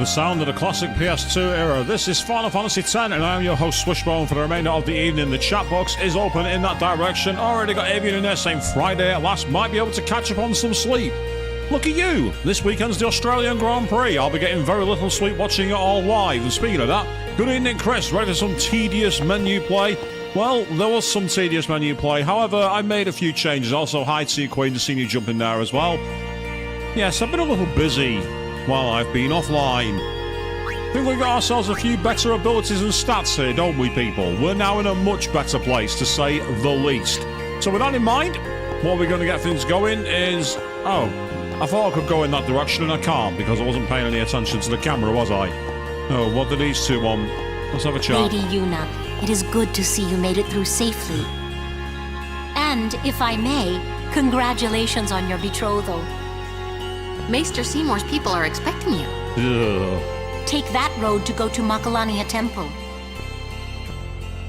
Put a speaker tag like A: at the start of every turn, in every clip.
A: The sound of the classic PS2 era. This is Final Fantasy X, and I'm your host Swishbone for the remainder of the evening. The chat box is open in that direction. Already got Avian in there saying Friday at last. Might be able to catch up on some sleep. Look at you! This weekend's the Australian Grand Prix. I'll be getting very little sleep watching it all live. And speaking of that, good evening, Chris. Ready for some tedious menu play? Well, there was some tedious menu play. However, I made a few changes. Also, hi to you, Queen. Just seen you jump in there as well. Yes, I've been a little busy while I've been offline. I think we've got ourselves a few better abilities and stats here, don't we, people? We're now in a much better place, to say the least. So with that in mind, what we're going to get things going is... Oh, I thought I could go in that direction and I can't because I wasn't paying any attention to the camera, was I? Oh, what do these two want? Let's have a chat.
B: Lady Yuna, it is good to see you made it through safely. And, if I may, congratulations on your betrothal.
C: Maester Seymour's people are expecting you.
A: Ugh.
B: Take that road to go to Makalania Temple.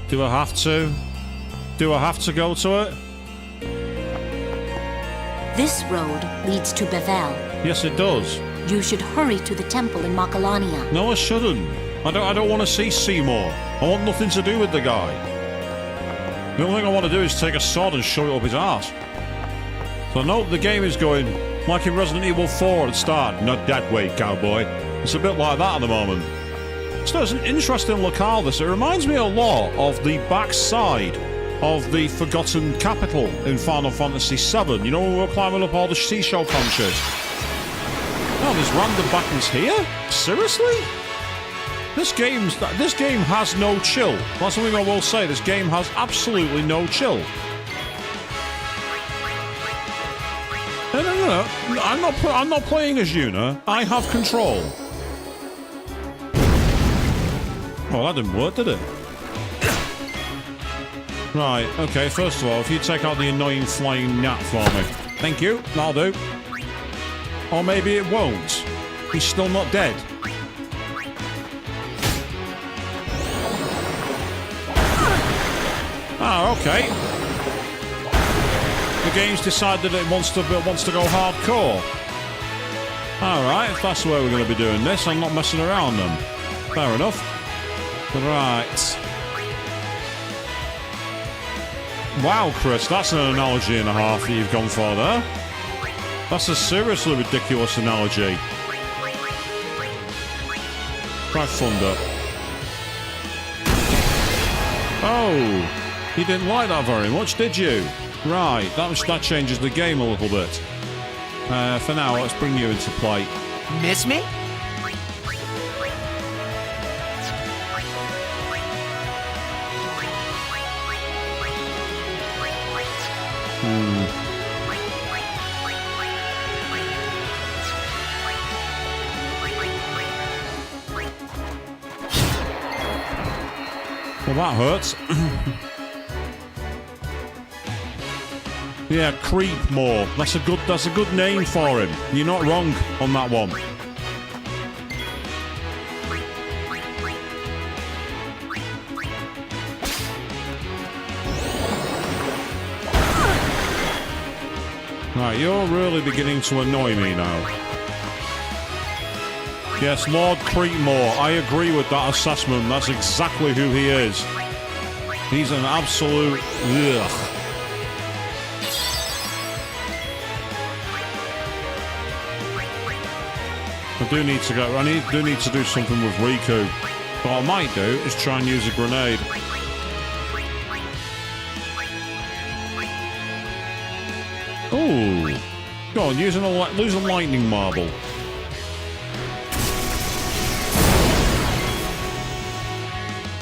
A: Do I have to? Do I have to go to it?
B: This road leads to Bevel.
A: Yes, it does.
B: You should hurry to the temple in Makalania.
A: No, I shouldn't. I don't want to see Seymour. I want nothing to do with the guy. The only thing I want to do is take a sword and shove it up his ass. So I know the game is going like in Resident Evil 4 at the start. Not that way, cowboy. It's a bit like that at the moment. So it's an interesting locale, this. It reminds me a lot of the backside of the Forgotten Capital in Final Fantasy VII. You know when we were climbing up all the seashell conches? Oh, there's random battles here? Seriously? This game has no chill. That's something I will say. This game has absolutely no chill. No. I'm not playing as Yuna. I have control. Oh, that didn't work, did it? Right, okay, first of all, if you take out the annoying flying gnat for me. Thank you, that'll do. Or maybe it won't. He's still not dead. Ah, okay. The game's decided it wants to go hardcore. Alright, if that's the way we're going to be doing this, I'm not messing around then. Fair enough. Right. Wow, Chris, that's an analogy and a half that you've gone for there. That's a seriously ridiculous analogy. Try thunder. Oh, you didn't like that very much, did you? Right, that changes the game a little bit. For now, let's bring you into play.
D: Miss me?
A: Well, that hurts. Yeah, Creepmore. That's a good name for him. You're not wrong on that one. Right, you're really beginning to annoy me now. Yes, Lord Creepmore. I agree with that assessment. That's exactly who he is. He's an absolute... Ugh. I do need to do something with Riku. What I might do is try and use a grenade. Ooh. Go on, use a lightning marble.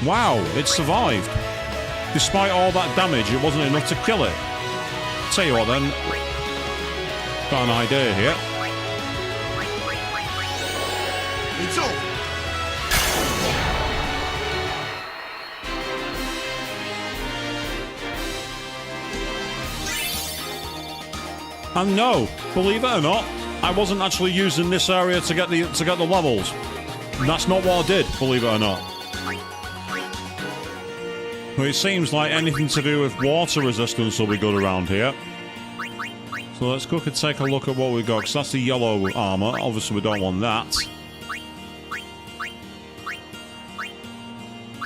A: Wow, it survived. Despite all that damage, it wasn't enough to kill it. Tell you what then. Got an idea here.
D: It's over.
A: And no, believe it or not, I wasn't actually using this area to get the levels. That's not what I did, believe it or not. Well, it seems like anything to do with water resistance will be good around here. So let's quickly take a look at what we've got, because that's the yellow armour. Obviously we don't want that.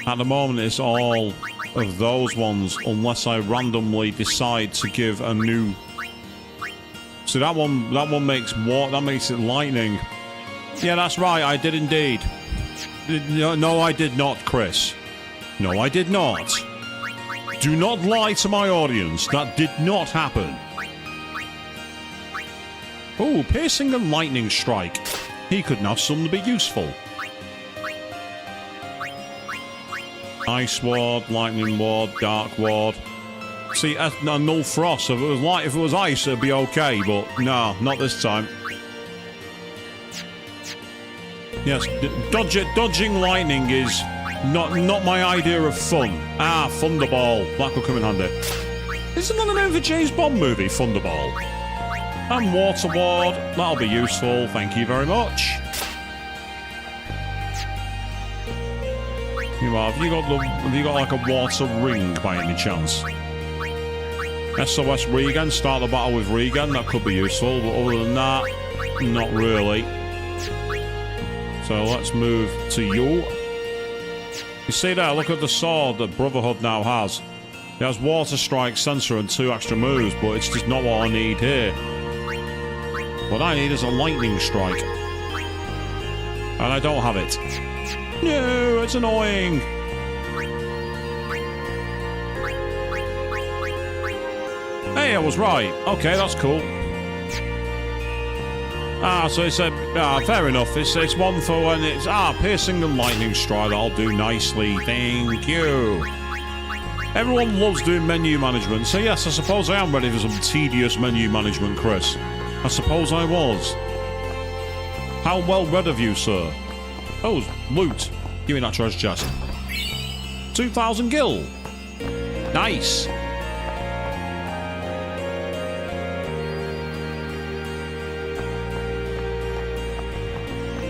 A: At the moment, it's all of those ones, unless I randomly decide to give a new... So that one makes what? That makes it lightning. Yeah, that's right, I did indeed. No, I did not, Chris. No, I did not. Do not lie to my audience. That did not happen. Oh, piercing and lightning strike. He could have something to be useful. Ice ward, lightning ward, dark ward. See, a null frost. If it was ice, it'd be okay, but no, not this time. Yes, dodging lightning is not my idea of fun. Ah, Thunderball. That could come in handy. Isn't that the name of a James Bond movie, Thunderball? And Water Ward. That'll be useful. Thank you very much. Have you got like a water ring by any chance? SOS Regan. Start the battle with Regan. That could be useful, but other than that, not really. So let's move to you. You see there, look at the sword that Brotherhood now has. It has Water Strike, Sensor, and 2 extra moves, but it's just not what I need here. What I need is a Lightning Strike. And I don't have it. No, it's annoying. Hey, I was right. Okay, that's cool. Ah, so it's fair enough. It's one for when it's piercing and lightning strike. That'll do nicely. Thank you. Everyone loves doing menu management, so yes, I suppose I am ready for some tedious menu management, Chris. I suppose I was. How well read of you, sir? Oh, loot. Give me that treasure chest. 2,000 gil. Nice.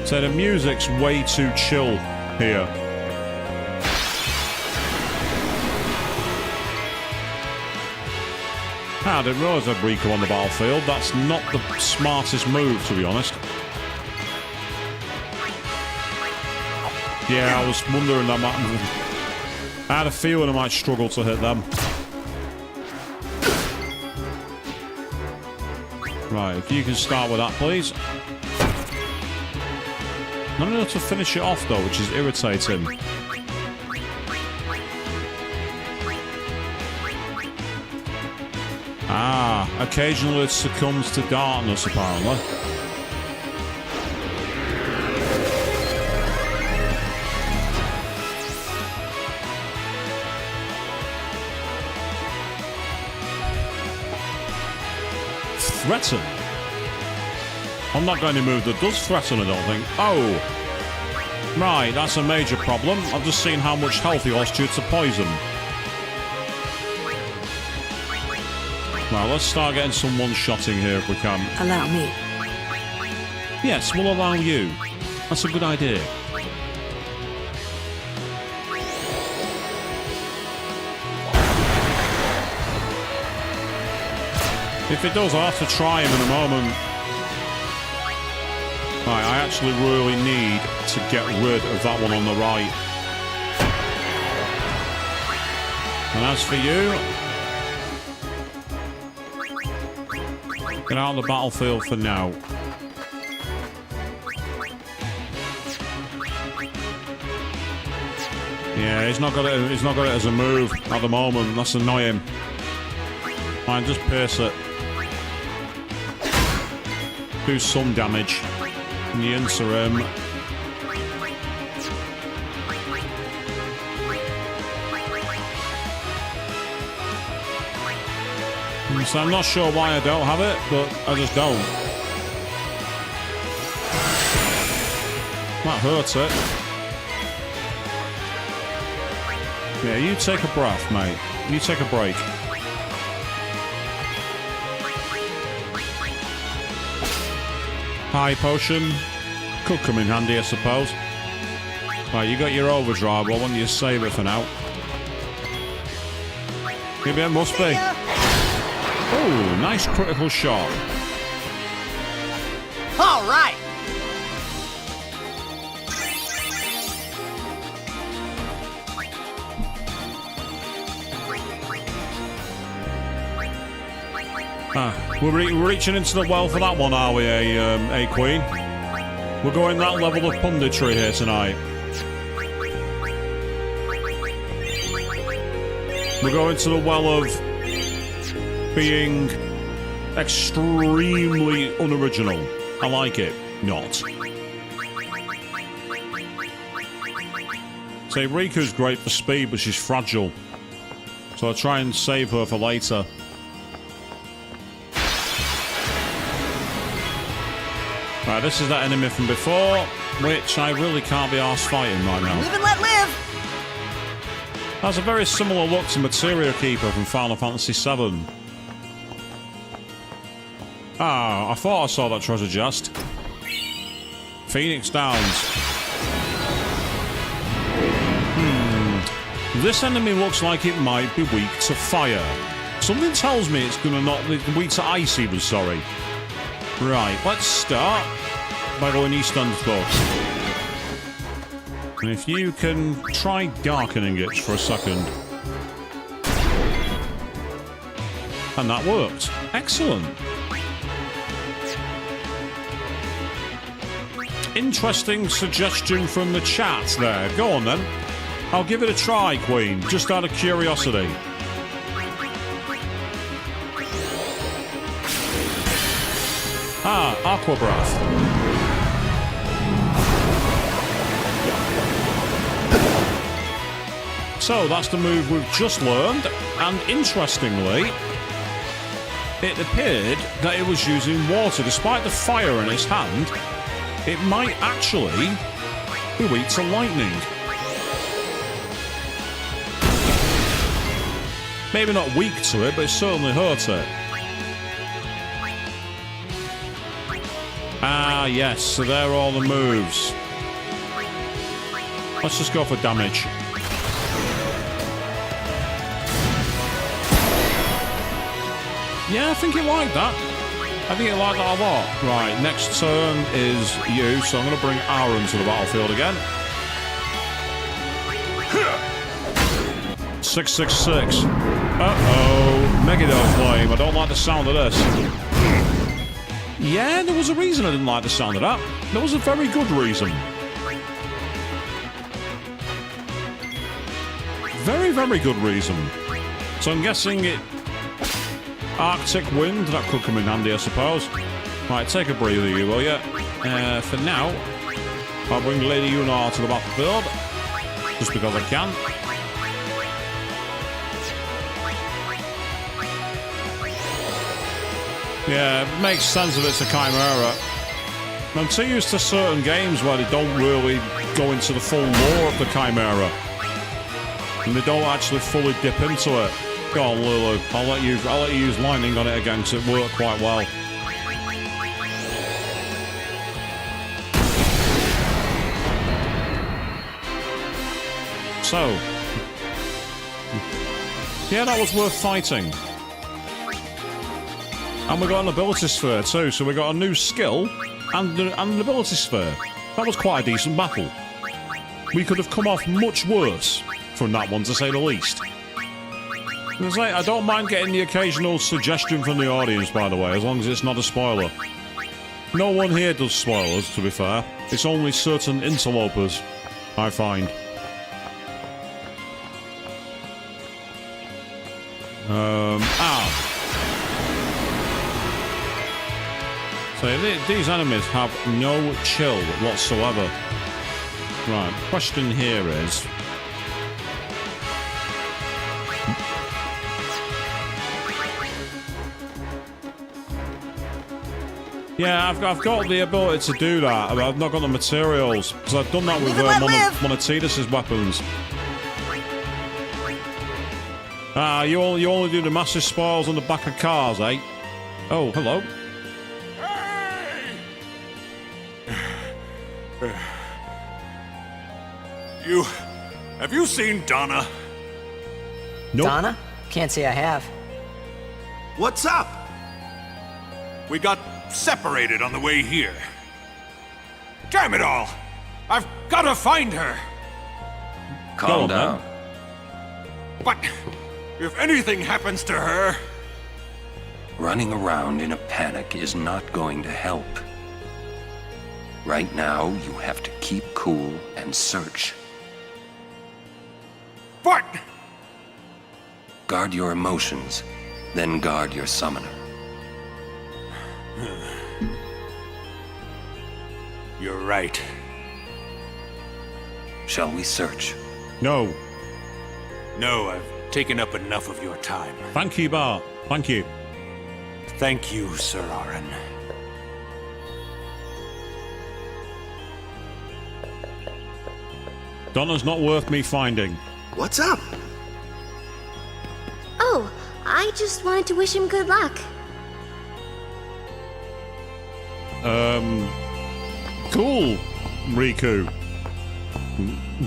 A: So the music's way too chill here. I didn't realise I'd Rico on the battlefield. That's not the smartest move, to be honest. Yeah, I was wondering that might... I had a feeling I might struggle to hit them. Right, if you can start with that, please. Not enough to finish it off, though, which is irritating. Ah, occasionally it succumbs to darkness, apparently. Threaten? I'm not going to move that does threaten, I don't think. Oh! Right, that's a major problem. I've just seen how much health he lost due to poison. Right, let's start getting some one-shotting here if we can.
E: Allow me.
A: Yes, we'll allow you. That's a good idea. If it does, I'll have to try him in a moment. Right, I actually really need to get rid of that one on the right. And as for you, get out of the battlefield for now. Yeah, he's not got it. He's not got it as a move at the moment. That's annoying. Fine, just pierce it. Do some damage in the interim. So I'm not sure why I don't have it, but I just don't. That hurts it. Yeah, you take a breath, mate. You take a break. High potion. Could come in handy, I suppose. Right, you got your overdrive. Well, why don't you save it for now? Maybe it must be. Oh, nice critical shot.
D: All right.
A: We're reaching into the well for that one, are we, Queen? We're going that level of punditry here tonight. We're going to the well of being extremely unoriginal. I like it. Not. Say, Riku's great for speed, but she's fragile. So I'll try and save her for later. Right, this is that enemy from before, which I really can't be arsed fighting right now.
D: Live and let live!
A: Has a very similar look to Materia Keeper from Final Fantasy VII. Ah, I thought I saw that treasure chest. Phoenix Downs. This enemy looks like it might be weak to fire. Something tells me it's gonna not be weak to ice even, sorry. Right, let's start by going east and close. And if you can try darkening it for a second. And that worked. Excellent. Interesting suggestion from the chat there. Go on then. I'll give it a try, Queen, just out of curiosity. Ah, Aqua Breath. So that's the move we've just learned, and interestingly, it appeared that it was using water. Despite the fire in its hand, it might actually be weak to lightning. Maybe not weak to it, but it certainly hurt it. Ah, yes, so there are all the moves. Let's just go for damage. Yeah, I think it liked that. I think it liked that a lot. Right, next turn is you, so I'm going to bring Aaron to the battlefield again. 666. Uh-oh. Megiddo Flame. I don't like the sound of this. Yeah, there was a reason I didn't like the sound of that. There was a very good reason. Very, very good reason. So I'm guessing it... Arctic Wind, that could come in handy, I suppose. Right, take a breather, you will ya? For now, I'll bring Lady Yunar to the battlefield. Just because I can. Yeah, it makes sense if it's a Chimera. I'm too used to certain games where they don't really go into the full lore of the Chimera. And they don't actually fully dip into it. Go on, Lulu. I'll let you use lightning on it again because it worked quite well. So. Yeah, that was worth fighting. And we got an ability sphere too, so we got a new skill and an ability sphere. That was quite a decent battle. We could have come off much worse from that one, to say the least. I don't mind getting the occasional suggestion from the audience, by the way, as long as it's not a spoiler. No one here does spoilers, to be fair. It's only certain interlopers, I find. So these enemies have no chill whatsoever. Right, question here is... Yeah, I've got the ability to do that, but I've not got the materials, because I've done that with one of Tidus's weapons. Ah, you only do the massive spoils on the back of cars, eh? Oh, hello.
E: Have you seen Donna?
A: Nope.
F: Donna? Can't say I have.
D: What's up?
E: We got separated on the way here. Damn it all! I've got to find her!
A: Calm down.
E: But if anything happens to her,
F: Running around in a panic is not going to help. Right now, you have to keep cool and search.
E: What?
F: Guard your emotions, then guard your summoner.
E: You're right.
F: Shall we search?
A: No.
E: No, I've taken up enough of your time.
A: Thank you, Bart. Thank you.
E: Thank you, Sir Aaron.
A: Donna's not worth me finding.
D: What's up?
G: Oh, I just wanted to wish him good luck.
A: Cool, Riku.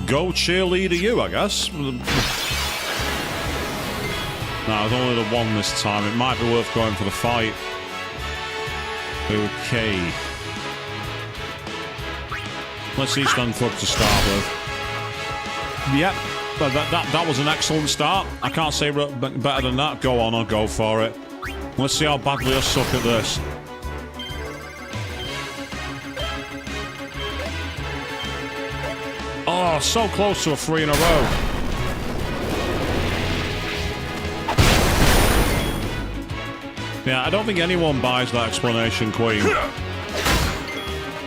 A: Go cheerleader you, I guess. No, it's only the one this time. It might be worth going for the fight. Okay. Let's see Stanthorpe to start with. Yep, but that was an excellent start. I can't say better than that. Go on, I'll go for it. Let's see how badly I suck at this. Oh, so close to a 3 in a row. Yeah, I don't think anyone buys that explanation, Queen.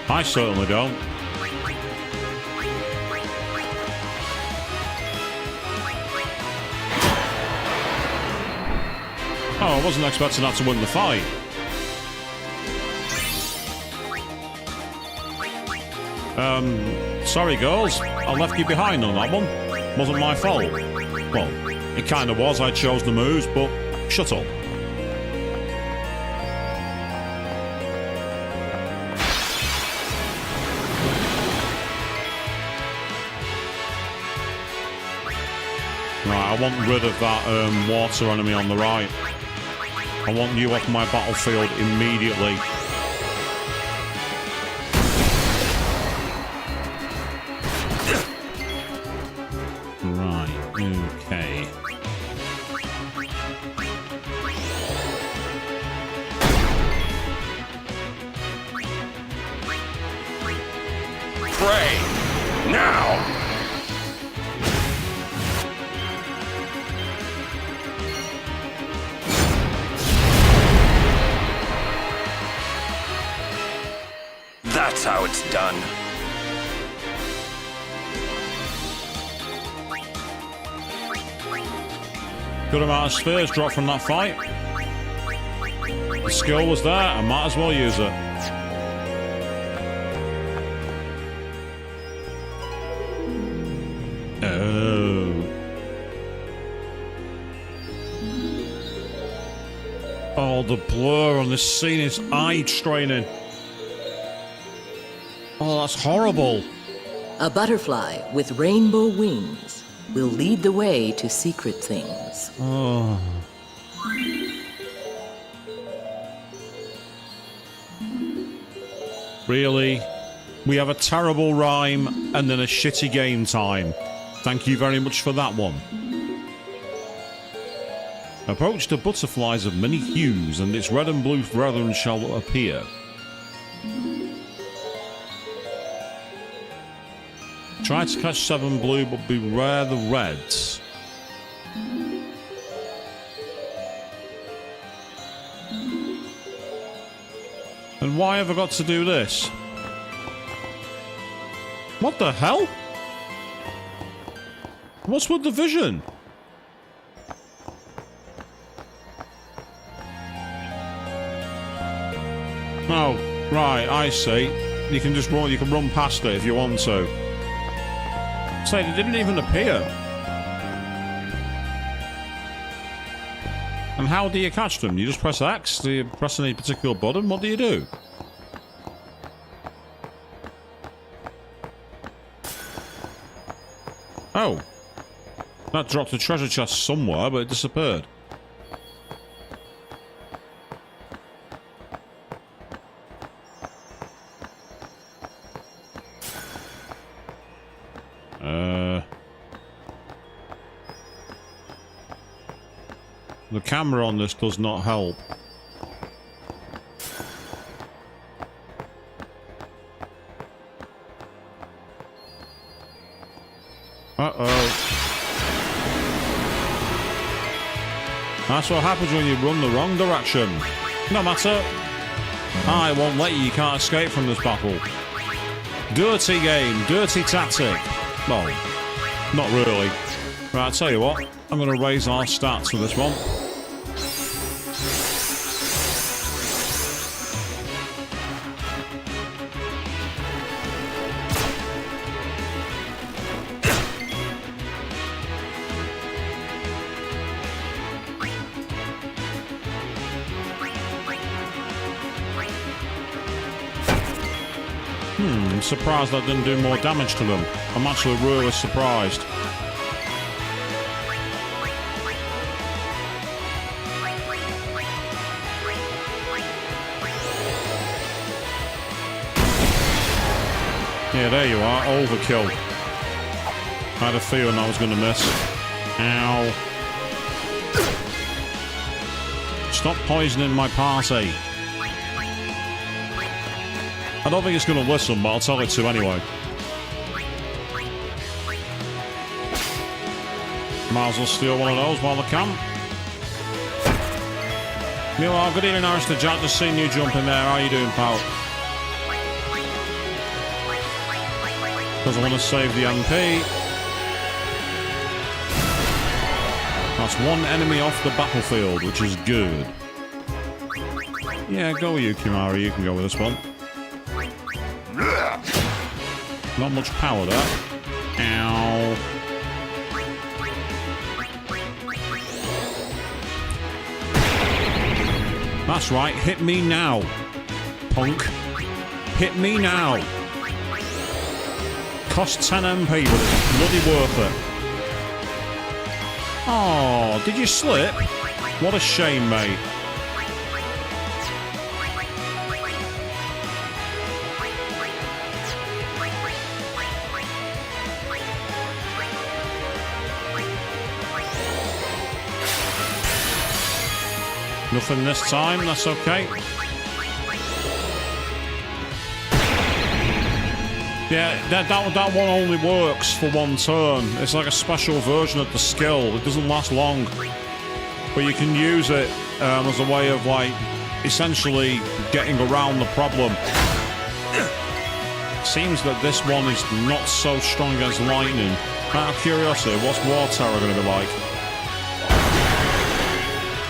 A: I certainly don't. Oh, I wasn't expecting that to win the fight. Sorry girls, I left you behind on that one. Wasn't my fault. Well, it kind of was, I chose the moves, but shut up. Right, I want rid of that water enemy on the right. I want you off my battlefield immediately. Right, okay.
F: Pray! Now! That's how it's done.
A: Good amount of spheres dropped from that fight. The skill was there, I might as well use it. Oh. Oh, the blur on this scene is eye-straining. Oh, that's horrible.
H: A butterfly with rainbow wings will lead the way to secret things.
A: Oh. Really? We have a terrible rhyme and then a shitty game time. Thank you very much for that one. Approach the butterflies of many hues, and its red and blue brethren shall appear. Try to catch 7 blue, but beware the reds. And why have I got to do this? What the hell? What's with the vision? Oh, right, I see. You can just run, you can run past it if you want to. Say, it didn't even appear. And how do you catch them? You just press X? Do you press any particular button? What do you do? Oh. That dropped a treasure chest somewhere, but it disappeared. The camera on this does not help. That's what happens when you run the wrong direction. No matter. I won't let you. You can't escape from this battle. Dirty game. Dirty tactic. Well, not really. Right, I'll tell you what. I'm going to raise our stats for this one. I'm surprised that didn't do more damage to them. I'm actually really surprised. Yeah, there you are. Overkill. I had a feeling I was going to miss. Ow. Stop poisoning my party. I don't think it's going to listen, but I'll tell it to anyway. Might as well steal one of those while I can. Meanwhile, good evening, Alistair Jack. Just seen you jump in there. How you doing, pal? Because I want to save the MP. That's one enemy off the battlefield, which is good. Yeah, go with you, Kimahri. You can go with this one. Not much power there. Ow. That's right. Hit me now, punk. Hit me now. Cost 10 MP, but it's bloody worth it. Oh, did you slip? What a shame, mate. Nothing this time, that's okay. Yeah, that one only works for one turn. It's like a special version of the skill. It doesn't last long. But you can use it as a way of, like, essentially getting around the problem. Seems that this one is not so strong against lightning. Out of curiosity, what's War Terror going to be like?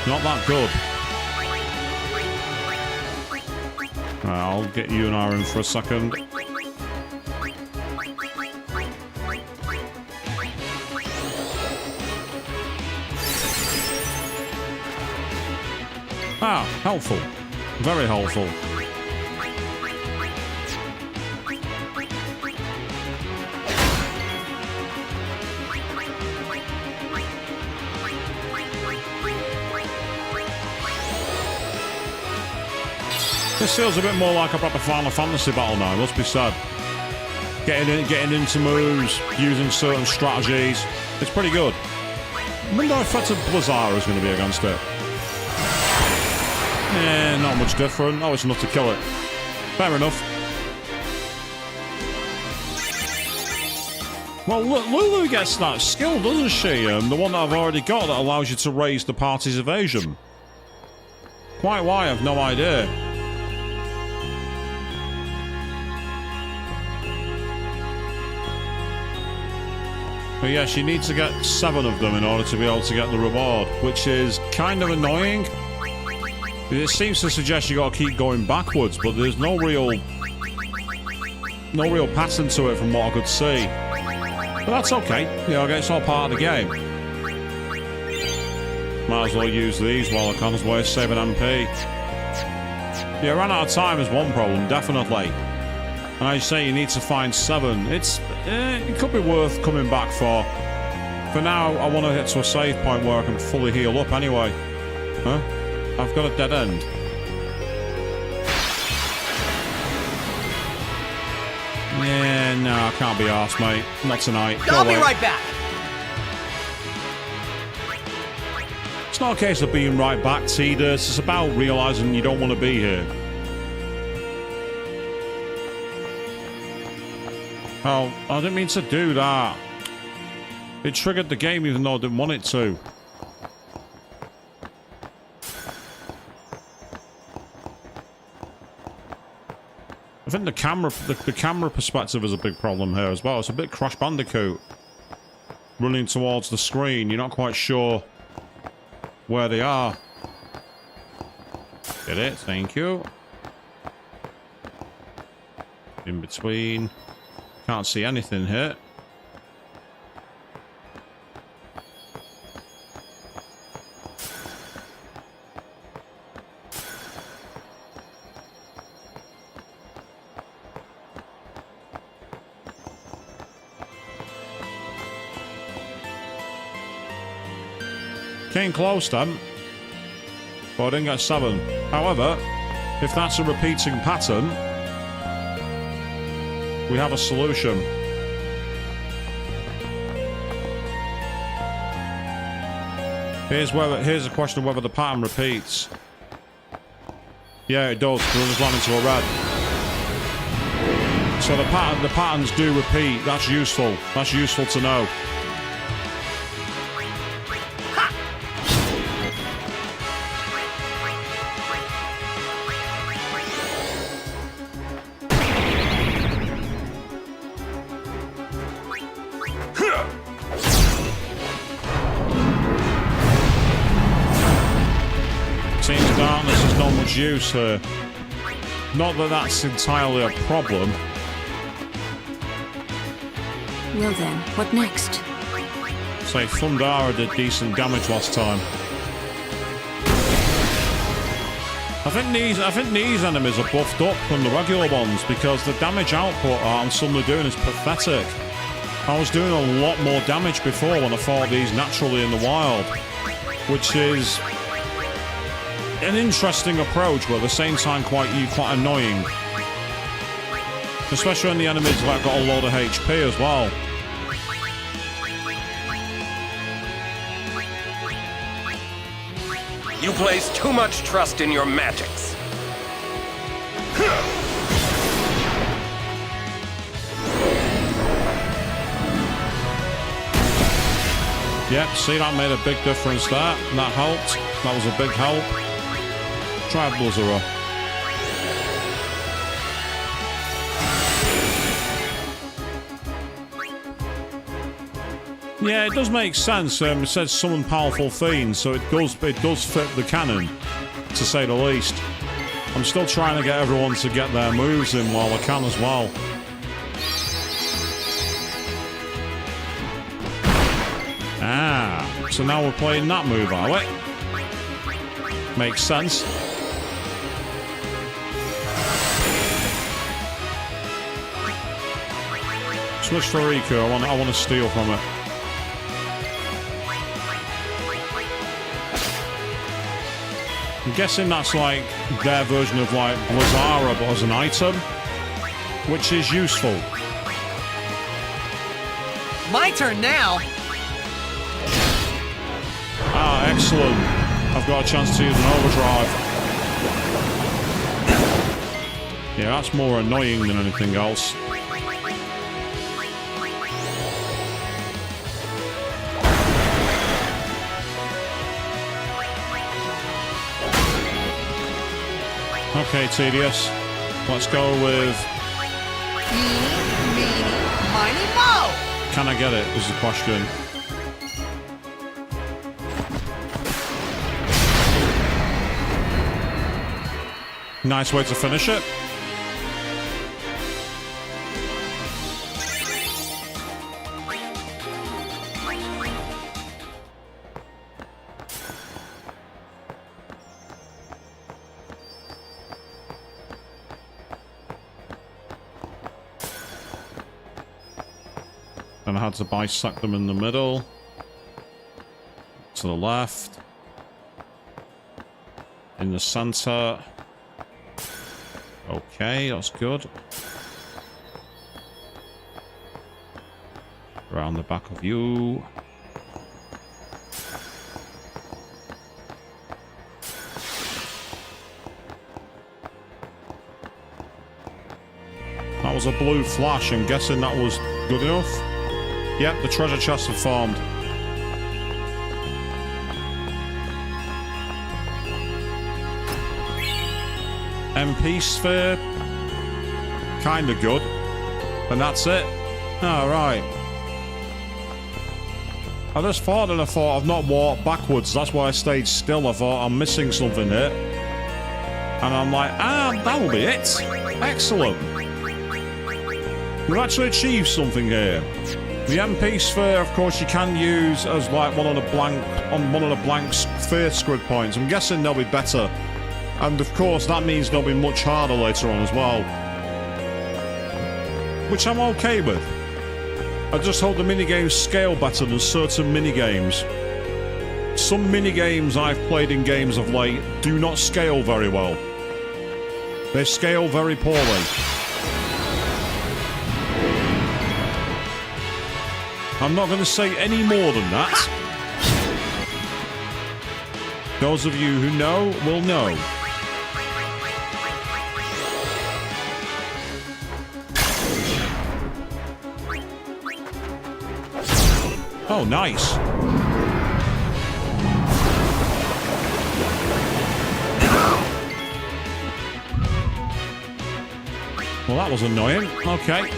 A: Not that good. Right, I'll get you and I in for a second. Ah, helpful. Very helpful. This feels a bit more like a proper Final Fantasy battle now, must be said. Getting into moves, using certain strategies. It's pretty good. I wonder how effective Blizzard is going to be against it. Not much different. Oh, it's enough to kill it. Fair enough. Well, Lulu gets that skill, doesn't she? The one that I've already got that allows you to raise the party's evasion. Quite why, I've no idea. But yes, you need to get 7 of them in order to be able to get the reward, which is kind of annoying. It seems to suggest you got to keep going backwards, but there's no real pattern to it from what I could see. But that's okay. You know, it's all part of the game. Might as well use these while I can as a way of saving MP. Yeah, ran out of time is one problem, definitely. And as you say, you need to find 7. It could be worth coming back for. For now, I want to get to a save point where I can fully heal up anyway. Huh? I've got a dead end. Yeah, no, I can't be arsed, mate. Not tonight.
I: I'll be right back.
A: It's not a case of being right back, Tidus. It's about realising you don't want to be here. Oh, I didn't mean to do that. It triggered the game even though I didn't want it to. I think the camera perspective is a big problem here as well. It's a bit Crash Bandicoot. Running towards the screen, you're not quite sure where they are. Get it? Thank you. In between. Can't see anything here. Came close then, but I didn't get 7. However, if that's a repeating pattern, we have a solution. Here's a question of whether the pattern repeats. Yeah, it does. We'll just run into a red. So the patterns do repeat. That's useful. That's useful to know. Use here. Not that that's entirely a problem.
B: Well then, what next?
A: Say Thundara did decent damage last time. I think these enemies are buffed up from the regular ones because the damage output I'm suddenly doing is pathetic. I was doing a lot more damage before when I fought these naturally in the wild, which is an interesting approach, but at the same time quite annoying. Especially when the enemies like got a load of HP as well.
F: You place too much trust in your magics.
A: Yep, see, that made a big difference there. That helped. That was a big help. Try Blizzara. Yeah, it does make sense. It says summon powerful fiends, so it does fit the canon, to say the least. I'm still trying to get everyone to get their moves in while I can as well. Ah, so now we're playing that move, are we? Makes sense. Switch for Riku. I want to steal from it. I'm guessing that's like their version of like Blizzara, but as an item, which is useful.
I: My turn now.
A: Ah, excellent. I've got a chance to use an overdrive. Yeah, that's more annoying than anything else. Okay, Tedious. Let's go with...
I: Eeny, meeny, miny, moe!
A: Can I get it, is the question. Nice way to finish it. And I had to bisect them in the middle. To the left. In the center. Okay, that's good. Around the back of you. That was a blue flash. I'm guessing that was good enough. Yep, the treasure chests have formed. MP sphere. kind of good. And that's it. Alright. I just thought and I thought I've not walked backwards. That's why I stayed still. I thought I'm missing something here. And I'm like, that'll be it. Excellent. We've actually achieved something here. The MP sphere, of course, you can use as like one of the blank sphere squid points. I'm guessing they'll be better. And of course, that means they'll be much harder later on as well. Which I'm okay with. I just hope the minigames scale better than certain minigames. Some minigames I've played in games of late do not scale very well. They scale very poorly. I'm not going to say any more than that. Those of you who know will know. Oh, nice. Well, that was annoying. Okay.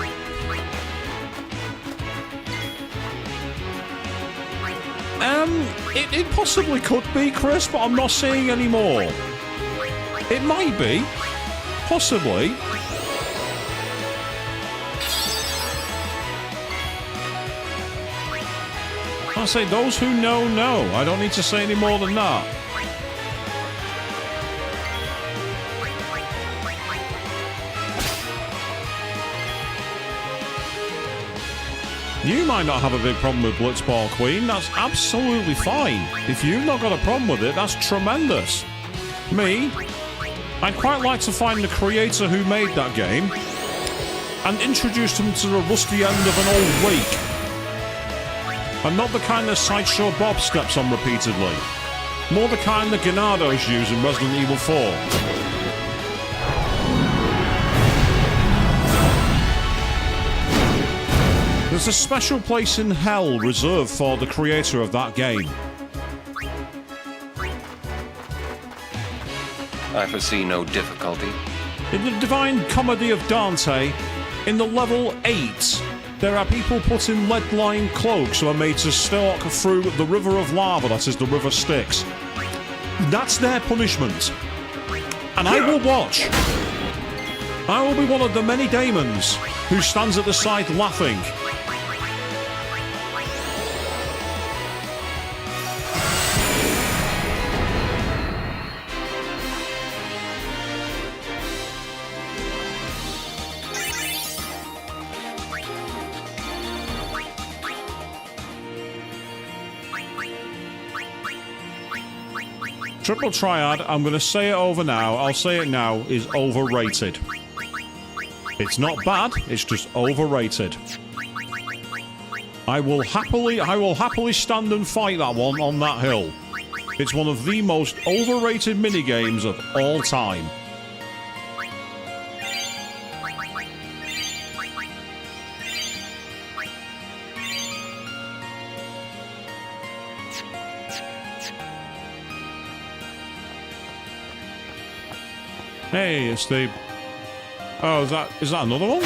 A: It possibly could be, Chris, but I'm not seeing any more. It might be. Possibly. I say those who know, know. I don't need to say any more than that. You might not have a big problem with Blitzball Queen. That's absolutely fine. If you've not got a problem with it, that's tremendous. Me, I'd quite like to find the creator who made that game and introduce them to the rusty end of an old rake. And not the kind that Sideshow Bob steps on repeatedly. More the kind that Ganados use in Resident Evil 4. There's a special place in hell reserved for the creator of that game.
F: I foresee no difficulty.
A: In the Divine Comedy of Dante, in the level 8, there are people put in lead-lined cloaks who are made to stalk through the river of lava, that is the river Styx. That's their punishment. And I will watch. I will be one of the many daemons who stands at the side laughing. Triple Triad, I'm going to say it over now, I'll say it now, is overrated. It's not bad, it's just overrated. I will happily stand and fight that one on that hill. It's one of the most overrated minigames of all time. Hey, it's the... Oh, is that another one?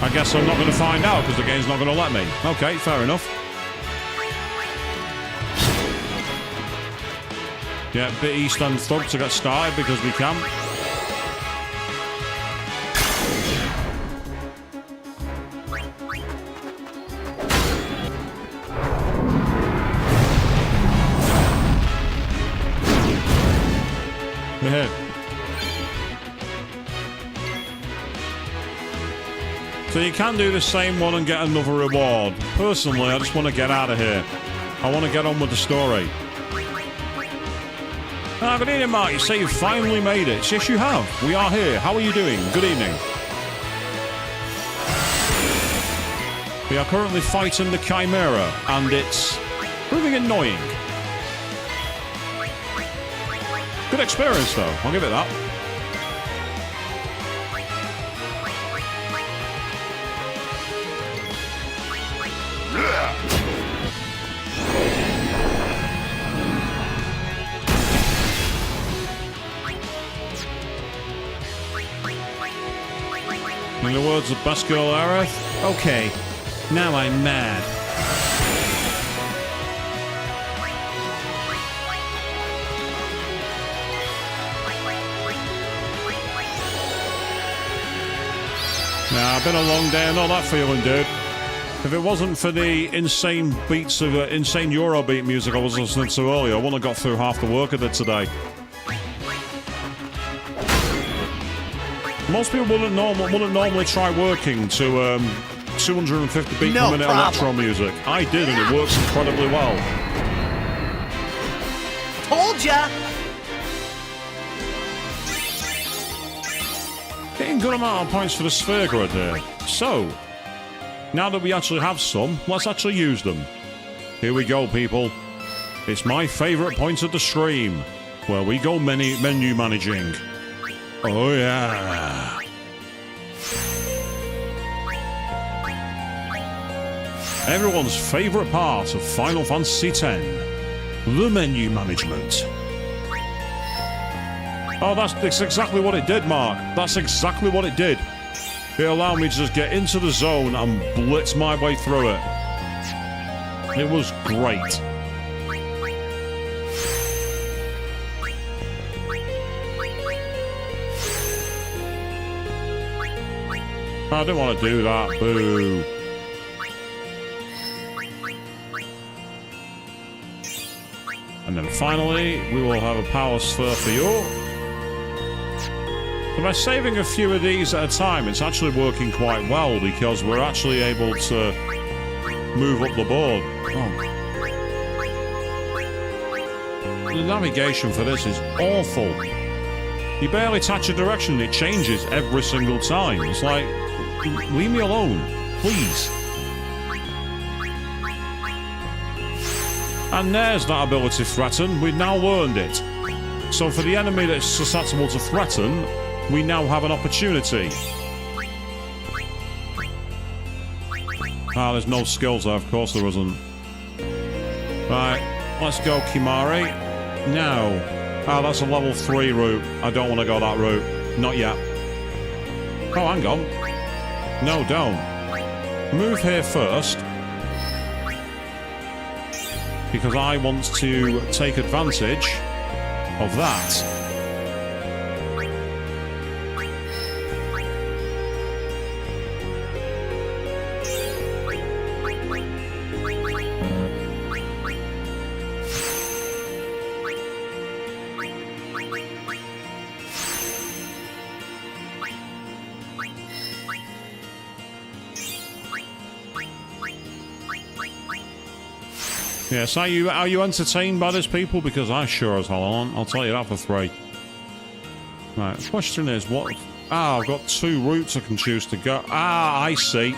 A: I guess I'm not going to find out because the game's not going to let me. Okay, fair enough. Yeah, bit East End Thug to get started because we can. Ahead. So you can do the same one and get another reward. Personally, I just want to get out of here. I want to get on with the story. Good evening, Mark. You say you've finally made it. Yes, you have. We are here. How are you doing? Good evening. We are currently fighting the Chimera, and it's proving annoying. Good experience, though. I'll give it that. In the words of Best Girl Aerith, okay, now I'm mad. Nah, been a long day, I know that feeling, dude. If it wasn't for the insane beats of insane Eurobeat music I was listening to earlier, I wouldn't have got through half the work I did today. Most people wouldn't normally try working to 250 beat per minute electro music. I did, and it works incredibly well.
I: Told ya!
A: Getting good amount of points for the sphere grid here. So, now that we actually have some, let's actually use them. Here we go, people. It's my favourite point of the stream, where we go menu managing. Oh yeah. Everyone's favourite part of Final Fantasy X, the menu management. Oh, that's exactly what it did, Mark. That's exactly what it did. It allowed me to just get into the zone and blitz my way through it. It was great. I didn't want to do that, boo. And then finally, we will have a power sphere for you. So by saving a few of these at a time, it's actually working quite well because we're actually able to move up the board. Oh. The navigation for this is awful. You barely touch a direction and it changes every single time. It's like, leave me alone, please. And there's that ability threaten. We've now learned it. So for the enemy that's susceptible to threaten, we now have an opportunity. Ah, there's no skills there. Of course there isn't. Right, let's go, Kimahri. Now. Ah, that's a level 3 route. I don't want to go that route. Not yet. Oh, hang on. No, don't. Move here first. Because I want to take advantage of that. Yes, are you entertained by this, people? Because I sure as hell aren't. I'll tell you that for free. Right, the question is, what... Ah, I've got 2 routes I can choose to go. Ah, I see.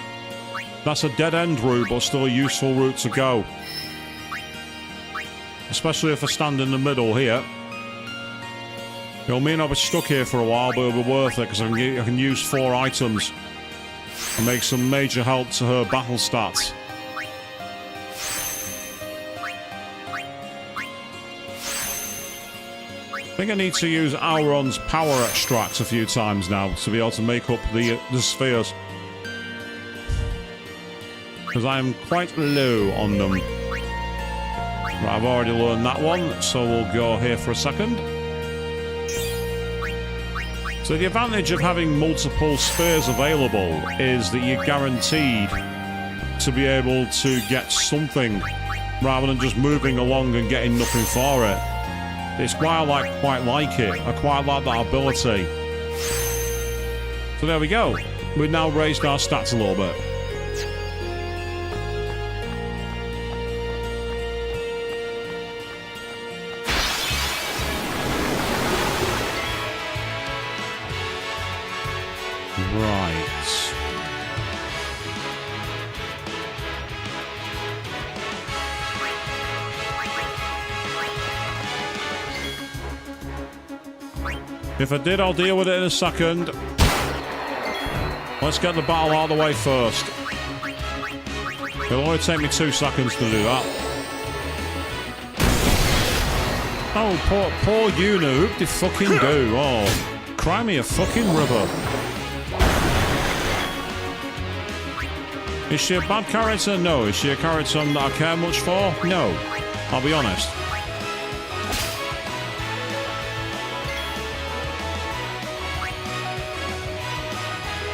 A: That's a dead-end route, but still a useful route to go. Especially if I stand in the middle here. It'll mean I'll be stuck here for a while, but it'll be worth it, because I can use 4 items and make some major help to her battle stats. I think I need to use Auron's power extracts a few times now to be able to make up the spheres. Because I am quite low on them. Right, I've already learned that one, so we'll go here for a second. So the advantage of having multiple spheres available is that you're guaranteed to be able to get something rather than just moving along and getting nothing for it. It's why I quite like it. I quite like that ability. So there we go. We've now raised our stats a little bit. Right. If I did, I'll deal with it in a second. Let's get the battle out of the way first. It'll only take me 2 seconds to do that. Oh, poor Yuna. Whoop de fucking do. Oh, cry me a fucking river. Is she a bad character? No. Is she a character that I care much for? No. I'll be honest.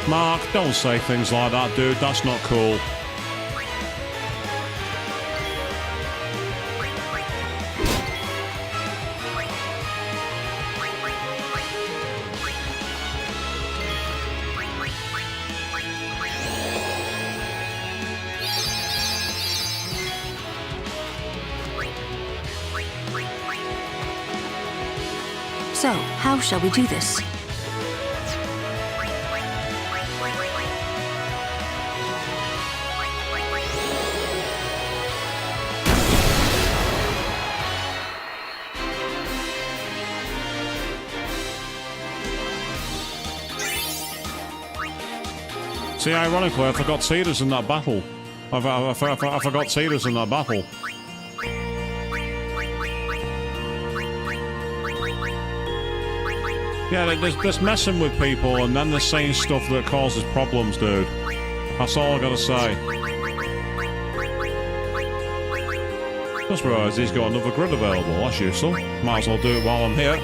A: Mark, don't say things like that, dude. That's not cool.
B: So, how shall we do this?
A: See, ironically, I forgot Tidus in that battle. I forgot Tidus in that battle. Yeah, there's messing with people and then they're saying stuff that causes problems, dude. That's all I gotta say. Just realised he's got another grid available. That's useful. Might as well do it while I'm here.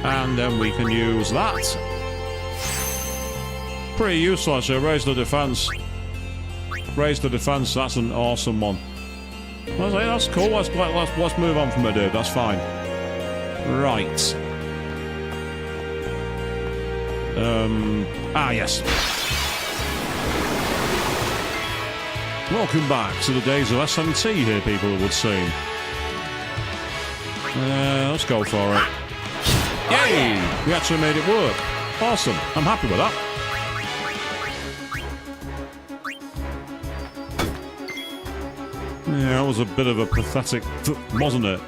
A: And then we can use that. Pretty useful actually. Raise the defense. Raise the defense. That's an awesome one. That's cool. Let's move on from it, dude. That's fine. Right. Yes. Welcome back to the days of SMT here, people it would seem. Let's go for it. Yay! We actually made it work. Awesome. I'm happy with that. Yeah, that was a bit of a pathetic, wasn't it?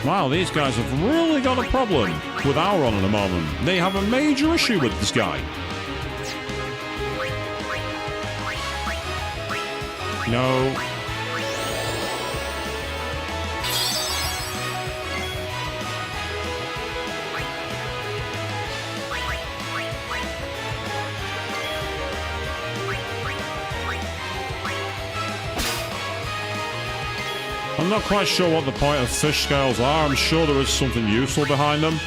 A: Wow, these guys have really got a problem with Auron at the moment. They have a major issue with this guy. No. I'm not quite sure what the point of fish scales are. I'm sure there is something useful behind them.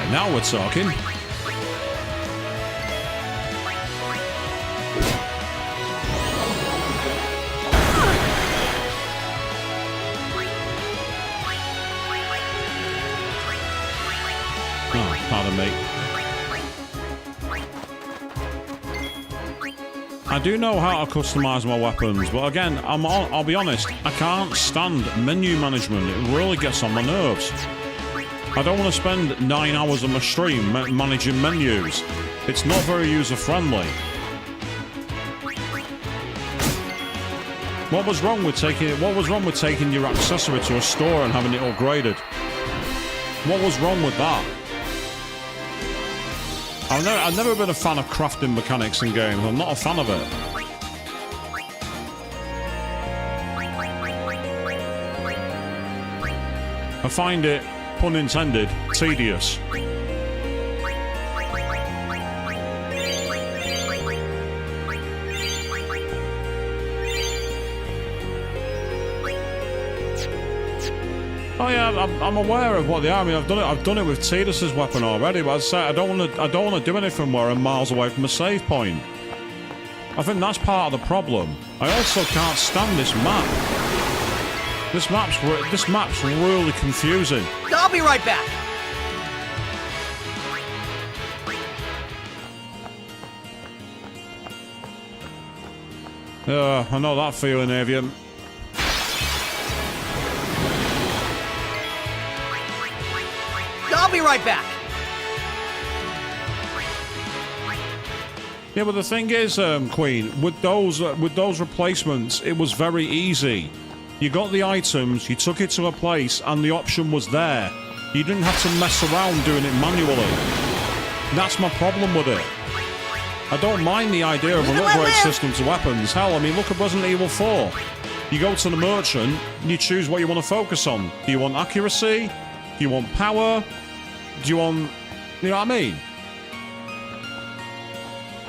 A: Now we're talking. Oh, pardon me. I do know how to customize my weapons, but again, I'll be honest, I can't stand menu management. It really gets on my nerves. I don't want to spend 9 hours of my stream managing menus. It's not very user-friendly. What was wrong with taking your accessory to a store and having it upgraded? What was wrong with that? I've never been a fan of crafting mechanics in games. I'm not a fan of it. I find it, pun intended, tedious. Oh yeah, I'm aware of what they are. I mean, I've done it with Tidus's weapon already, but as I say, I don't want to do anything where I'm miles away from a save point. I think that's part of the problem. I also can't stand this map. This map's really confusing.
I: I'll be right back.
A: I know that feeling, Avian.
I: I'll be right back.
A: Yeah, but the thing is, Queen, with those replacements, it was very easy. You got the items, you took it to a place, and the option was there. You didn't have to mess around doing it manually. That's my problem with it. I don't mind the idea of an upgrade system to weapons. Hell, I mean, look at Resident Evil 4. You go to the merchant, and you choose what you want to focus on. Do you want accuracy? Do you want power? Do you want... You know what I mean?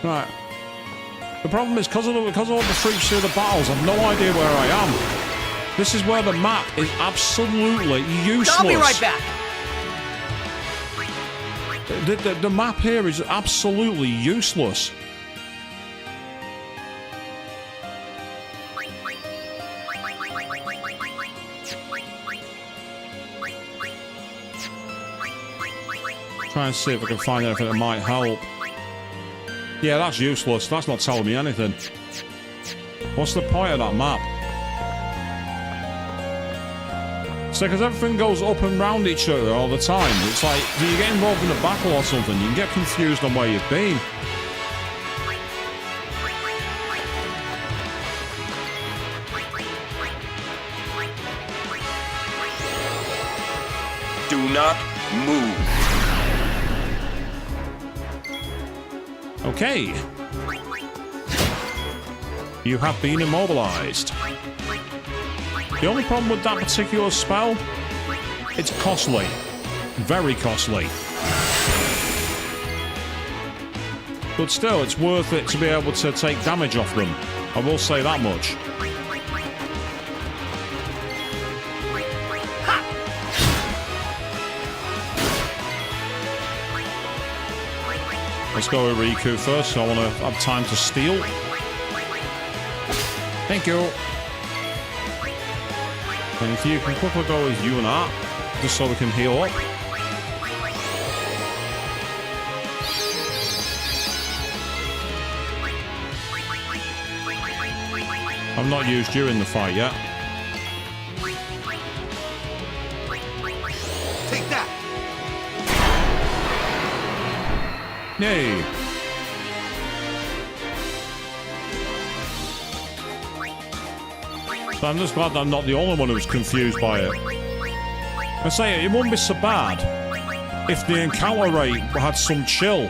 A: Right. The problem is, because of all the freaks through the battles, I've no idea where I am. This is where the map is absolutely useless.
I: I'll be right back.
A: The map here is absolutely useless. Try and see if I can find anything that might help. Yeah, that's useless. That's not telling me anything. What's the point of that map? So, because everything goes up and round each other all the time. It's like, do you get involved in a battle or something, you can get confused on where you've been.
F: Do not move.
A: Okay. You have been immobilized. The only problem with that particular spell, it's costly. Very costly. But still, it's worth it to be able to take damage off them. I will say that much. Let's go with Riku first, so I want to have time to steal. Thank you. And if you can quickly go with you and that, just so we can heal up. I've not used you in the fight yet.
D: Take that.
A: Yay. So I'm just glad that I'm not the only one who was confused by it. I say it wouldn't be so bad if the encounter rate had some chill.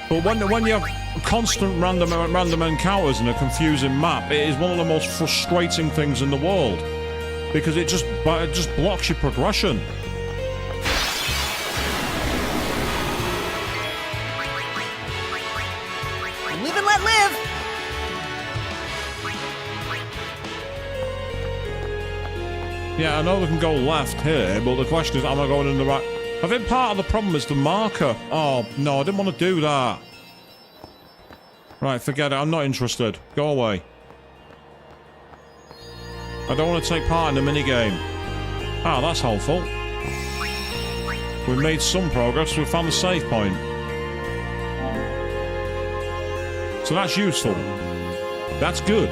A: But when you have constant random encounters in a confusing map, it is one of the most frustrating things in the world. Because it just blocks your progression.
I: Live and let live!
A: Yeah, I know we can go left here, but the question is, am I going in the right... I think part of the problem is the marker. Oh, no, I didn't want to do that. Right, forget it. I'm not interested. Go away. I don't want to take part in the minigame. Ah, that's helpful. We've made some progress. We've found the save point. So that's useful. That's good.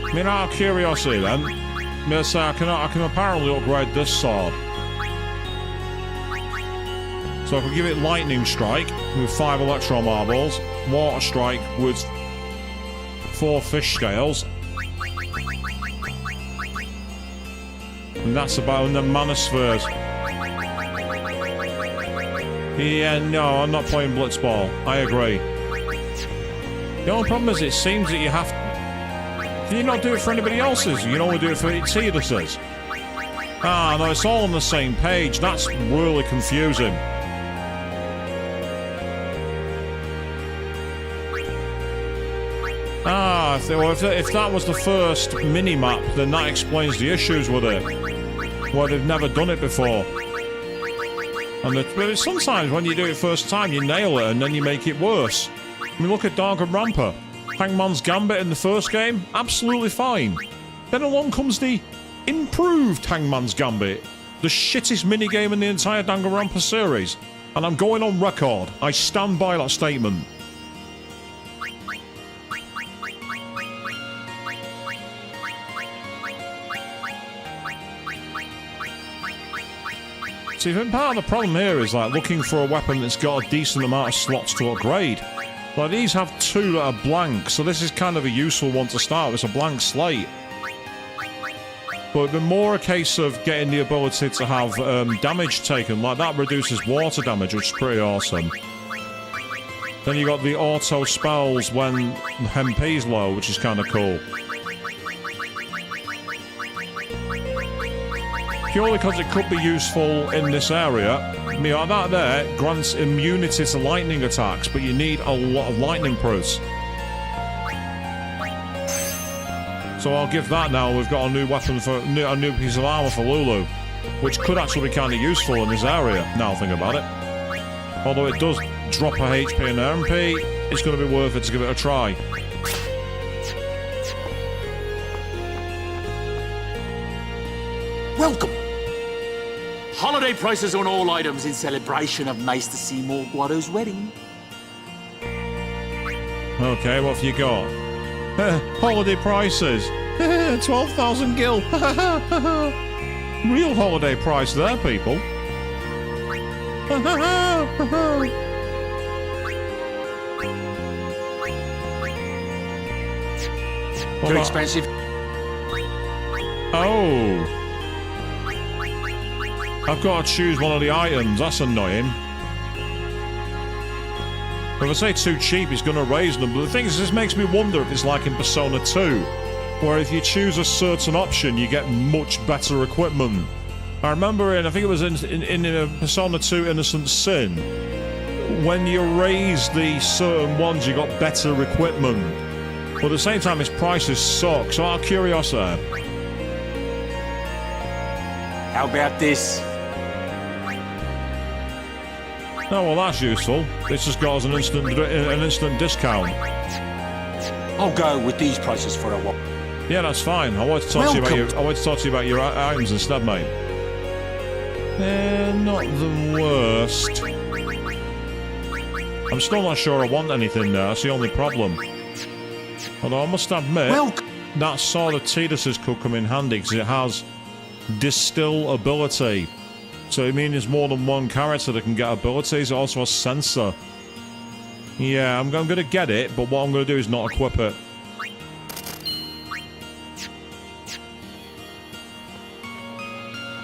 A: I mean, out of curiosity then, I can apparently upgrade this sword. So I can give it Lightning Strike with 5 Electro Marbles, Water Strike with 4 Fish Scales. And that's about, and then Mana Spheres. Yeah, no, I'm not playing Blitzball. I agree. The only problem is it seems that you have to... Can you not do it for anybody else's? You can only do it for Tidus's. Ah, no, it's all on the same page. That's really confusing. Ah, if that was the first mini-map, then that explains the issues with it. Well, they've never done it before. And sometimes when you do it first time, you nail it and then you make it worse. I mean, look at Danganronpa. Hangman's Gambit in the first game, absolutely fine. Then along comes the improved Hangman's Gambit, the shittest minigame in the entire Danganronpa series. And I'm going on record. I stand by that statement. See, part of the problem here is like looking for a weapon that's got a decent amount of slots to upgrade. Like these have 2 that are blank, so this is kind of a useful one to start. It's a blank slate. But it'd be more a case of getting the ability to have damage taken. Like that reduces water damage, which is pretty awesome. Then you got the auto spells when MP's low, which is kind of cool. Purely because it could be useful in this area. That there grants immunity to lightning attacks, but you need a lot of lightning proofs. So I'll give that now. We've got a new weapon for a new piece of armor for Lulu, which could actually be kind of useful in this area. Now think about it. Although it does drop a HP and an MP, it's going to be worth it to give it a try.
J: Welcome. Holiday prices on all items in celebration of Maester Seymour Guado's wedding.
A: Okay, what have you got? Holiday prices. 12,000 gil. Real holiday price there, people.
J: Too expensive.
A: Oh. I've got to choose one of the items. That's annoying. If I say too cheap, it's going to raise them. But the thing is, this makes me wonder if it's like in Persona 2, where if you choose a certain option, you get much better equipment. I remember I think it was in Persona 2 Innocent Sin, when you raised the certain ones, you got better equipment. But at the same time, its prices suck. So out of curiosity.
J: How about this?
A: Oh, well, that's useful. This has got us an instant discount.
J: I'll go with these prices for a while.
A: Yeah, that's fine. I wanted to talk to you about your items instead, mate. They're not the worst. I'm still not sure I want anything there. That's the only problem. Although I must admit, that Sword of Tidus's could come in handy because it has distill ability. So it means there's more than one character that can get abilities. It also has sensor. Yeah, I'm going to get it, but what I'm going to do is not equip it.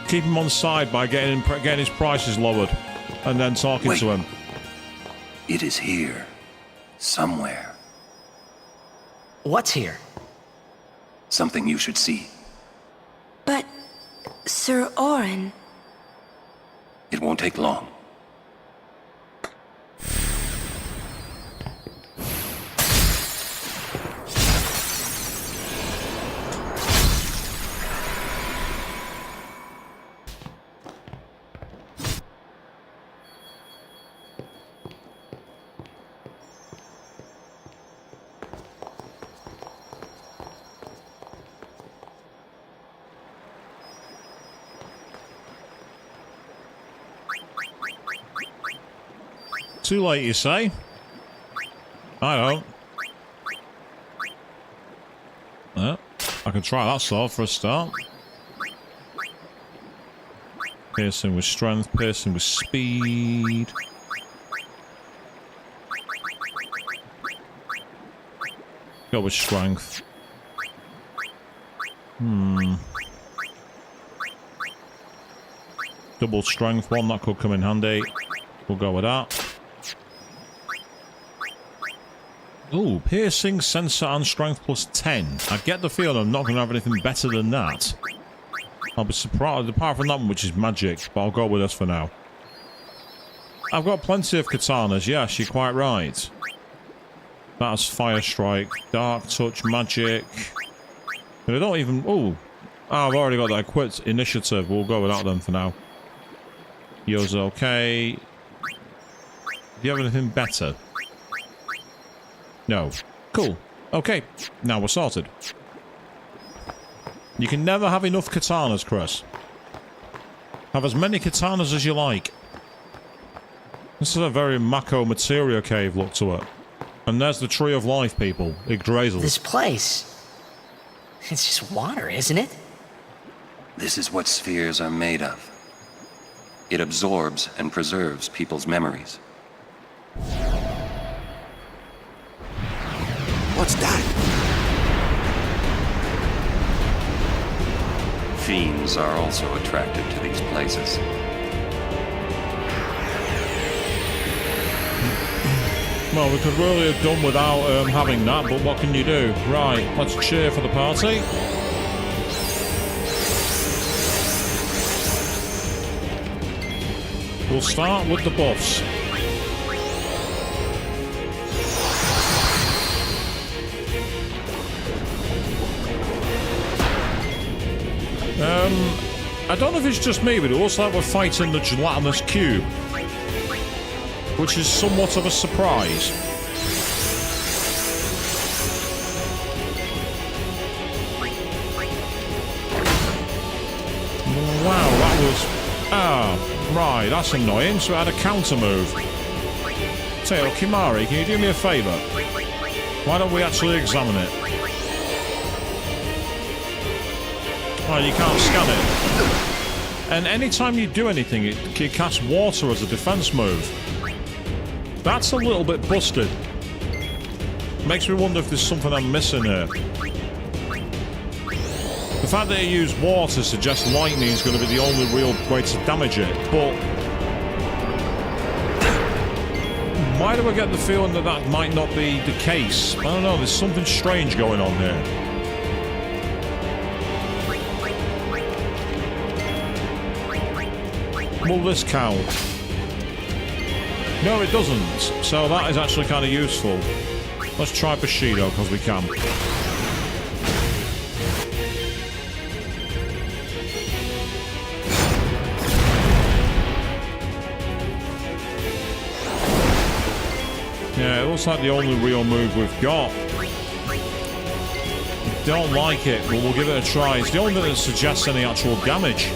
A: Keep him on side by getting his prices lowered, and then talking to him.
F: It is here, somewhere.
I: What's here?
F: Something you should see.
G: But, Sir Orin...
F: It won't take long.
A: Too late, you say? I don't. Well, I can try that sword for a start. Piercing with strength, piercing with speed. Go with strength. Double strength one, that could come in handy. We'll go with that. Ooh, piercing, sensor, and strength plus 10. I get the feeling I'm not going to have anything better than that. I'll be surprised, apart from that one, which is magic, but I'll go with this for now. I've got plenty of katanas, yes, you're quite right. That's Fire Strike, Dark Touch, Magic. But I don't even... Ooh, I've already got that equipped. Initiative, we'll go with that then for now. Yours okay. Do you have anything better? No. Cool. Okay. Now we're sorted. You can never have enough katanas, Chris. Have as many katanas as you like. This is a very Mako Materia cave look to it. And there's the Tree of Life, people. Yggdrasil.
I: This place... It's just water, isn't it?
F: This is what spheres are made of. It absorbs and preserves people's memories.
D: What's that?
F: Fiends are also attracted to these places.
A: Well, we could really have done without having that, but what can you do? Right, let's cheer for the party. We'll start with the buffs. I don't know if it's just me, but it looks like we're fighting the gelatinous cube, which is somewhat of a surprise. Wow, that was... Ah, right, that's annoying. So it had a counter move. Tail, Kimari, can you do me a favour? Why don't we actually examine it? Oh, you can't scan it. And anytime you do anything, it casts water as a defense move. That's a little bit busted. Makes me wonder if there's something I'm missing here. The fact that it used water suggests lightning is going to be the only real way to damage it, but... why do I get the feeling that that might not be the case? I don't know, there's something strange going on here. Will this count? No, it doesn't. So that is actually kind of useful. Let's try Bushido, because we can. Yeah, it looks like the only real move we've got. Don't like it, but we'll give it a try. It's the only thing that suggests any actual damage.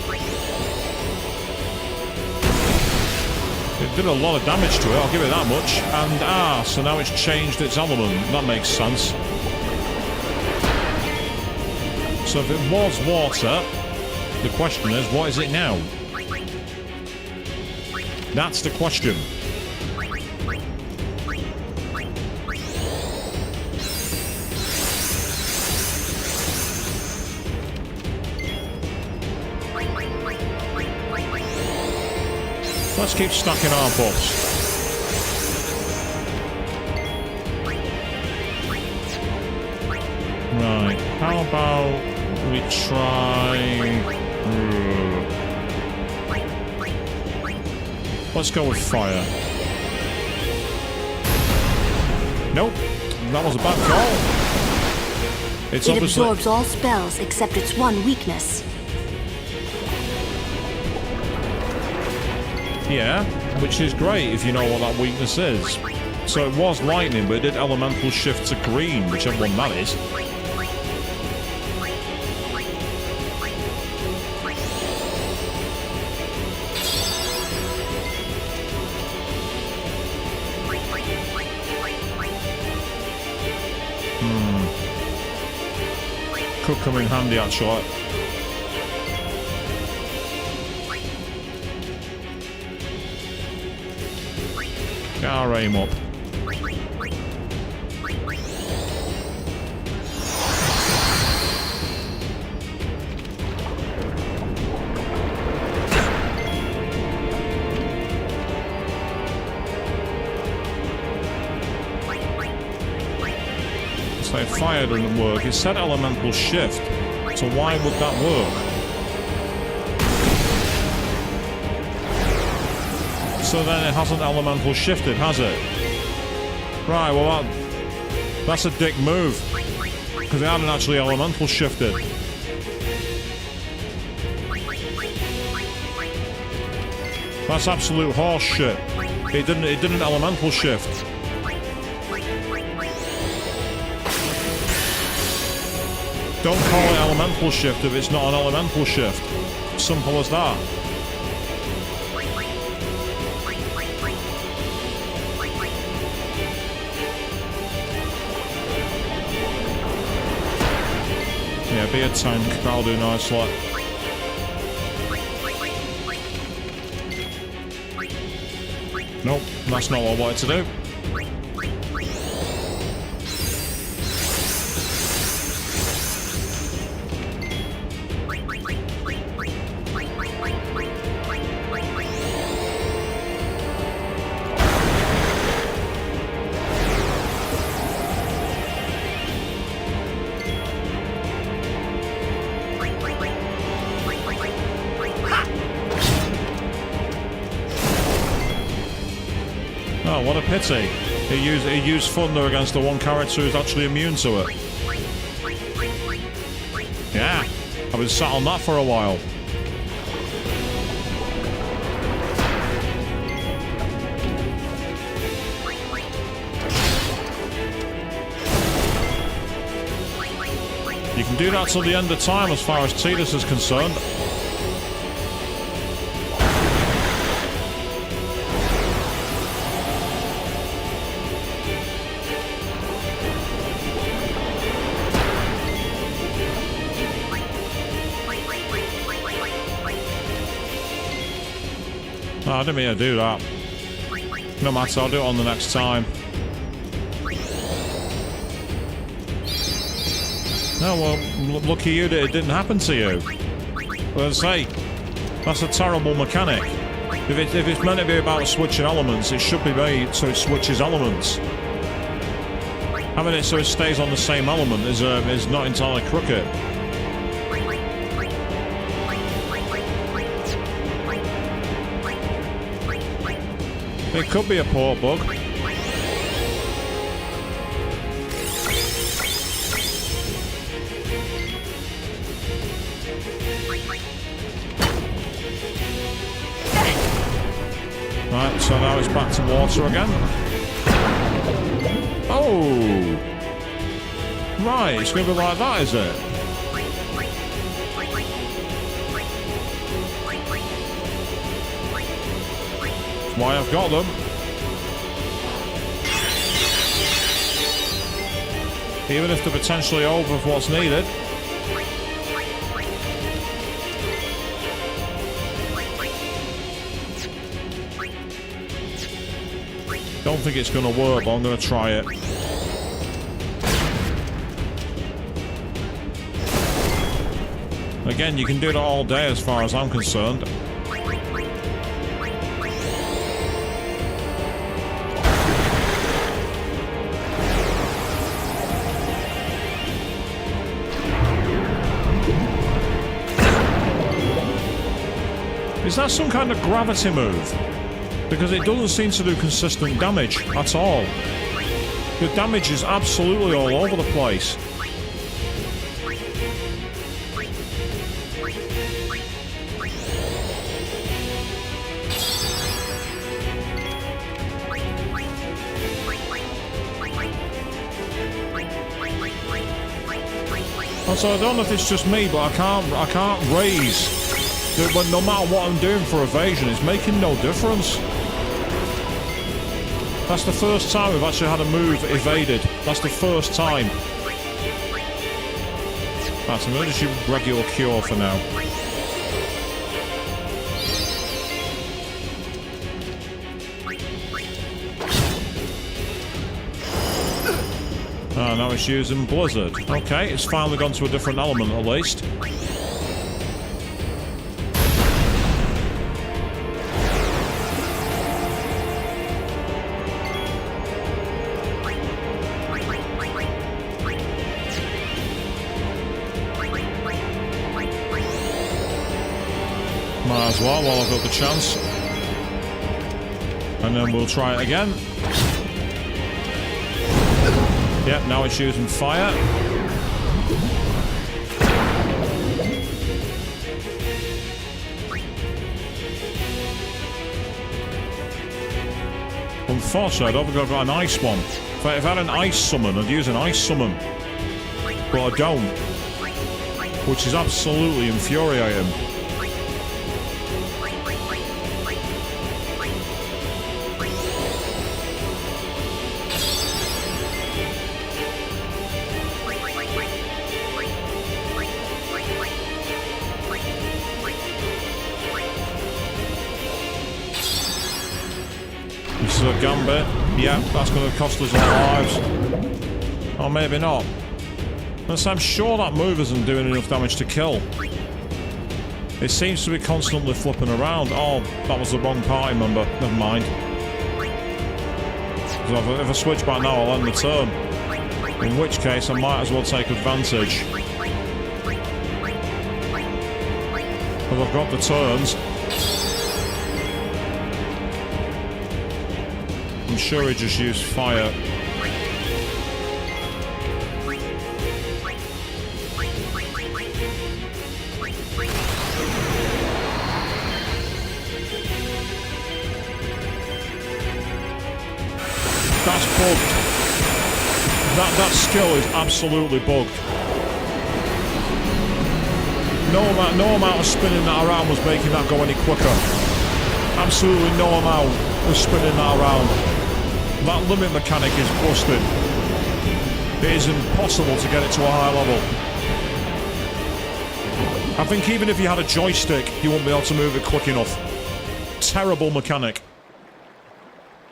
A: It did a lot of damage to it, I'll give it that much. And so now it's changed its element. That makes sense. So if it was water, the question is, what is it now? That's the question. Let's keep stacking our buffs. Right, how about we try... let's go with fire. Nope, that was a bad call. It's
G: It
A: obviously...
G: absorbs all spells except its one weakness.
A: Yeah, which is great if you know what that weakness is. So it was lightning, but it did elemental shift to green, whichever one that is. Could come in handy, actually. Get our aim up. So fire didn't work. It said elemental shift. So why would that work? So then it hasn't elemental shifted, has it? Right, well that's a dick move. Because it hadn't actually elemental shifted. That's absolute horse shit. It didn't elemental shift. Don't call it elemental shift if it's not an elemental shift. Simple as that. Yeah, be a tank, that'll do nicely. Nope, that's not what I wanted to do. Oh, what a pity. He used thunder against the one character who's actually immune to it. Yeah, I've been sat on that for a while. You can do that till the end of time as far as Tidus is concerned. No, I didn't mean to do that. No matter, I'll do it on the next time. No, well, lucky you that it didn't happen to you. Well, I say, that's a terrible mechanic. If it's meant to be about switching elements, it should be made so it switches elements. Having it so it stays on the same element is not entirely crooked. It could be a port bug. Right, so now it's back to water again. Oh! Right, it's going to be like that, is it? That's why I've got them. Even if they're potentially over for what's needed. Don't think it's going to work, but I'm going to try it. Again, you can do that all day as far as I'm concerned. Is that some kind of gravity move? Because it doesn't seem to do consistent damage at all. The damage is absolutely all over the place. Also, I don't know if it's just me, but I can't raise. But no matter what I'm doing for evasion, it's making no difference. That's the first time we've actually had a move evaded. That's the first time. Right, so I'm going to just use regular cure for now. Oh, now it's using Blizzard. Okay, it's finally gone to a different element at least. Might as well while I've got the chance. And then we'll try it again. Yep, now it's using fire. Unfortunately, I don't think I've got an ice one. If I had an ice summon, I'd use an ice summon. But I don't. Which is absolutely infuriating. Gambit. Yeah, that's going to cost us our lives. Or maybe not. I'm sure that move isn't doing enough damage to kill. It seems to be constantly flipping around. Oh, that was the wrong party member. Never mind. So if I switch back now, I'll end the turn. In which case, I might as well take advantage. Because I've got the turns. I'm sure he just used fire. That's bugged. That skill is absolutely bugged. No amount of spinning that around was making that go any quicker. Absolutely no amount was spinning that around. That limit mechanic is busted. It is impossible to get it to a high level. I think even if you had a joystick, you wouldn't be able to move it quick enough. Terrible mechanic.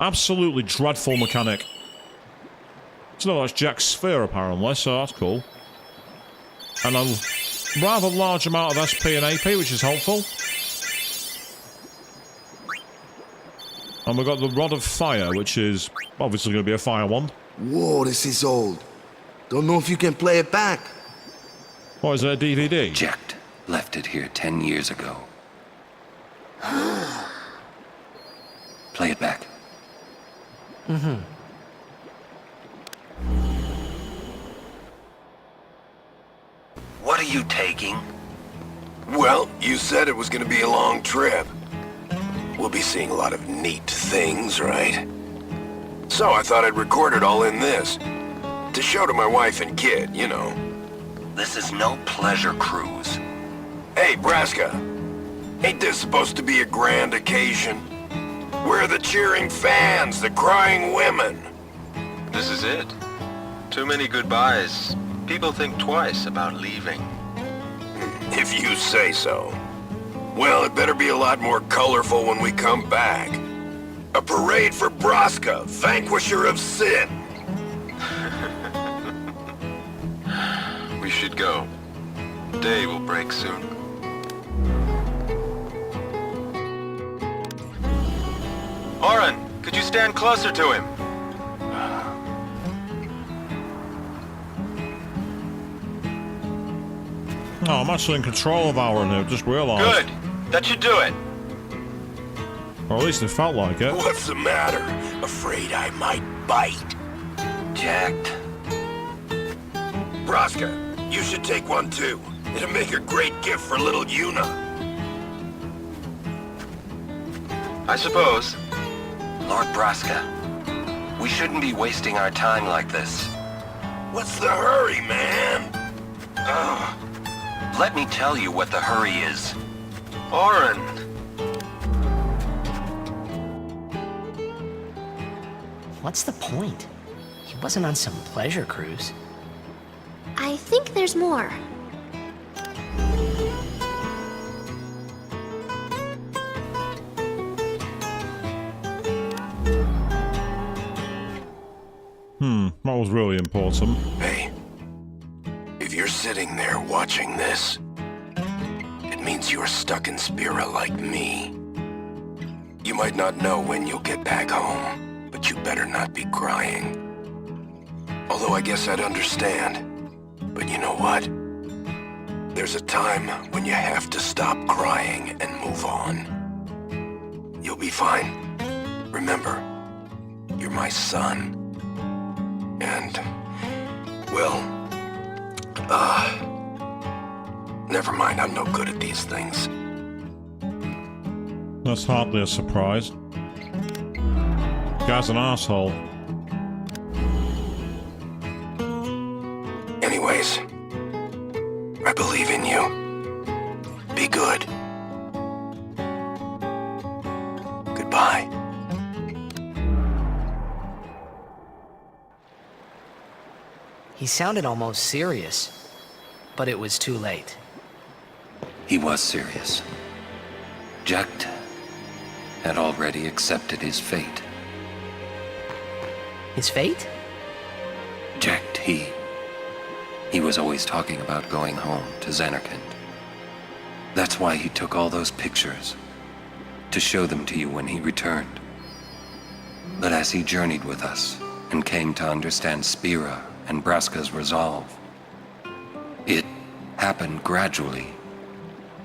A: Absolutely dreadful mechanic. So that's Jack's sphere apparently, so that's cool. And a rather large amount of SP and AP, which is helpful. And we've got the Rod of Fire, which is obviously going to be a fire wand.
D: Whoa, this is old. Don't know if you can play it back.
A: What, is it a DVD?
F: Jecht left it here 10 years ago. Play it back.
I: Mm-hmm.
F: What are you taking?
K: Well, you said it was gonna be a long trip. We'll be seeing a lot of neat things, right? So I thought I'd record it all in this. To show to my wife and kid, you know.
F: This is no pleasure cruise.
K: Hey, Braska. Ain't this supposed to be a grand occasion? We're the cheering fans, the crying women.
L: This is it. Too many goodbyes. People think twice about leaving.
K: If you say so. Well, it better be a lot more colorful when we come back. A parade for Braska, vanquisher of sin.
L: We should go. Day will break soon. Oren, could you stand closer to him?
A: No, I'm actually in control of Auron here, just realised.
L: Good. That should do it.
A: Or at least it felt like it.
K: What's the matter? Afraid I might bite?
F: Jecht.
K: Braska, you should take one too. It'll make a great gift for little Yuna.
L: I suppose.
F: Lord Braska, we shouldn't be wasting our time like this.
K: What's the hurry, man?
F: Ugh. Let me tell you what the hurry is.
L: Oren.
I: What's the point? He wasn't on some pleasure cruise.
G: I think there's more.
A: That was really important.
K: Hey, if you're sitting there watching this, it means you're stuck in Spira like me. You might not know when you'll get back home, but you better not be crying. Although I guess I'd understand. But you know what? There's a time when you have to stop crying and move on. You'll be fine. Remember, you're my son. And, well, never mind, I'm no good at these things.
A: That's hardly a surprise. Guy's an asshole.
K: Anyways, I believe in you. Be good. Goodbye.
I: He sounded almost serious, but it was too late.
F: He was serious. Jecht had already accepted his fate.
I: His fate?
F: Jecht, he was always talking about going home to Zanarkand. That's why he took all those pictures, to show them to you when he returned. But as he journeyed with us and came to understand Spira and Braska's resolve, it happened gradually,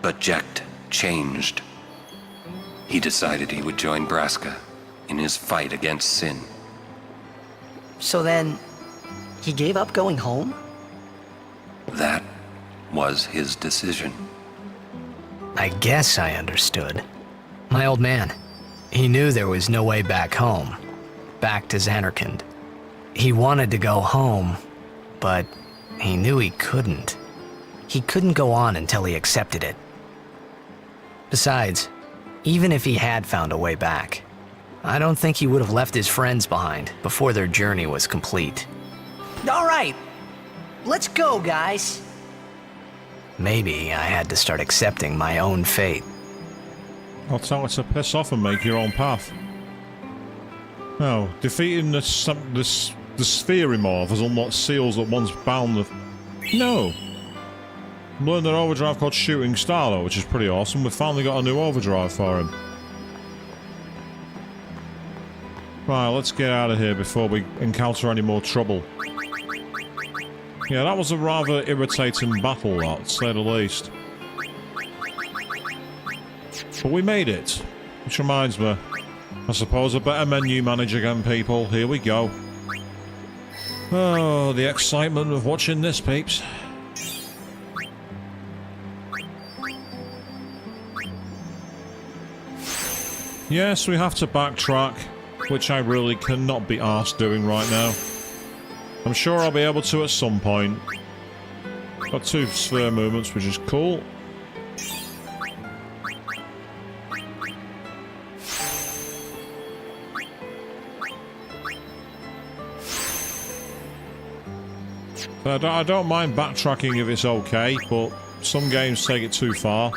F: but Jecht changed. He decided he would join Braska in his fight against sin.
I: So then, he gave up going home?
F: That was his decision.
I: I guess I understood. My old man, he knew there was no way back home, back to Zanarkand. He wanted to go home, but he knew he couldn't. He couldn't go on until he accepted it. Besides, even if he had found a way back, I don't think he would have left his friends behind before their journey was complete. All right, let's go, guys. Maybe I had to start accepting my own fate.
A: I'll tell you to piss off and make your own path. Now, defeating the Spherimorph has unlocked seals that once bound the... No! Learned an overdrive called Shooting Star, though, which is pretty awesome. We've finally got a new overdrive for him. Right, let's get out of here before we encounter any more trouble. Yeah, that was a rather irritating battle, that, to say the least. But we made it. Which reminds me, I suppose I better menu manage again, people. Here we go. Oh, the excitement of watching this, peeps. Yes, we have to backtrack, which I really cannot be arsed doing right now. I'm sure I'll be able to at some point. Got 2 sphere movements, which is cool. I don't mind backtracking if it's okay, but some games take it too far.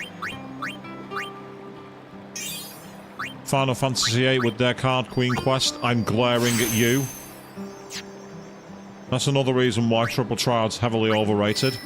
A: Final Fantasy VIII with their Card Queen quest, I'm glaring at you. That's another reason why Triple Triad's heavily overrated.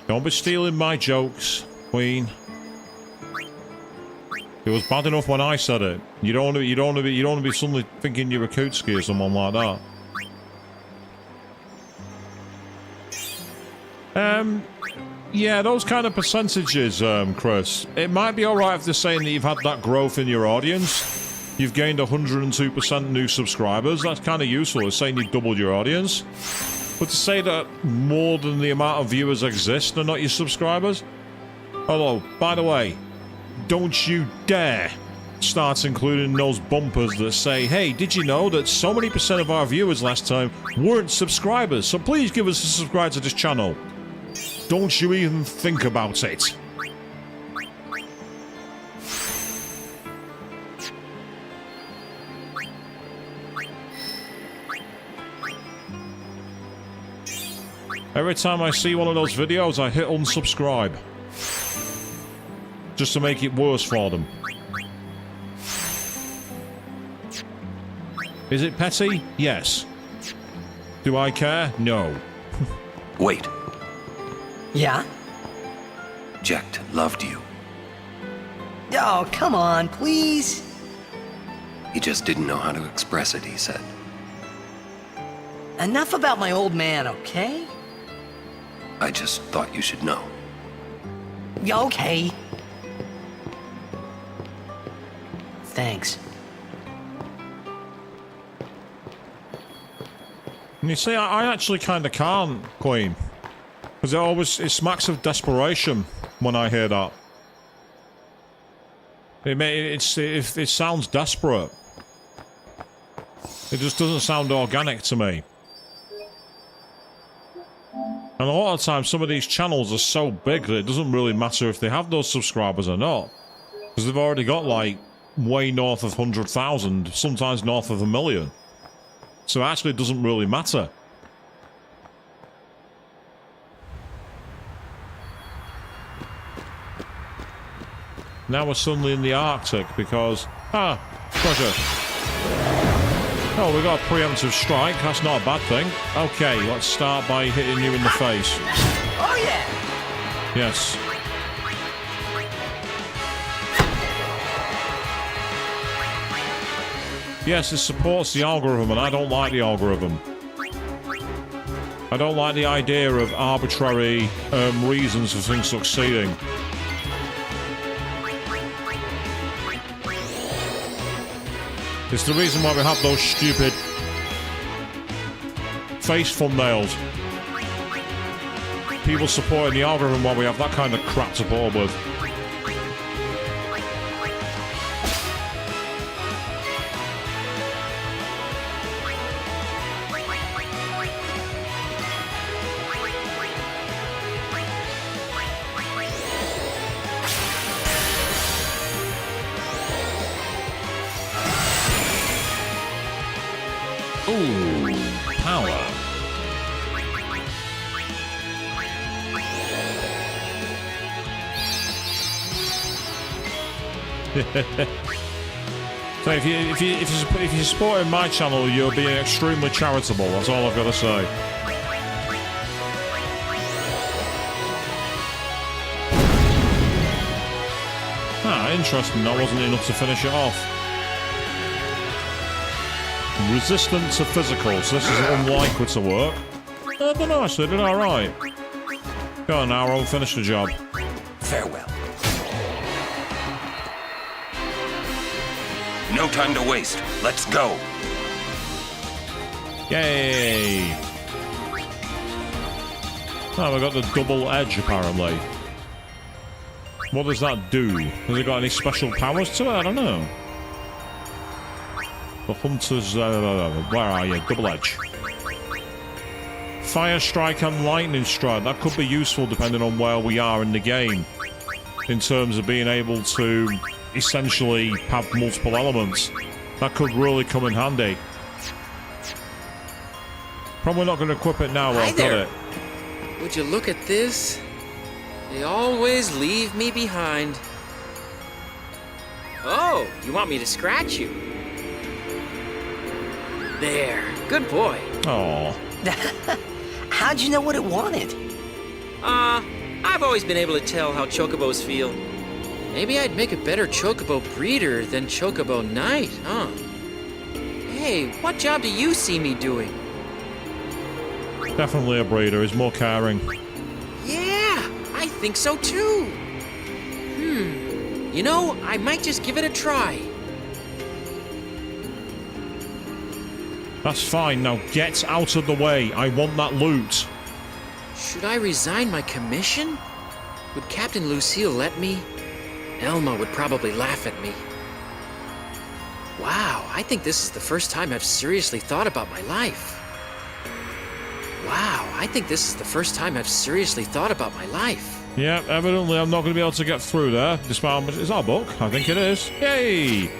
A: Don't be stealing my jokes, Queen. It was bad enough when I said it. You don't want to be suddenly thinking you're a Kutsuki or someone like that. Yeah, those kind of percentages, Chris. It might be alright if they're saying that you've had that growth in your audience. You've gained 102% new subscribers. That's kind of useful. It's saying you've doubled your audience. But to say that more than the amount of viewers exist are not your subscribers? Although, by the way, don't you dare start including those bumpers that say, hey, did you know that so many % of our viewers last time weren't subscribers? So please give us a subscribe to this channel. Don't you even think about it. Every time I see one of those videos, I hit unsubscribe. Just to make it worse for them. Is it petty? Yes. Do I care? No.
F: Wait.
I: Yeah?
F: Jecht loved you.
I: Oh, come on, please.
F: He just didn't know how to express it, he said.
I: Enough about my old man, okay?
F: I just thought you should know.
I: Okay. Thanks.
A: And you see, I actually kind of can't, Queen. Because it smacks of desperation when I hear that. It sounds desperate. It just doesn't sound organic to me. And a lot of times, some of these channels are so big that it doesn't really matter if they have those subscribers or not. Because they've already got, like, way north of 100,000, sometimes north of 1 million. So actually it doesn't really matter. Now we're suddenly in the Arctic because... treasure. Oh, we got a preemptive strike. That's not a bad thing. Okay, let's start by hitting you in the face.
H: Oh, yeah!
A: Yes. Yes, it supports the algorithm, and I don't like the algorithm. I don't like the idea of arbitrary reasons for things succeeding. It's the reason why we have those stupid face thumbnails. People supporting the algorithm while we have that kind of crap to put up with. Ooh, power. So if you're supporting my channel, you're being extremely charitable. That's all I've got to say. Interesting. That wasn't enough to finish it off. Resistant to physical, so this is unlikely to work. I don't know, actually, did alright. Go on now, I'll finish the job.
F: Farewell. No time to waste. Let's go.
A: Yay! Oh, we got the double edge, apparently. What does that do? Has it got any special powers to it? I don't know. The Hunter's... where are you? Double edge. Fire Strike and Lightning Strike. That could be useful depending on where we are in the game. In terms of being able to essentially have multiple elements. That could really come in handy. Probably not going to equip it now while I've got it.
M: Would you look at this? They always leave me behind. Oh, you want me to scratch you? There, good boy.
A: Oh.
N: How'd you know what it wanted?
M: I've always been able to tell how chocobos feel. Maybe I'd make a better chocobo breeder than chocobo knight, huh? Hey, what job do you see me doing?
A: Definitely a breeder. He's more caring.
M: Yeah, I think so too. You know, I might just give it a try.
A: That's fine. Now get out of the way. I want that loot.
M: Should I resign my commission? Would Captain Lucille let me? Elma would probably laugh at me. Wow, I think this is the first time I've seriously thought about my life. Wow, I think this is the first time I've seriously thought about my life.
A: Yeah, evidently I'm not going to be able to get through there. Despite is our book? I think it is. Yay!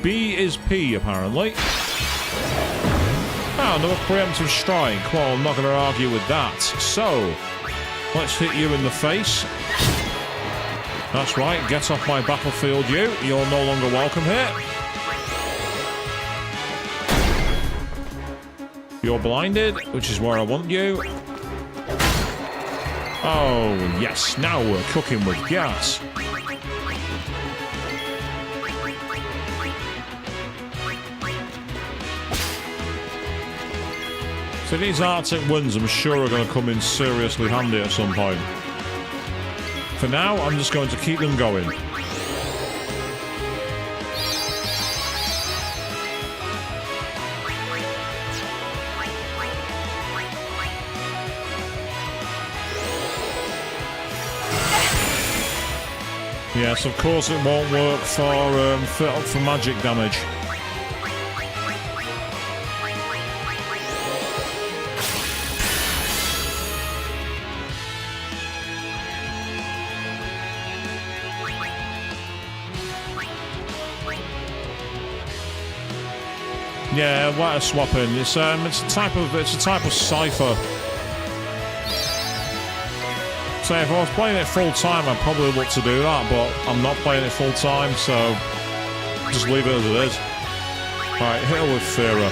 A: B is P, apparently. Ah, another preemptive strike. Well, I'm not going to argue with that. So, let's hit you in the face. That's right, get off my battlefield, you. You're no longer welcome here. You're blinded, which is where I want you. Oh, yes, now we're cooking with gas. So these Arctic winds, I'm sure, are going to come in seriously handy at some point. For now, I'm just going to keep them going. Yes, of course it won't work for magic damage. Yeah, letter swapping. It's a type of cipher. So if I was playing it full time, I'd probably look to do that, but I'm not playing it full time, so just leave it as it is. Right, hit her with Fira.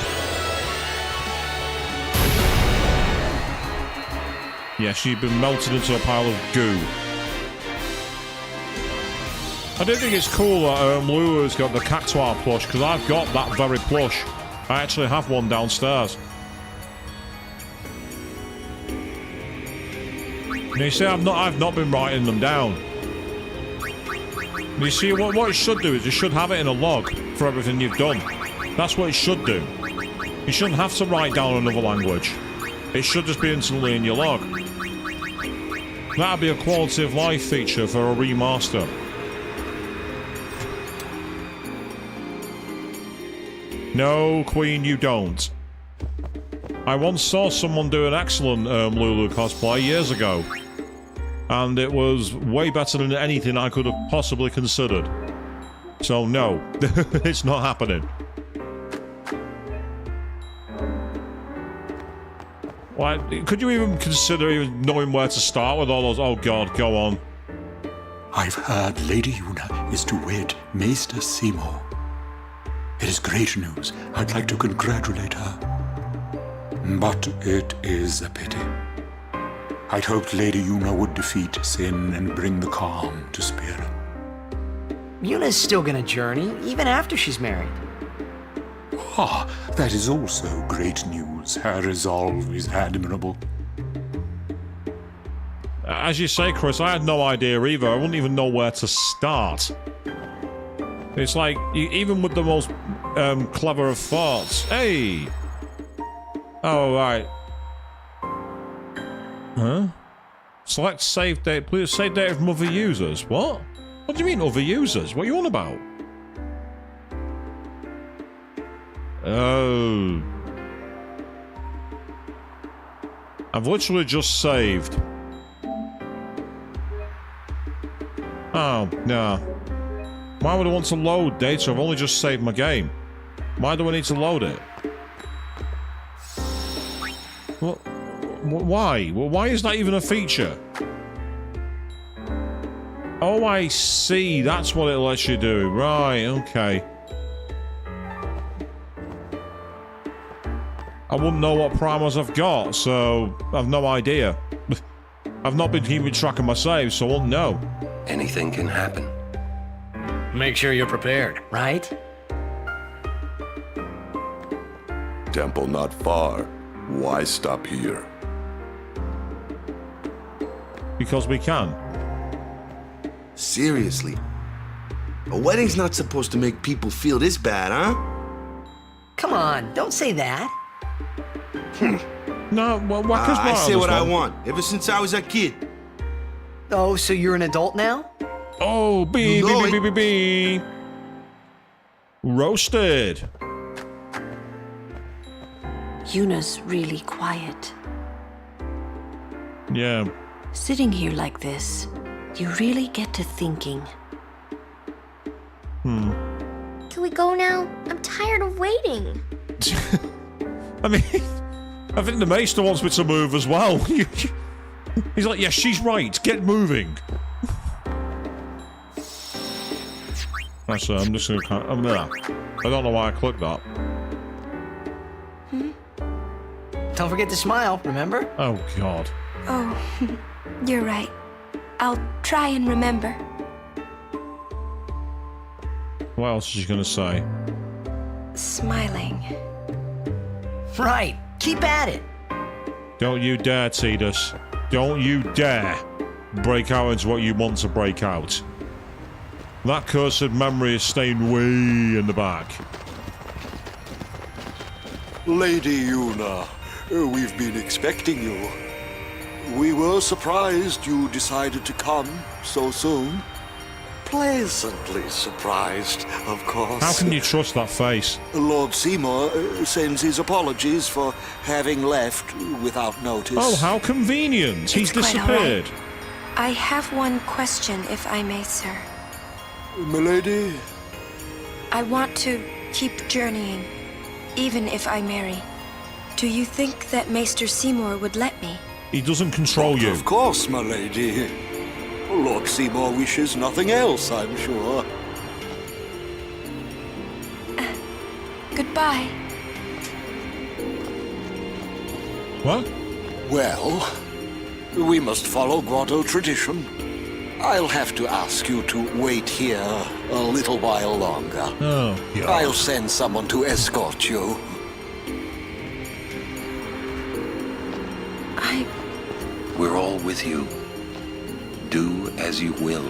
A: Yeah, she'd been melted into a pile of goo. I do think it's cool that Lulu's got the Cactuar plush, because I've got that very plush. I actually have one downstairs. You see, I've not been writing them down. You see, what it should do is you should have it in a log for everything you've done. That's what it should do. You shouldn't have to write down another language. It should just be instantly in your log. That'd be a quality of life feature for a remaster. No, Queen, you don't. I once saw someone do an excellent Lulu cosplay years ago. And it was way better than anything I could have possibly considered. So no, it's not happening. Why, could you even consider even knowing where to start with all those? Oh god, go on.
O: I've heard Lady Yuna is to wed Maester Seymour. It is great news. I'd like to congratulate her. But it is a pity. I'd hoped Lady Yuna would defeat Sin and bring the calm to Spira.
N: Yuna's still gonna journey, even after she's married.
O: Ah, that is also great news. Her resolve is admirable.
A: As you say, Chris, I had no idea either. I wouldn't even know where to start. It's like, even with the most clever of thoughts. Hey! Oh, right. Huh? Select save date. Please save date of other users. What? What do you mean other users? What are you on about? Oh. I've literally just saved. Oh, no. Why would I want to load data? I've only just saved my game. Why do I need to load it? What? Why? Well, why is that even a feature? Oh, I see. That's what it lets you do. Right, okay. I wouldn't know what primers I've got, so I've no idea. I've not been keeping track of my saves, so I won't know.
F: Anything can happen.
I: Make sure you're prepared, right?
P: Temple not far. Why stop here?
A: Because we can.
D: Seriously? A wedding's not supposed to make people feel this bad, huh?
N: Come on, don't say that.
A: No, well,
D: I say what I want, ever since I was a kid.
N: Oh, so you're an adult now?
A: Oh, B. Roasted.
Q: Yuna's really quiet.
A: Yeah.
Q: Sitting here like this, you really get to thinking.
G: Can we go now? I'm tired of waiting.
A: I mean, I think the Maester wants me to move as well. He's like, yeah, she's right. Get moving. Actually, I'm just gonna. I'm there. I don't know why I clicked that.
N: Don't forget to smile, remember?
A: Oh, God.
Q: Oh, you're right. I'll try and remember.
A: What else is she gonna say?
Q: Smiling.
N: Right. Keep at it.
A: Don't you dare, Tidus. Don't you dare break out into what you want to break out. That cursed memory is staying way in the back.
O: Lady Yuna, we've been expecting you. We were surprised you decided to come so soon. Pleasantly surprised, of course.
A: How can you trust that face?
O: Lord Seymour sends his apologies for having left without notice.
A: Oh, how convenient. He's
Q: It's quite all right.
A: disappeared.
Q: I have one question, if I may, sir.
O: Milady?
Q: I want to keep journeying. Even if I marry, do you think that Maester Seymour would let me?
A: He doesn't control you.
R: Of course, my lady. Lord Seymour wishes nothing else, I'm sure.
Q: Goodbye.
A: What?
R: Well, we must follow Grotto tradition. I'll have to ask you to wait here a little while longer.
A: Oh, yeah.
R: I'll send someone to escort you.
F: We're all with you. Do as you will.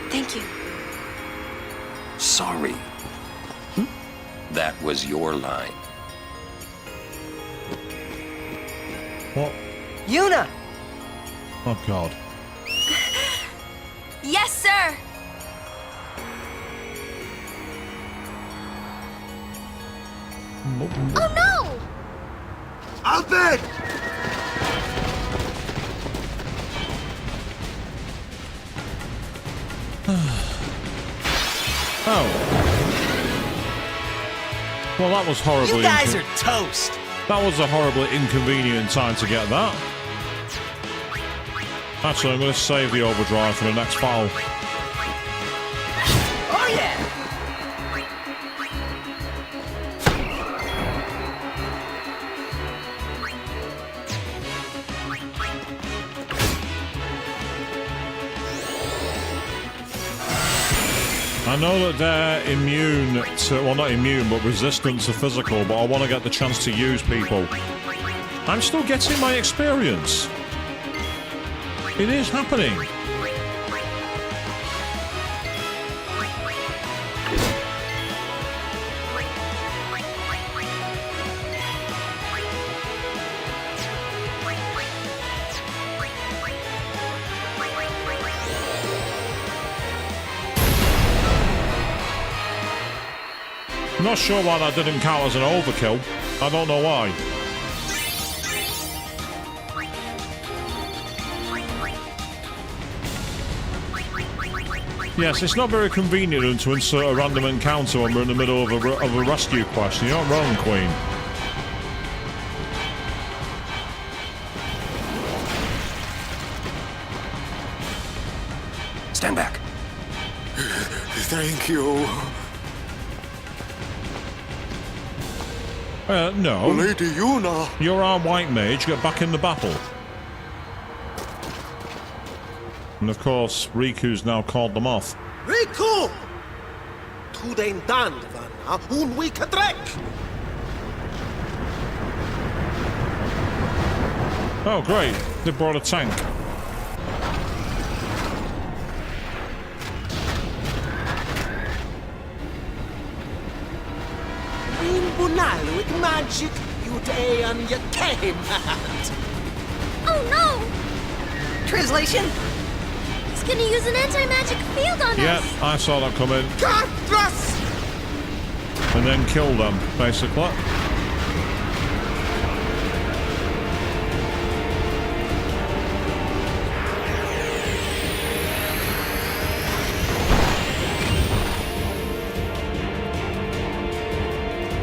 Q: Thank you.
F: Sorry. That was your line.
A: What?
N: Yuna!
A: Oh, God.
Q: Yes, sir!
G: Oh no!
D: Albert!
A: Oh. Well, that was horribly...
N: You guys are toast!
A: That was a horribly inconvenient time to get that. Actually, I'm going to save the overdrive for the next battle.
N: Oh yeah!
A: I know that they're immune to... Well, not immune, but resistant to physical, but I want to get the chance to use people. I'm still getting my experience. It is happening. Not sure why that didn't count as an overkill. I don't know why. Yes, it's not very convenient to insert a random encounter when we're in the middle of a rescue quest. You're not wrong, Queen.
F: Stand back.
R: Thank you.
A: No.
R: Lady Yuna.
A: You're our white mage. Get back in the battle. And of course, Riku's now called them off.
S: Riku! Tu den dan van un week trek.
A: Oh, great. They brought a tank.
S: In bunal with magic, you day and you came at.
G: Oh no!
N: Translation?
G: He's gonna use an anti-magic field on
A: Yeah,
G: us.
A: I saw that coming.
S: Cartras!
A: And then kill them, basically.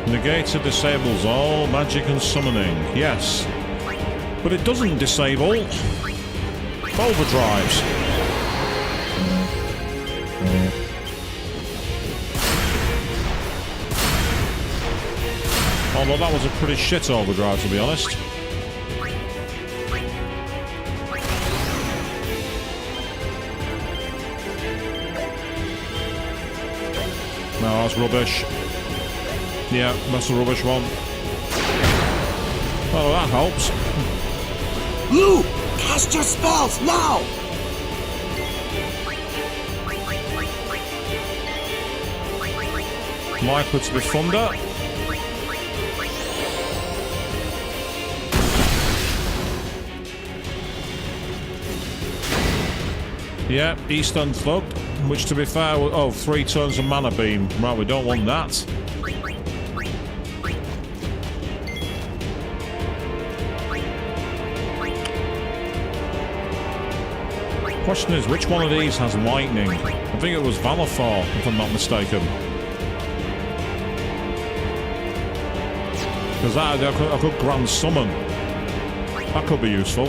A: Negator disables all magic and summoning. Yes. But it doesn't disable overdrives. Although that was a pretty shit overdrive, to be honest. No, that's rubbish. Yeah, that's a rubbish one. Oh, that helps.
S: Lou, cast your spells now!
A: Likely to be thunder. Yeah, Eastern Thug, which to be fair, oh, 3 turns of mana beam. Right, we don't want that. Question is, which one of these has lightning? I think it was Valifor, if I'm not mistaken. Because I could grand summon. That could be useful.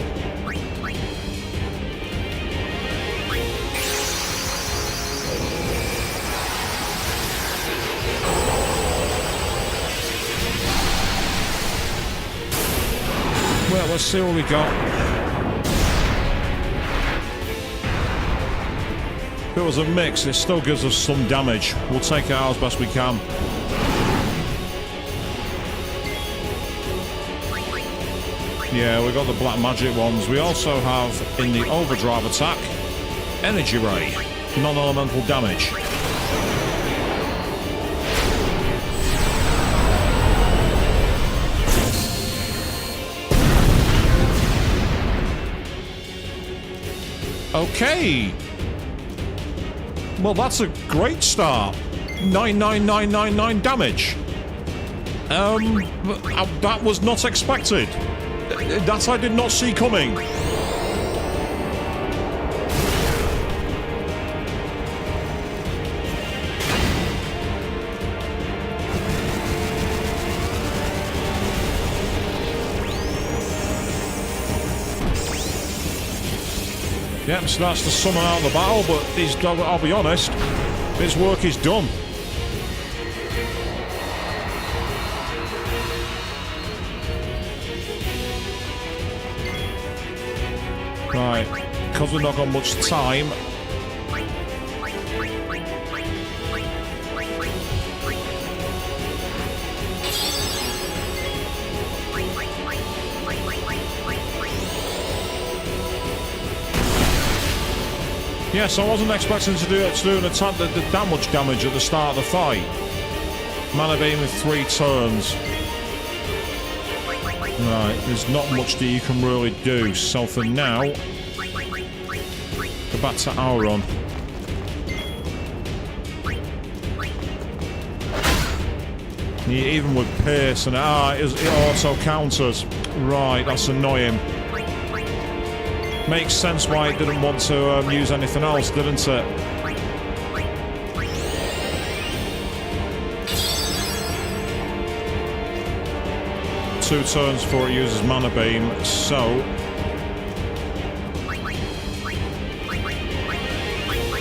A: Well, let's see what we got. If it was a mix, it still gives us some damage. We'll take it out as best we can. Yeah, we got the black magic ones. We also have, in the overdrive attack, energy ray, non-elemental damage. Okay. Well, that's a great start. 99999 damage. That was not expected. That I did not see coming. Yep, so that's the summon out of the battle, but I'll be honest, his work is done. Right, because we've not got much time. Yes, I wasn't expecting to do an attack that did that much damage at the start of the fight. Mana beam with 3 turns. Right, there's not much that you can really do. So for now, go back to Auron. Even with Pierce and it auto counters. Right, that's annoying. Makes sense why it didn't want to use anything else, didn't it? Two turns before it uses Mana Beam, so...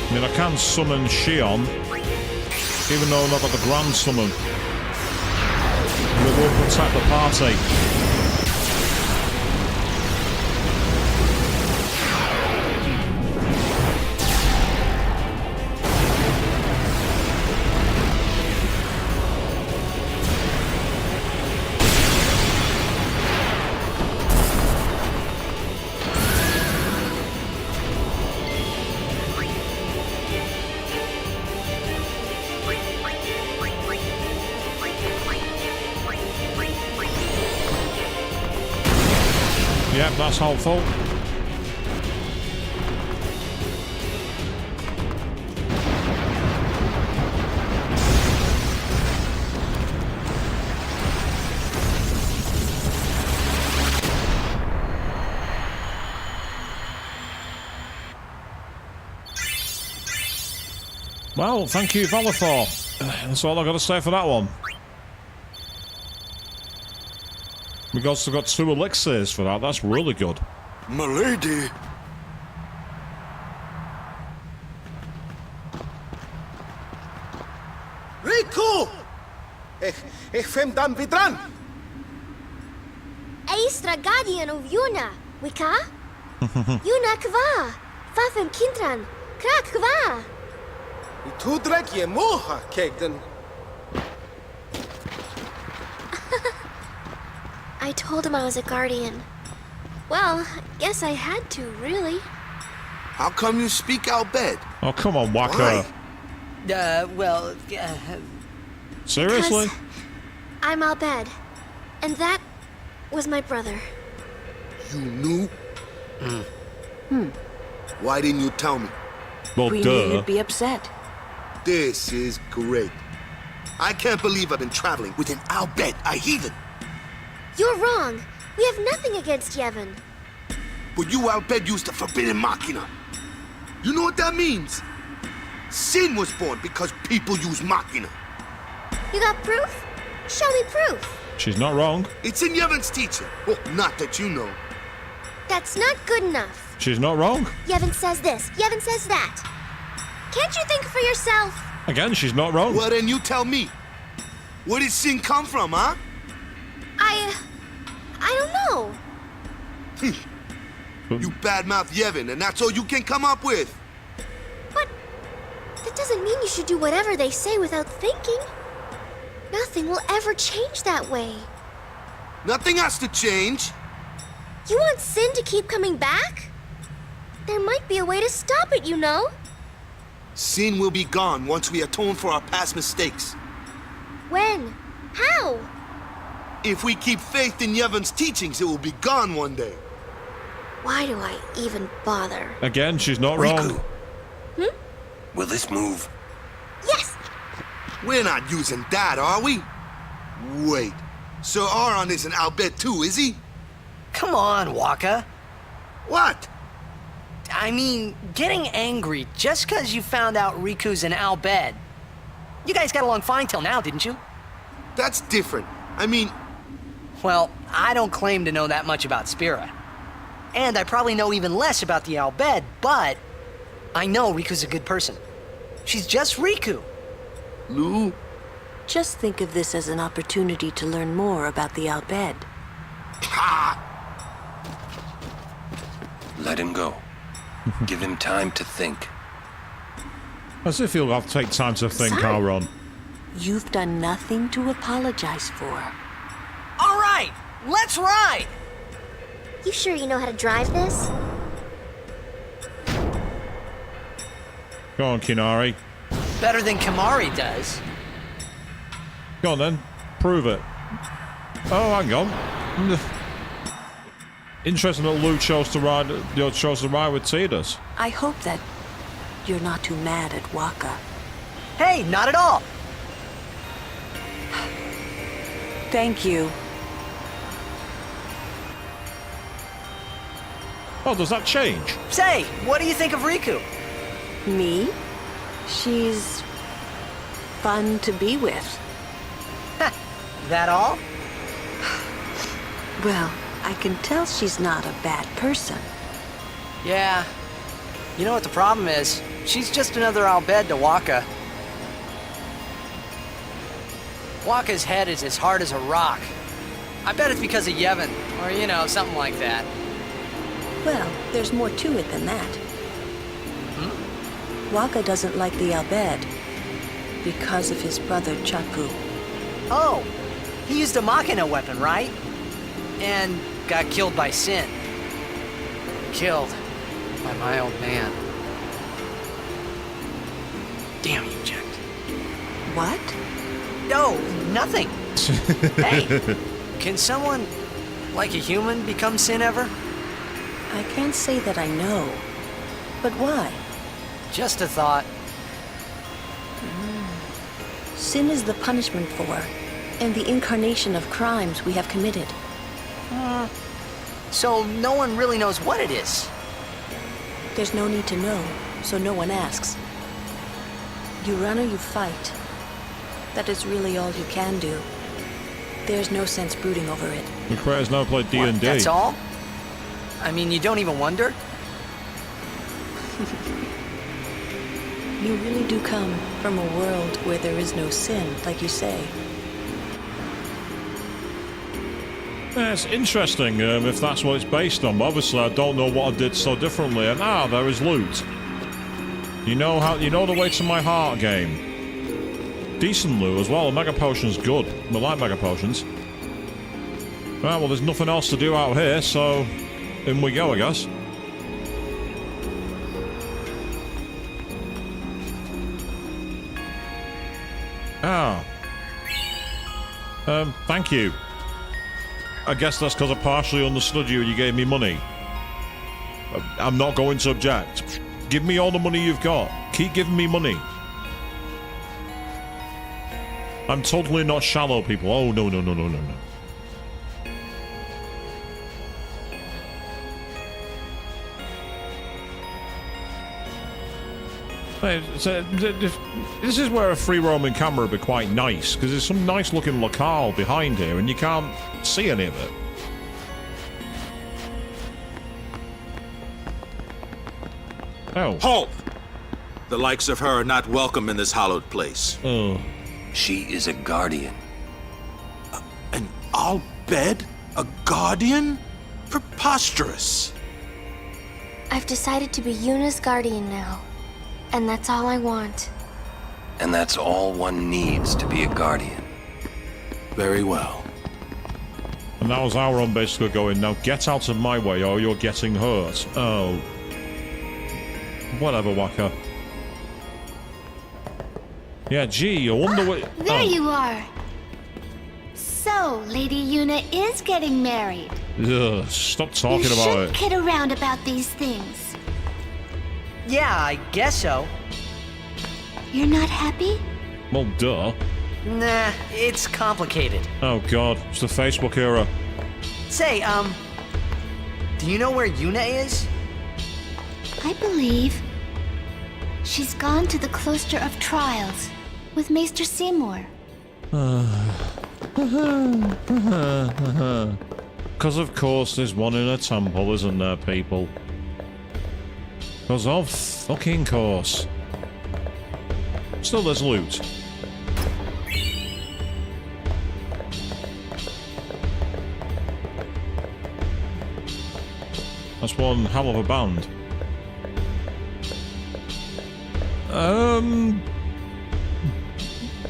A: I mean, I can summon Shion, even though I've not got the Grand Summon. We will protect the party. Yep, that's helpful. Well, thank you, Valifor. That's all I got to say for that one. We've also got 2 elixirs for that. That's really good.
R: Milady!
S: Riku! Ich fem dam vidran!
G: Eistra guardian of Yuna, Wika? Yuna kva! Fafem kintran! Krak kva!
S: Tudrek je moha, Kegden.
G: I told him I was a guardian. Well, I guess I had to, really.
D: How come you speak Al Bhed?
A: Oh, come on, Waka. Seriously?
G: Because I'm Al Bhed, and that was my brother.
D: You knew? Why didn't you tell me?
A: Well,
H: We
A: duh.
H: knew you'd be upset.
D: This is great. I can't believe I've been traveling with an Al Bhed, a heathen.
G: You're wrong. We have nothing against Yevon.
D: But you Al Bhed used the forbidden machina. You know what that means? Sin was born because people use machina.
G: You got proof? Show me proof.
A: She's not wrong.
D: It's in Yevon's teaching. Well, not that you know.
G: That's not good enough.
A: She's not wrong.
G: Yevon says this, Yevon says that. Can't you think for yourself?
A: Again, she's not wrong.
D: Well, then you tell me. Where did sin come from, huh?
G: I don't know.
D: You badmouth Yevon, and that's all you can come up with.
G: But that doesn't mean you should do whatever they say without thinking. Nothing will ever change that way.
D: Nothing has to change.
G: You want sin to keep coming back? There might be a way to stop it, you know?
D: Sin will be gone once we atone for our past mistakes.
G: When? How?
D: If we keep faith in Yevon's teachings, it will be gone one day.
G: Why do I even bother?
A: Again, she's not wrong.
K: Will this move?
G: Yes!
D: We're not using that, are we? Wait. Sir Aron isn't Albed too, is he?
N: Come on, Waka.
D: What?
N: I mean, getting angry just because you found out Riku's an Albed. You guys got along fine till now, didn't you?
D: That's different. I mean...
N: Well, I don't claim to know that much about Spira. And I probably know even less about the Albed, but I know Riku's a good person. She's just Riku.
D: Lou?
B: Just think of this as an opportunity to learn more about the Albed.
F: Let him go. Give him time to think.
A: As if he'll have to take time to think,
B: Son.
A: Aaron.
B: You've done nothing to apologize for.
N: All right, let's ride!
G: You sure you know how to drive this?
A: Go on, Kinari.
N: Better than Kamari does.
A: Go on then. Prove it. Oh, hang on. Interesting that Lou chose to ride with Tidus.
B: I hope that you're not too mad at Waka.
N: Hey, not at all.
B: Thank you.
A: Oh, does that change?
N: Say, what do you think of Riku?
B: Me? She's fun to be with.
N: That all?
B: Well, I can tell she's not a bad person.
N: Yeah. You know what the problem is? She's just another Albed to Waka. Waka's head is as hard as a rock. I bet it's because of Yevon, or you know, something like that.
B: Well, there's more to it than that. Waka doesn't like the Albed because of his brother Chaku.
N: Oh, he used a Machina weapon, right? And got killed by Sin. Killed by my old man. Damn you, Jack.
B: What?
N: No, nothing. Hey, can someone, like a human, become Sin ever?
B: I can't say that I know. But why?
N: Just a thought.
B: Sin is the punishment for, and the incarnation of crimes we have committed.
N: So no one really knows what it is.
B: There's no need to know, so no one asks. You run or you fight. That is really all you can do. There's no sense brooding over it.
A: The creators now play D&D.
N: What, that's all? I mean, you don't even wonder?
B: You really do come from a world where there is no sin, like you say.
A: Yeah, it's interesting if that's what it's based on. But obviously, I don't know what I did so differently. And there is loot. You know the way to my heart game. Decent loot as well. A Mega Potion's good. We like Mega Potions. Right, well, there's nothing else to do out here, so in we go, I guess. Thank you. I guess that's because I partially understood you and you gave me money. I'm not going to object. Give me all the money you've got. Keep giving me money. I'm totally not shallow, people. Oh, no. This is where a free roaming camera would be quite nice, because there's some nice looking locale behind here and you can't see any of it. Oh.
E: Halt! The likes of her are not welcome in this hallowed place.
A: Oh.
F: She is a guardian.
E: An Al Bhed? A guardian? Preposterous.
G: I've decided to be Yuna's guardian now. And that's all I want.
F: And that's all one needs to be a guardian.
E: Very well.
A: And that was Auron basically going, now get out of my way or you're getting hurt. Oh. Whatever, Waka. Yeah, gee, I wonder what...
T: There you are. So, Lady Yuna is getting married.
A: Ugh, stop talking
T: you
A: about
T: shouldn't
A: it.
T: kid around about these things.
N: Yeah, I guess so.
T: You're not happy?
A: Well, duh.
N: Nah, it's complicated.
A: Oh god, it's the Facebook era.
N: Say, do you know where Yuna is?
T: I believe she's gone to the Cloister of Trials with Maester Seymour.
A: Because of course there's one in a temple, isn't there, people? Because of fucking course. Still, there's loot. That's one hell of a band.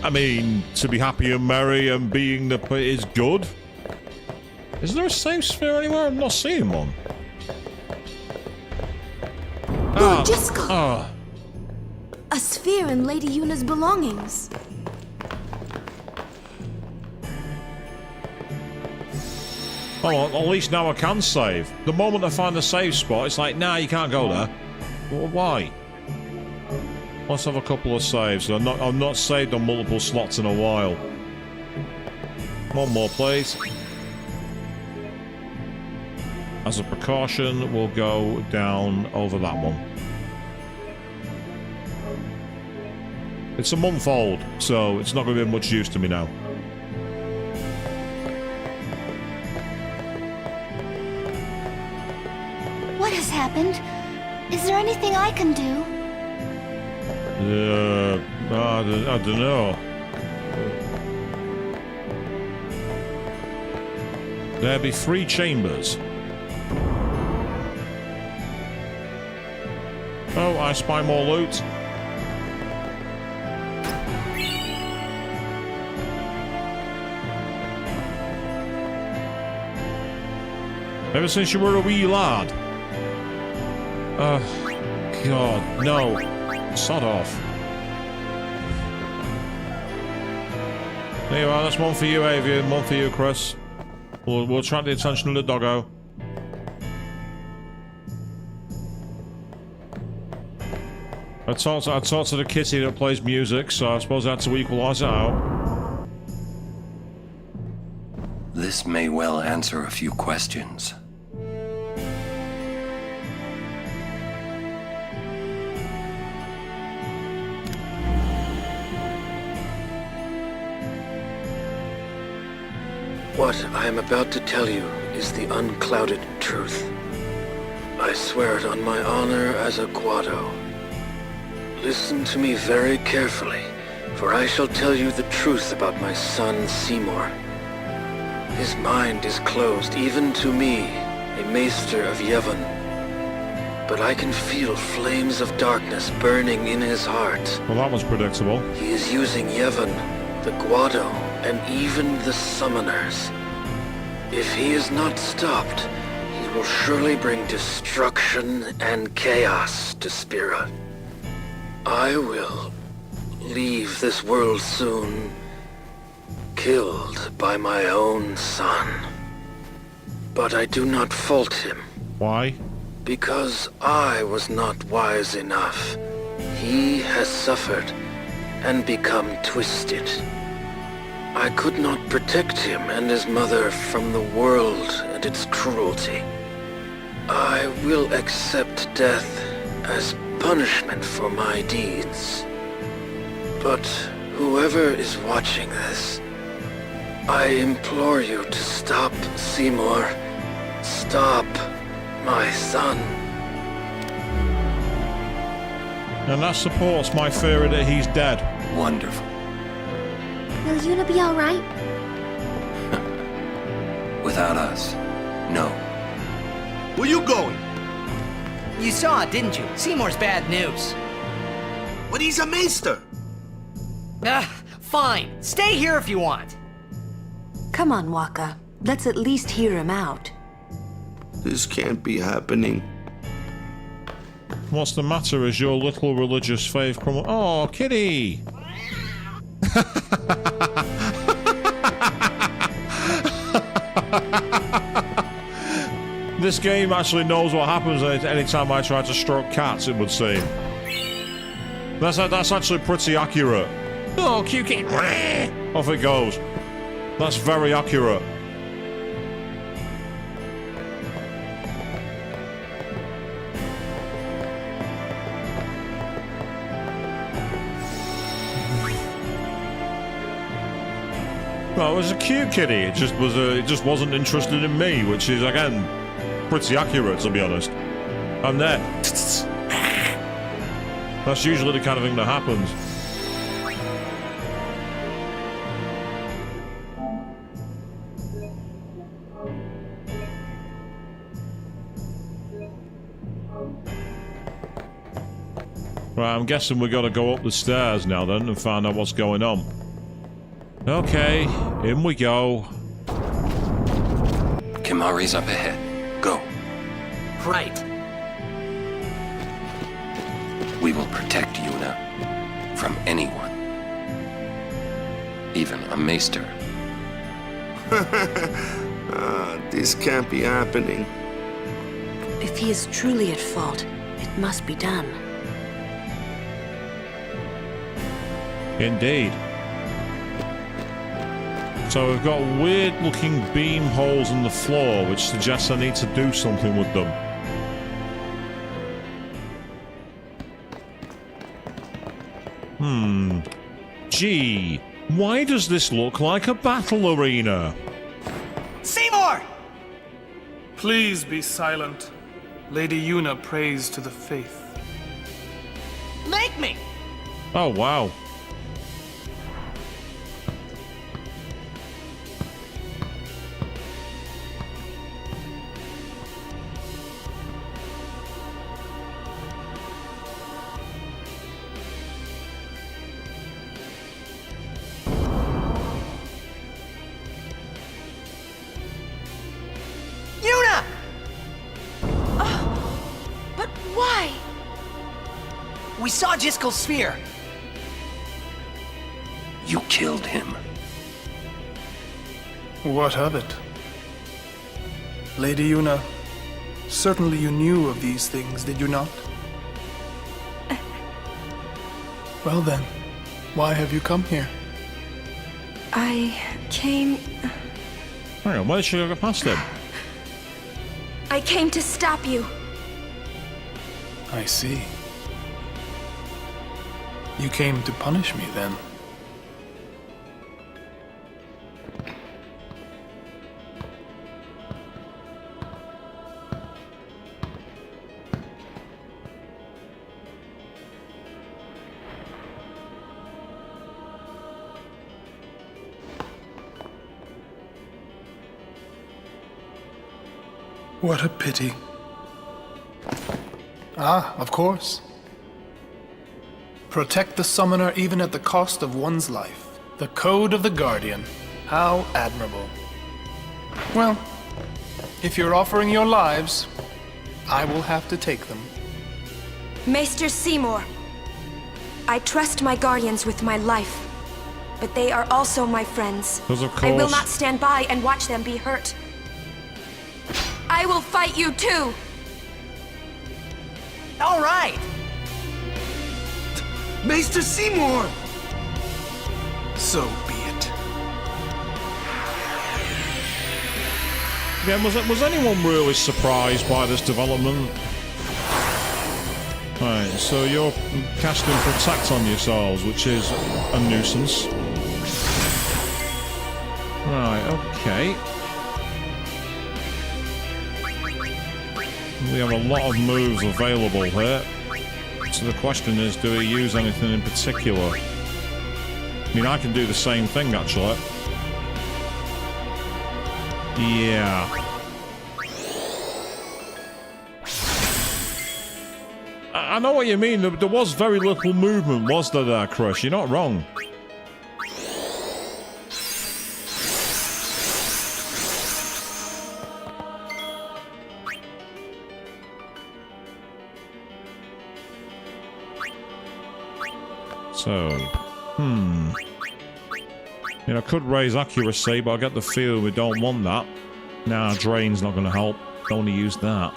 A: I mean, to be happy and merry and being the is good. Is there a save sphere anywhere? I'm not seeing one.
B: Lord Jessica!
A: Ah.
B: A sphere in Lady Yuna's belongings.
A: Oh, at least now I can save. The moment I find a save spot, it's like, nah, you can't go there. Well, why? Let's have a couple of saves. I've not saved on multiple slots in a while. One more, please. As a precaution, we'll go down over that one. It's a month old, so it's not going to be much use to me now.
T: What has happened? Is there anything I can do?
A: I don't know. There be 3 chambers. Oh, I spy more loot. Ever since you were a wee lad. God, no. Sod off. There you are, that's one for you, Avian, one for you, Chris. We'll attract the attention of the doggo. I talked to the kitty that plays music, so I suppose I had to equalise it out.
F: This may well answer a few questions.
K: What I am about to tell you is the unclouded truth. I swear it on my honor as a Guado. Listen to me very carefully, for I shall tell you the truth about my son Seymour. His mind is closed even to me, a maester of Yevon. But I can feel flames of darkness burning in his heart.
A: Well, that was predictable.
K: He is using Yevon, the Guado, and even the summoners. If he is not stopped, he will surely bring destruction and chaos to Spira. I will leave this world soon, killed by my own son. But I do not fault him.
A: Why?
K: Because I was not wise enough. He has suffered and become twisted. I could not protect him and his mother from the world and its cruelty. I will accept death as punishment for my deeds. But whoever is watching this, I implore you to stop Seymour. Stop my son.
A: And that supports my theory that he's dead.
F: Wonderful.
G: Will Yuna be alright?
F: Without us, no.
D: Where you going?
N: You saw it, didn't you? Seymour's bad news.
D: But he's a maester.
N: Fine. Stay here if you want.
B: Come on, Waka. Let's at least hear him out.
D: This can't be happening.
A: What's the matter? Is your little religious faith crumbling? Oh, kitty! This game actually knows what happens anytime I try to stroke cats, it would seem. That's actually pretty accurate. Oh, cute kitty! Off it goes. That's very accurate. Well, it was a cute kitty. It just wasn't interested in me, which is again pretty accurate, to be honest. I'm there. That's usually the kind of thing that happens. Right, I'm guessing we got to go up the stairs now then and find out what's going on. Okay, in we go.
F: Kimahri's up ahead. Go.
N: Right.
F: We will protect Yuna from anyone. Even a maester.
D: This can't be happening.
B: If he is truly at fault, it must be done.
A: Indeed. So we've got weird-looking beam holes in the floor, which suggests I need to do something with them. Gee, why does this look like a battle arena?
N: Seymour!
U: Please be silent. Lady Yuna prays to the faith.
N: Make me!
A: Oh, wow.
N: We saw Jiskel's sphere.
F: You killed him.
U: What of it? Lady Yuna, certainly you knew of these things, did you not? Well then, why have you come here?
Q: I came...
A: Hang on, why did she go past him?
Q: I came to stop you.
U: I see. You came to punish me, then? What a pity. Ah, of course. Protect the summoner even at the cost of one's life. The Code of the Guardian. How admirable. Well, if you're offering your lives, I will have to take them.
Q: Maester Seymour, I trust my guardians with my life, but they are also my friends.
A: Because of course.
Q: I will not stand by and watch them be hurt. I will fight you too!
N: All right!
D: Maester Seymour!
U: So be it.
A: Yeah, was anyone really surprised by this development? Right, so you're casting Protect on yourselves, which is a nuisance. Right, okay. We have a lot of moves available here. So the question is, do we use anything in particular? I mean, I can do the same thing, actually. Yeah. I know what you mean. There was very little movement, was there, Crush? You're not wrong. So, You know, I could raise accuracy, but I get the feeling we don't want that. Nah, Drain's not going to help. Don't want to use that.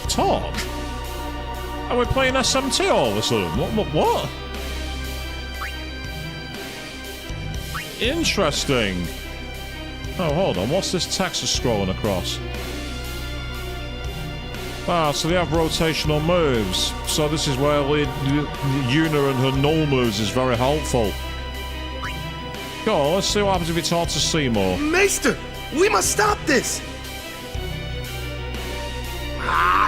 A: Talk? Are we playing SMT all of a sudden? What? Interesting. Oh, hold on. What's this text scrolling across? Ah, so they have rotational moves. So this is where Yuna and her null moves is very helpful. Go on, let's see what happens if we talk to Seymour.
D: Maester, we must stop this.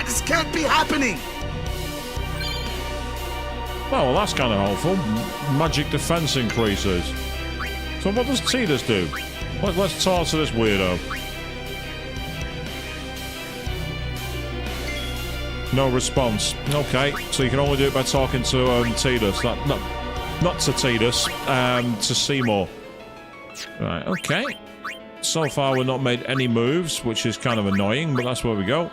D: This can't be happening.
A: Oh, well, that's kind of helpful. Magic defense increases. So what does Tidus do? Let's talk to this weirdo. No response. Okay, so you can only do it by talking to Tidus. Not to Tidus, to Seymour. Right, okay. So far we've not made any moves, which is kind of annoying, but that's where we go.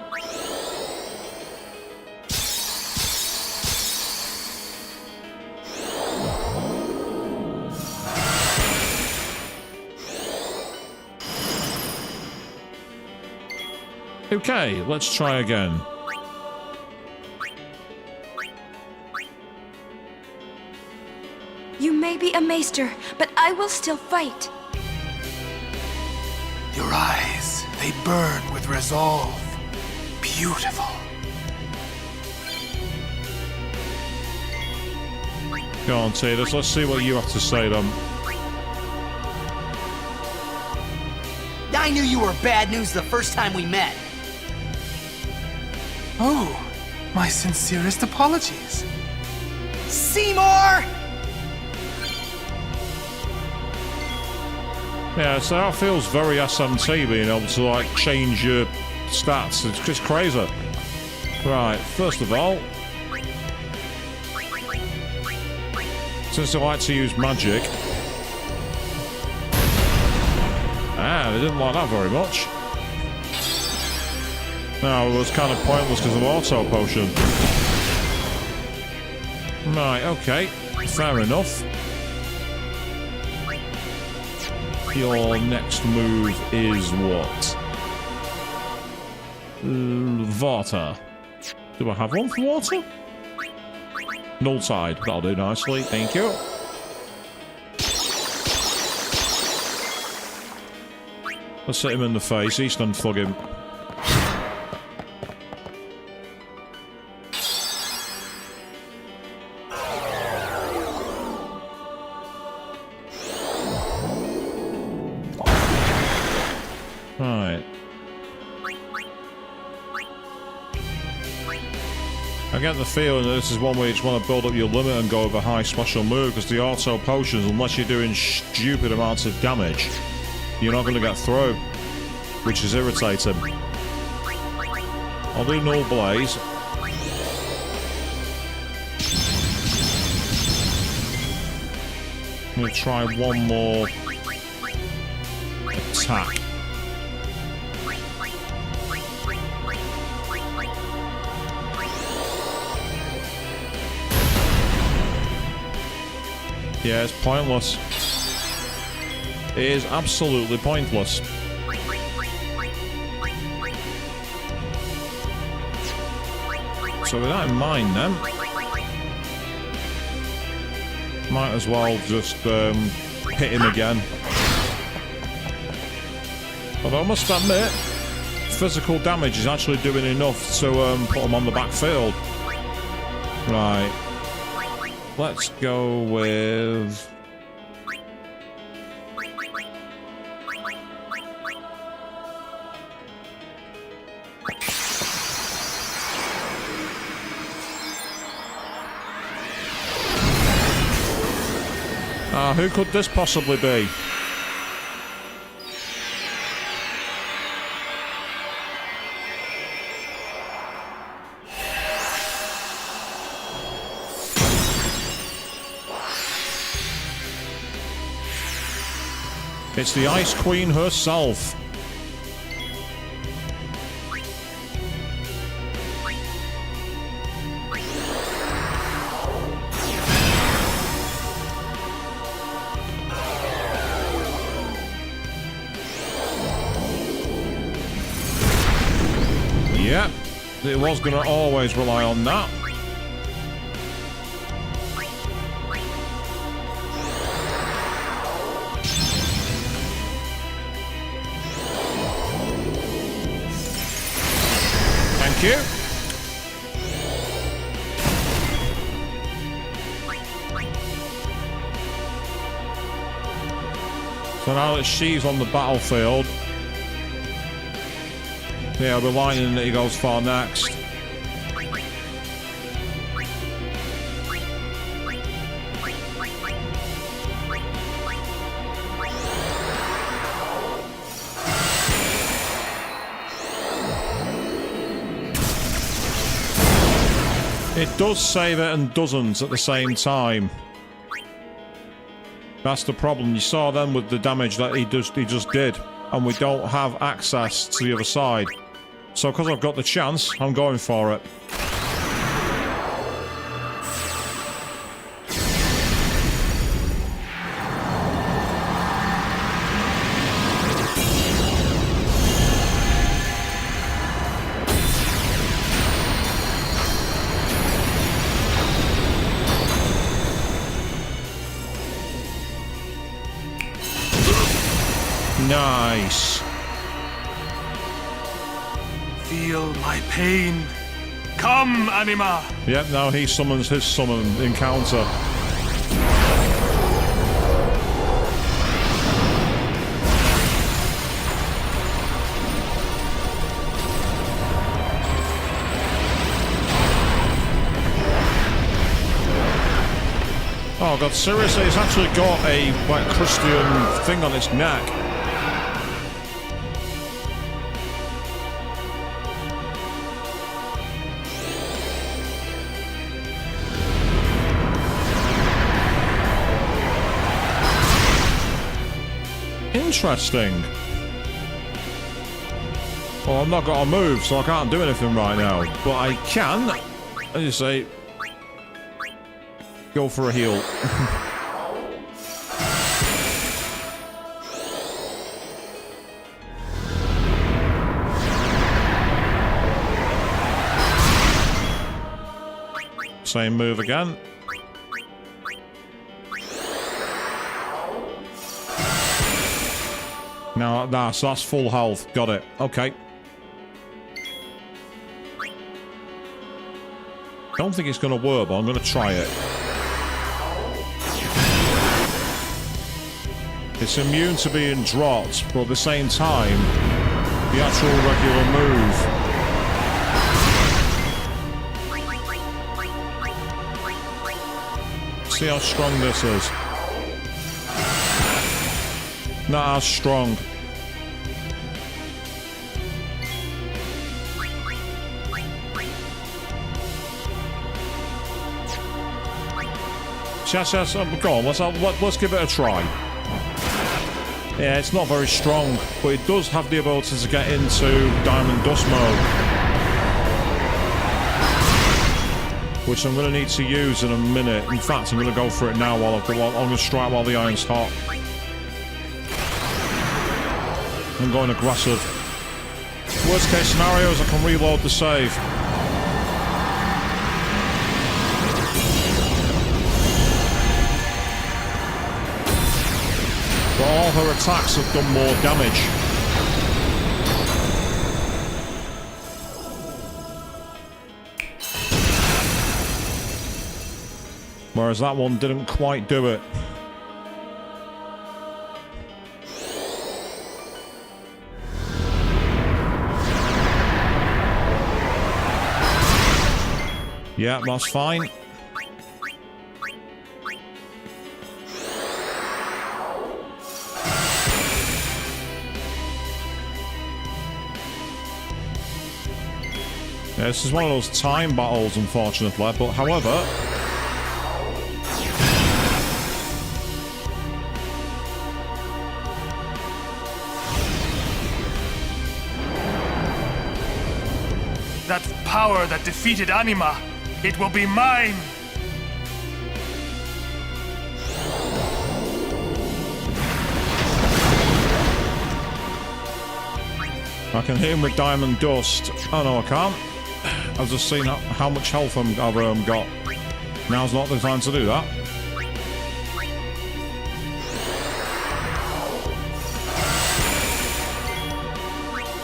A: Okay, let's try again.
Q: You may be a maester, but I will still fight.
U: Your eyes, they burn with resolve. Beautiful.
A: Go on, Tidus, let's see what you have to say then.
N: I knew you were bad news the first time we met.
U: Oh, my sincerest apologies.
N: Seymour!
A: Yeah, so that feels very SMT being able to, like, change your stats. It's just crazy. Right, first of all, since I like to use magic, they didn't like that very much. No, it was kind of pointless because of auto potion. Right, okay. Fair enough. Your next move is what? Water. Do I have one for water? Null Tide. That'll do nicely. Thank you. Let's hit him in the face. Eastern thug him. Right. I get the feeling that this is one where you just want to build up your limit and go with a high special move, because the auto potions, unless you're doing stupid amounts of damage, you're not going to get through, which is irritating. I'll do Null Blaze. I'm going to try one more attack. Yeah, it's pointless. It is absolutely pointless. So with that in mind then, Might as well just hit him again. Although I must admit, physical damage is actually doing enough to put him on the backfield. Right. Let's go with... who could this possibly be? It's the Ice Queen herself. Yep, it was going to always rely on that. Thank you. So now that she's on the battlefield, yeah, we're lining that he goes for next. It does save it and doesn't at the same time. That's the problem. You saw then with the damage that he just did, and we don't have access to the other side. So because I've got the chance, I'm going for it. Nice.
U: Feel my pain. Come, Anima!
A: Yep, now he summons his summon encounter. Oh god, seriously, it's actually got a like Christian thing on its neck. Interesting. Well, I've not got a move, so I can't do anything right now. But I can, as you say, go for a heal. Same move again. Now that's full health. Got it. Okay. Don't think it's going to work, but I'm going to try it. It's immune to being dropped, but at the same time, the actual regular move. See how strong this is. Not as strong. Yes, go on, let's give it a try. Yeah, it's not very strong, but it does have the ability to get into Diamond Dust mode, which I'm going to need to use in a minute. In fact, I'm going to go for it now while I'm going to strike while the iron's hot. I'm going aggressive. Worst case scenario is I can reload the save. all her attacks have done more damage. Whereas that one didn't quite do it. Yeah, that's fine. Yeah, this is one of those time battles, unfortunately, but however...
U: That power that defeated Anima, it will be mine!
A: I can hit him with Diamond Dust. Oh no, I can't. I've just seen how much health I've got. Now's not the time to do that.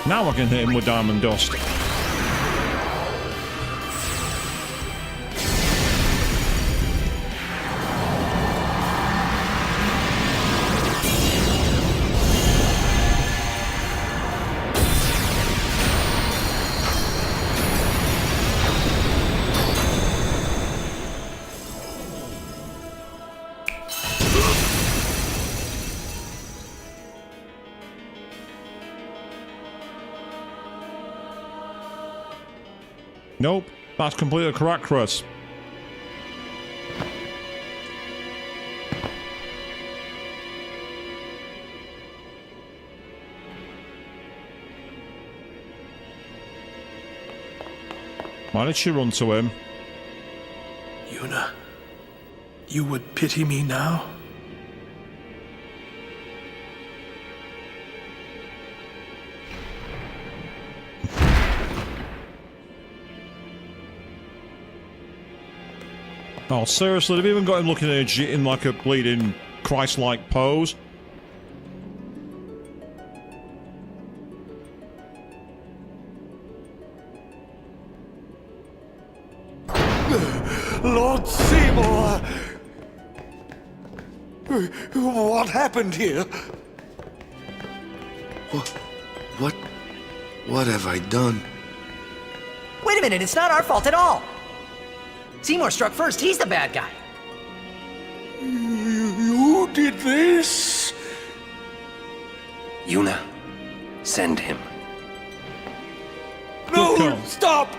A: Now I can hit him with Diamond Dust. Nope, that's completely correct, Chris. Why did she run to him?
U: Yuna, you would pity me now?
A: Oh, seriously, they've even got him looking at it in like a bleeding Christ-like pose.
R: Lord Seymour! What happened here?
D: What have I done?
N: Wait a minute, it's not our fault at all. Seymour struck first, he's the bad guy.
R: You did this?
F: Yuna, send him.
R: No, stop!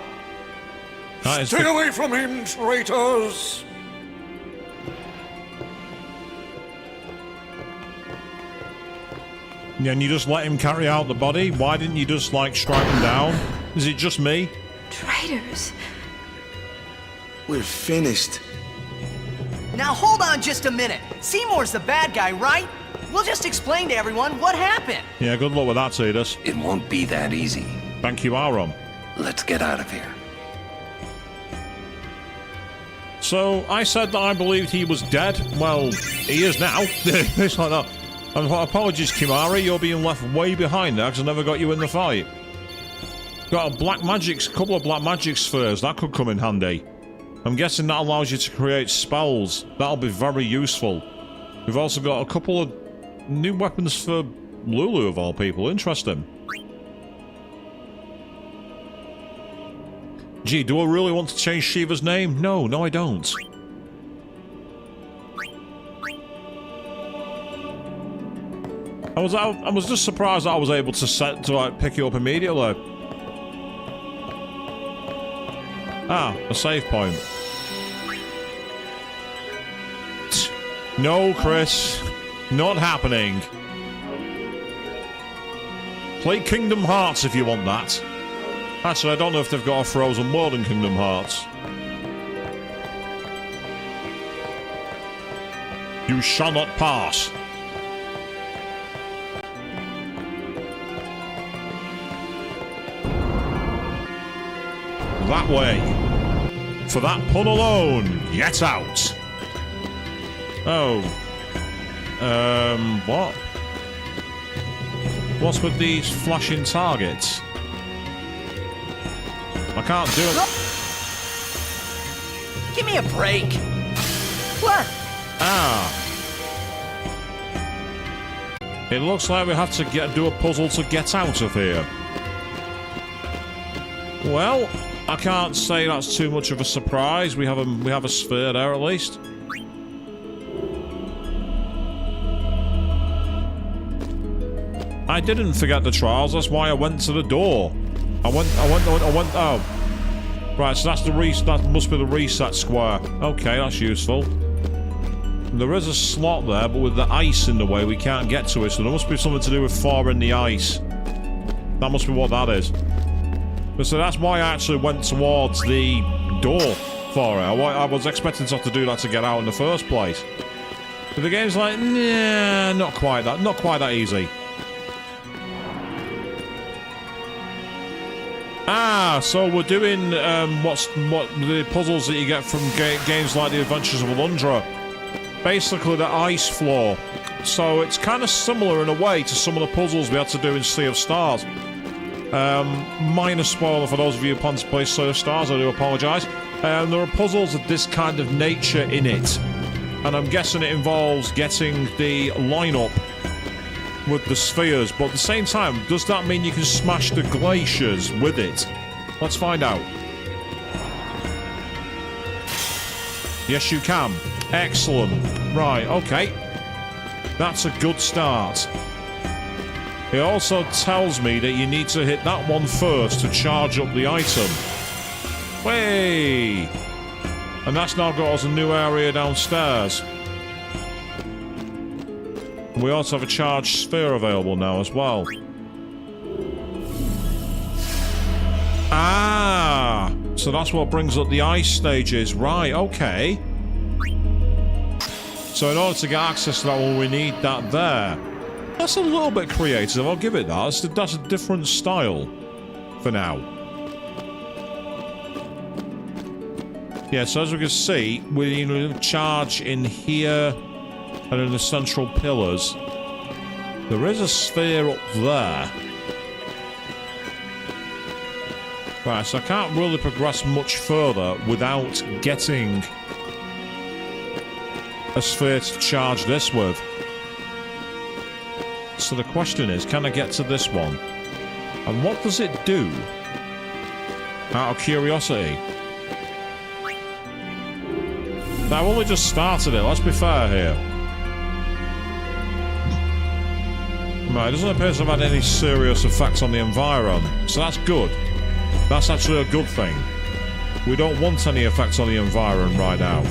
A: Stay
R: away from him, traitors!
A: Yeah, and you just let him carry out the body? Why didn't you just, like, strike him down? Is it just me?
Q: Traitors.
D: We're finished.
N: Now hold on just a minute. Seymour's the bad guy, right? We'll just explain to everyone what happened.
A: Yeah, good luck with that, Tidus.
F: It won't be that easy.
A: Thank you, Aaron.
F: Let's get out of here.
A: So, I said that I believed he was dead. Well, he is now. It's like that. And apologies, Kimahri, you're being left way behind now because I never got you in the fight. Got a couple of black magic spheres. That could come in handy. I'm guessing that allows you to create spells. That'll be very useful. We've also got a couple of new weapons for Lulu, of all people. Interesting. Gee, do I really want to change Shiva's name? No, I don't. I was just surprised that I was able to pick it up immediately. Ah, a save point. No, Chris. Not happening. Play Kingdom Hearts if you want that. Actually, I don't know if they've got a Frozen World in Kingdom Hearts. You shall not pass. That way. For that pun alone, get out. Oh. What? What's with these flashing targets? I can't do it.
N: Give me a break. What?
A: Ah. It looks like we have to do a puzzle to get out of here. Well, I can't say that's too much of a surprise. We have a sphere there at least. I didn't forget the trials. That's why I went to the door. I went. Oh, right. So that's the reset. That must be the reset square. Okay, that's useful. There is a slot there, but with the ice in the way, we can't get to it. So there must be something to do with thawing the ice. That must be what that is. But so that's why I actually went towards the door for it. I was expecting to have to do that to get out in the first place. But the game's like, nah, not quite that easy. Ah, so we're doing what the puzzles that you get from games like The Adventures of Alundra. Basically the ice floor. So it's kind of similar in a way to some of the puzzles we had to do in Sea of Stars. Minor spoiler for those of you who plan to play Sea of Stars, I do apologise. There are puzzles of this kind of nature in it. And I'm guessing it involves getting the lineup with the spheres. But at the same time, does that mean you can smash the glaciers with it? Let's find out. Yes, you can. Excellent. Right, okay. That's a good start. It also tells me that you need to hit that one first to charge up the item. Way! And that's now got us a new area downstairs. We also have a charged sphere available now as well. Ah! So that's what brings up the ice stages. Right, okay. So in order to get access to that one, we need that there. That's a little bit creative, I'll give it that. That's a different style for now. Yeah, so as we can see, we need a charge in here and in the central pillars. There is a sphere up there. Right, so I can't really progress much further without getting a sphere to charge this with. So the question is, can I get to this one? And what does it do? Out of curiosity. I've only just started it, let's be fair here. Right, it doesn't appear to have had any serious effects on the environment, so that's good. That's actually a good thing. We don't want any effects on the environment right now.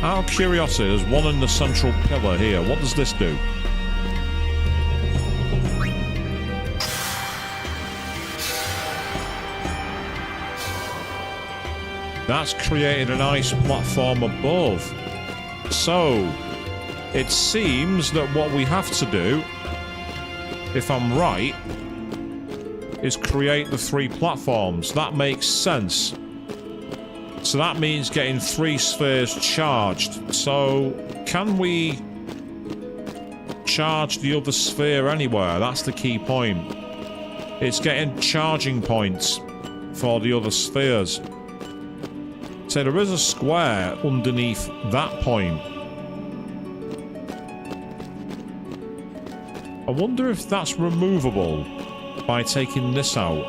A: Out of curiosity, there's one in the central pillar here. What does this do? That's created an ice platform above. So, it seems that what we have to do, if I'm right, is create the 3 platforms. That makes sense. So that means getting 3 spheres charged. So, can we charge the other sphere anywhere? That's the key point. It's getting charging points for the other spheres. So there is a square underneath that point. I wonder if that's removable by taking this out.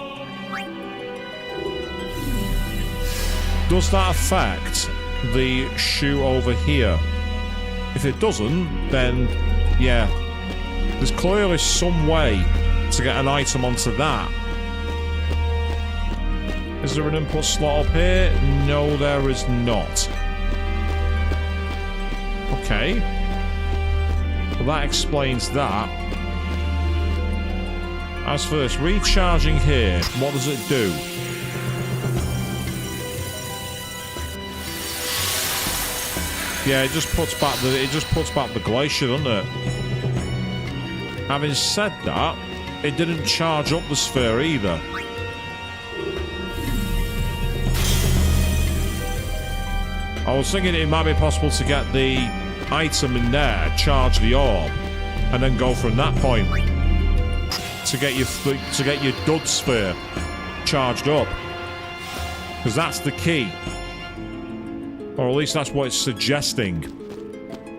A: Does that affect the shoe over here? If it doesn't, then yeah, there's clearly some way to get an item onto that. Is there an input slot up here? No, there is not. Okay. Well, that explains that. As for this, recharging here, what does it do? Yeah, it just puts back the glacier, doesn't it? Having said that, it didn't charge up the sphere either. I was thinking it might be possible to get the item in there, charge the orb, and then go from that point to get your dud sphere charged up, because that's the key, or at least that's what it's suggesting,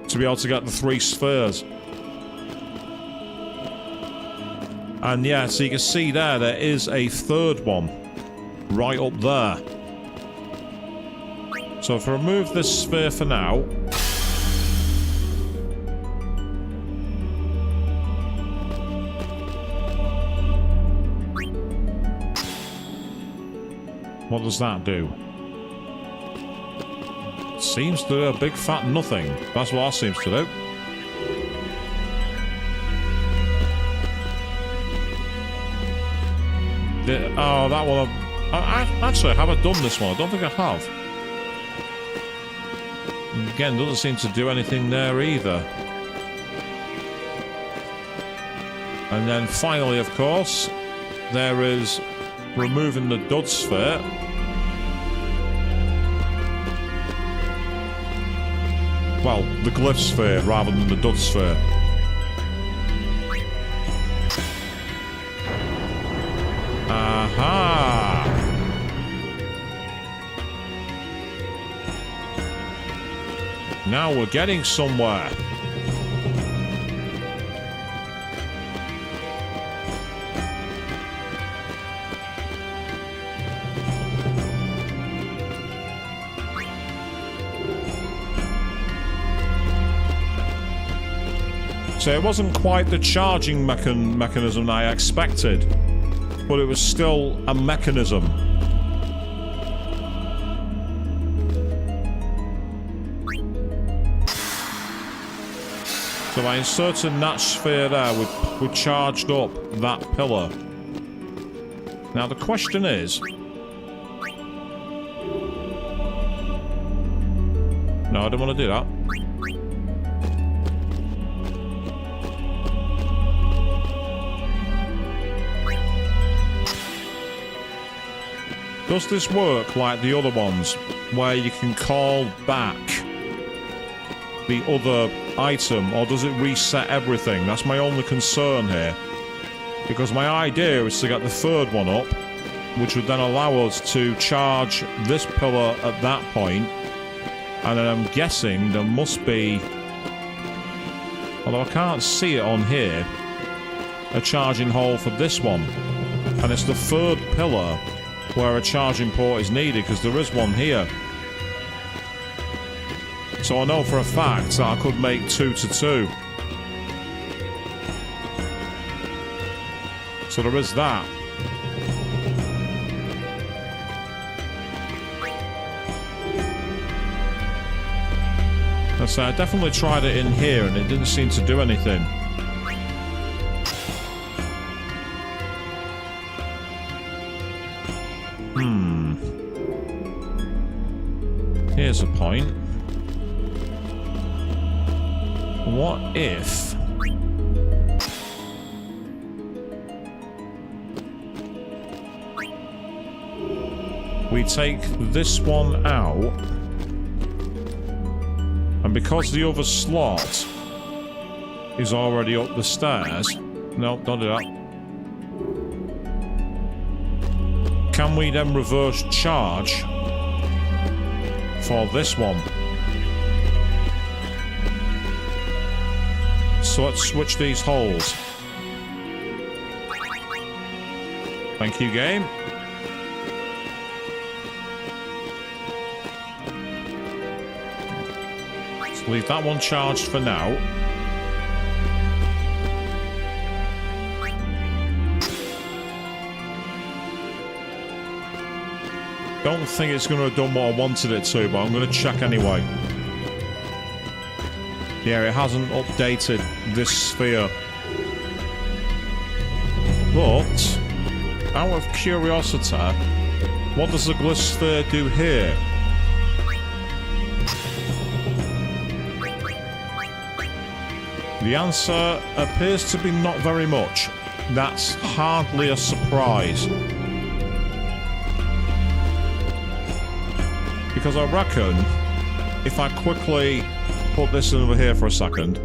A: to be able to get the 3 spheres. And yeah, so you can see there is a third one right up there. So if I remove this sphere for now, what does that do? Seems to do a big fat nothing. That's what that seems to do. Oh, that one. Actually, have I done this one? I don't think I have. Again, doesn't seem to do anything there either. And then finally, of course, there is removing the dud sphere. Well, the glyph sphere rather than the dud sphere. Aha! Now we're getting somewhere. So it wasn't quite the charging mechanism I expected, but it was still a mechanism. So by inserting that sphere there, we charged up that pillar. Now the question is... No, I don't want to do that. Does this work like the other ones, where you can call back the other item, or does it reset everything? That's my only concern here. Because my idea is to get the third one up, which would then allow us to charge this pillar at that point, and then I'm guessing there must be, although I can't see it on here, a charging hole for this one. And it's the third pillar where a charging port is needed, because there is one here. So I know for a fact that I could make 2 to 2. So there is that. So I definitely tried it in here and it didn't seem to do anything. Here's a point. What if... we take this one out, and because the other slot is already up the stairs... No, don't do that. Can we then reverse charge for this one? So let's switch these holes. Thank you, game. Let's leave that one charged for now. Don't think it's going to have done what I wanted it to, but I'm going to check anyway. Yeah, it hasn't updated this sphere. But, out of curiosity, what does the glyph sphere do here? The answer appears to be not very much. That's hardly a surprise. Because I reckon if I quickly put this over here for a second,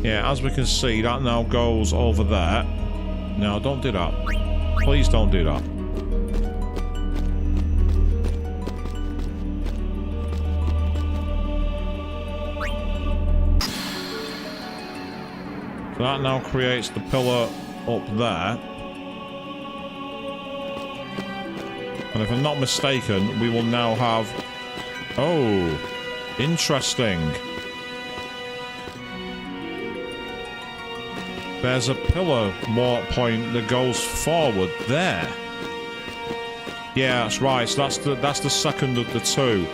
A: Yeah, as we can see, that now goes over there. No, don't do that. Please don't do that. So that now creates the pillar up there. And if I'm not mistaken, we will now have... Oh, interesting. There's a pillar warp point that goes forward there. Yeah, that's right. So that's the second of the two.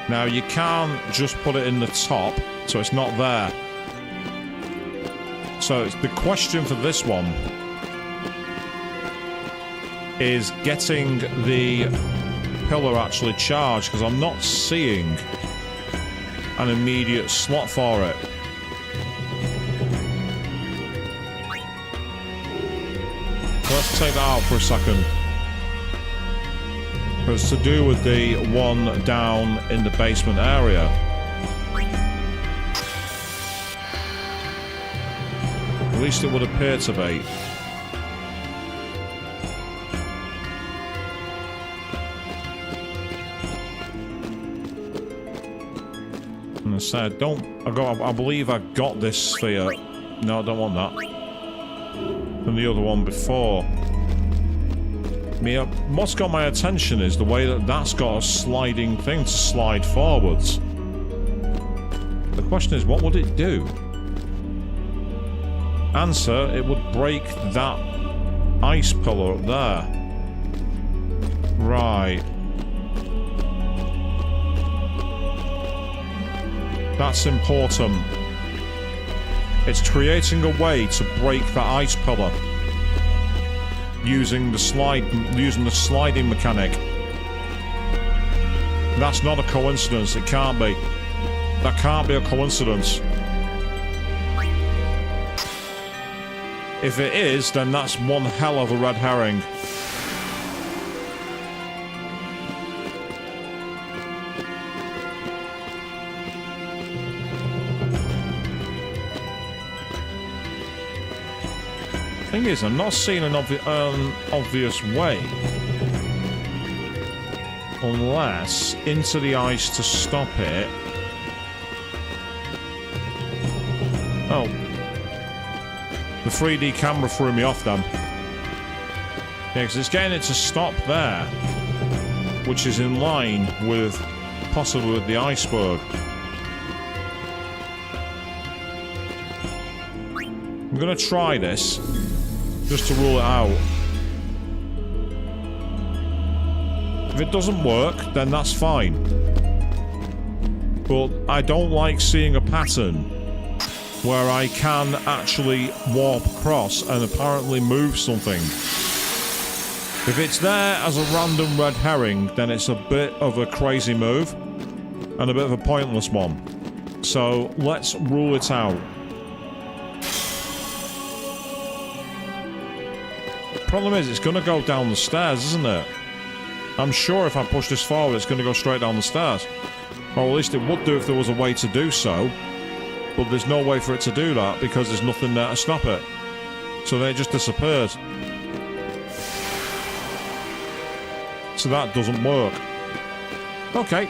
A: Now, you can't just put it in the top, so it's not there. So the question for this one is getting the pillar actually charged, because I'm not seeing an immediate slot for it. Let's take that out for a second. It's to do with the one down in the basement area. At least it would appear to be. And I said, I believe I got this sphere. No, I don't want that. From the other one before. What's got my attention is the way that that's got a sliding thing to slide forwards. The question is, what would it do? Answer, it would break that ice pillar up there. Right. That's important. It's creating a way to break that ice pillar using the sliding mechanic. That's not a coincidence. It can't be. That can't be a coincidence. If it is, then that's one hell of a red herring. Thing is, I'm not seeing an obvious way. Unless into the ice to stop it. Oh. The 3D camera threw me off then. Yeah, because it's getting it to stop there. Which is in line with, possibly with the iceberg. I'm going to try this. Just to rule it out. If it doesn't work, then that's fine. But I don't like seeing a pattern where I can actually warp across and apparently move something. If it's there as a random red herring, then it's a bit of a crazy move and a bit of a pointless one. So let's rule it out. Problem is, it's going to go down the stairs, isn't it? I'm sure if I push this forward, it's going to go straight down the stairs. Or at least it would do if there was a way to do so. But there's no way for it to do that because there's nothing there to stop it. So then it just disappears. So that doesn't work. Okay.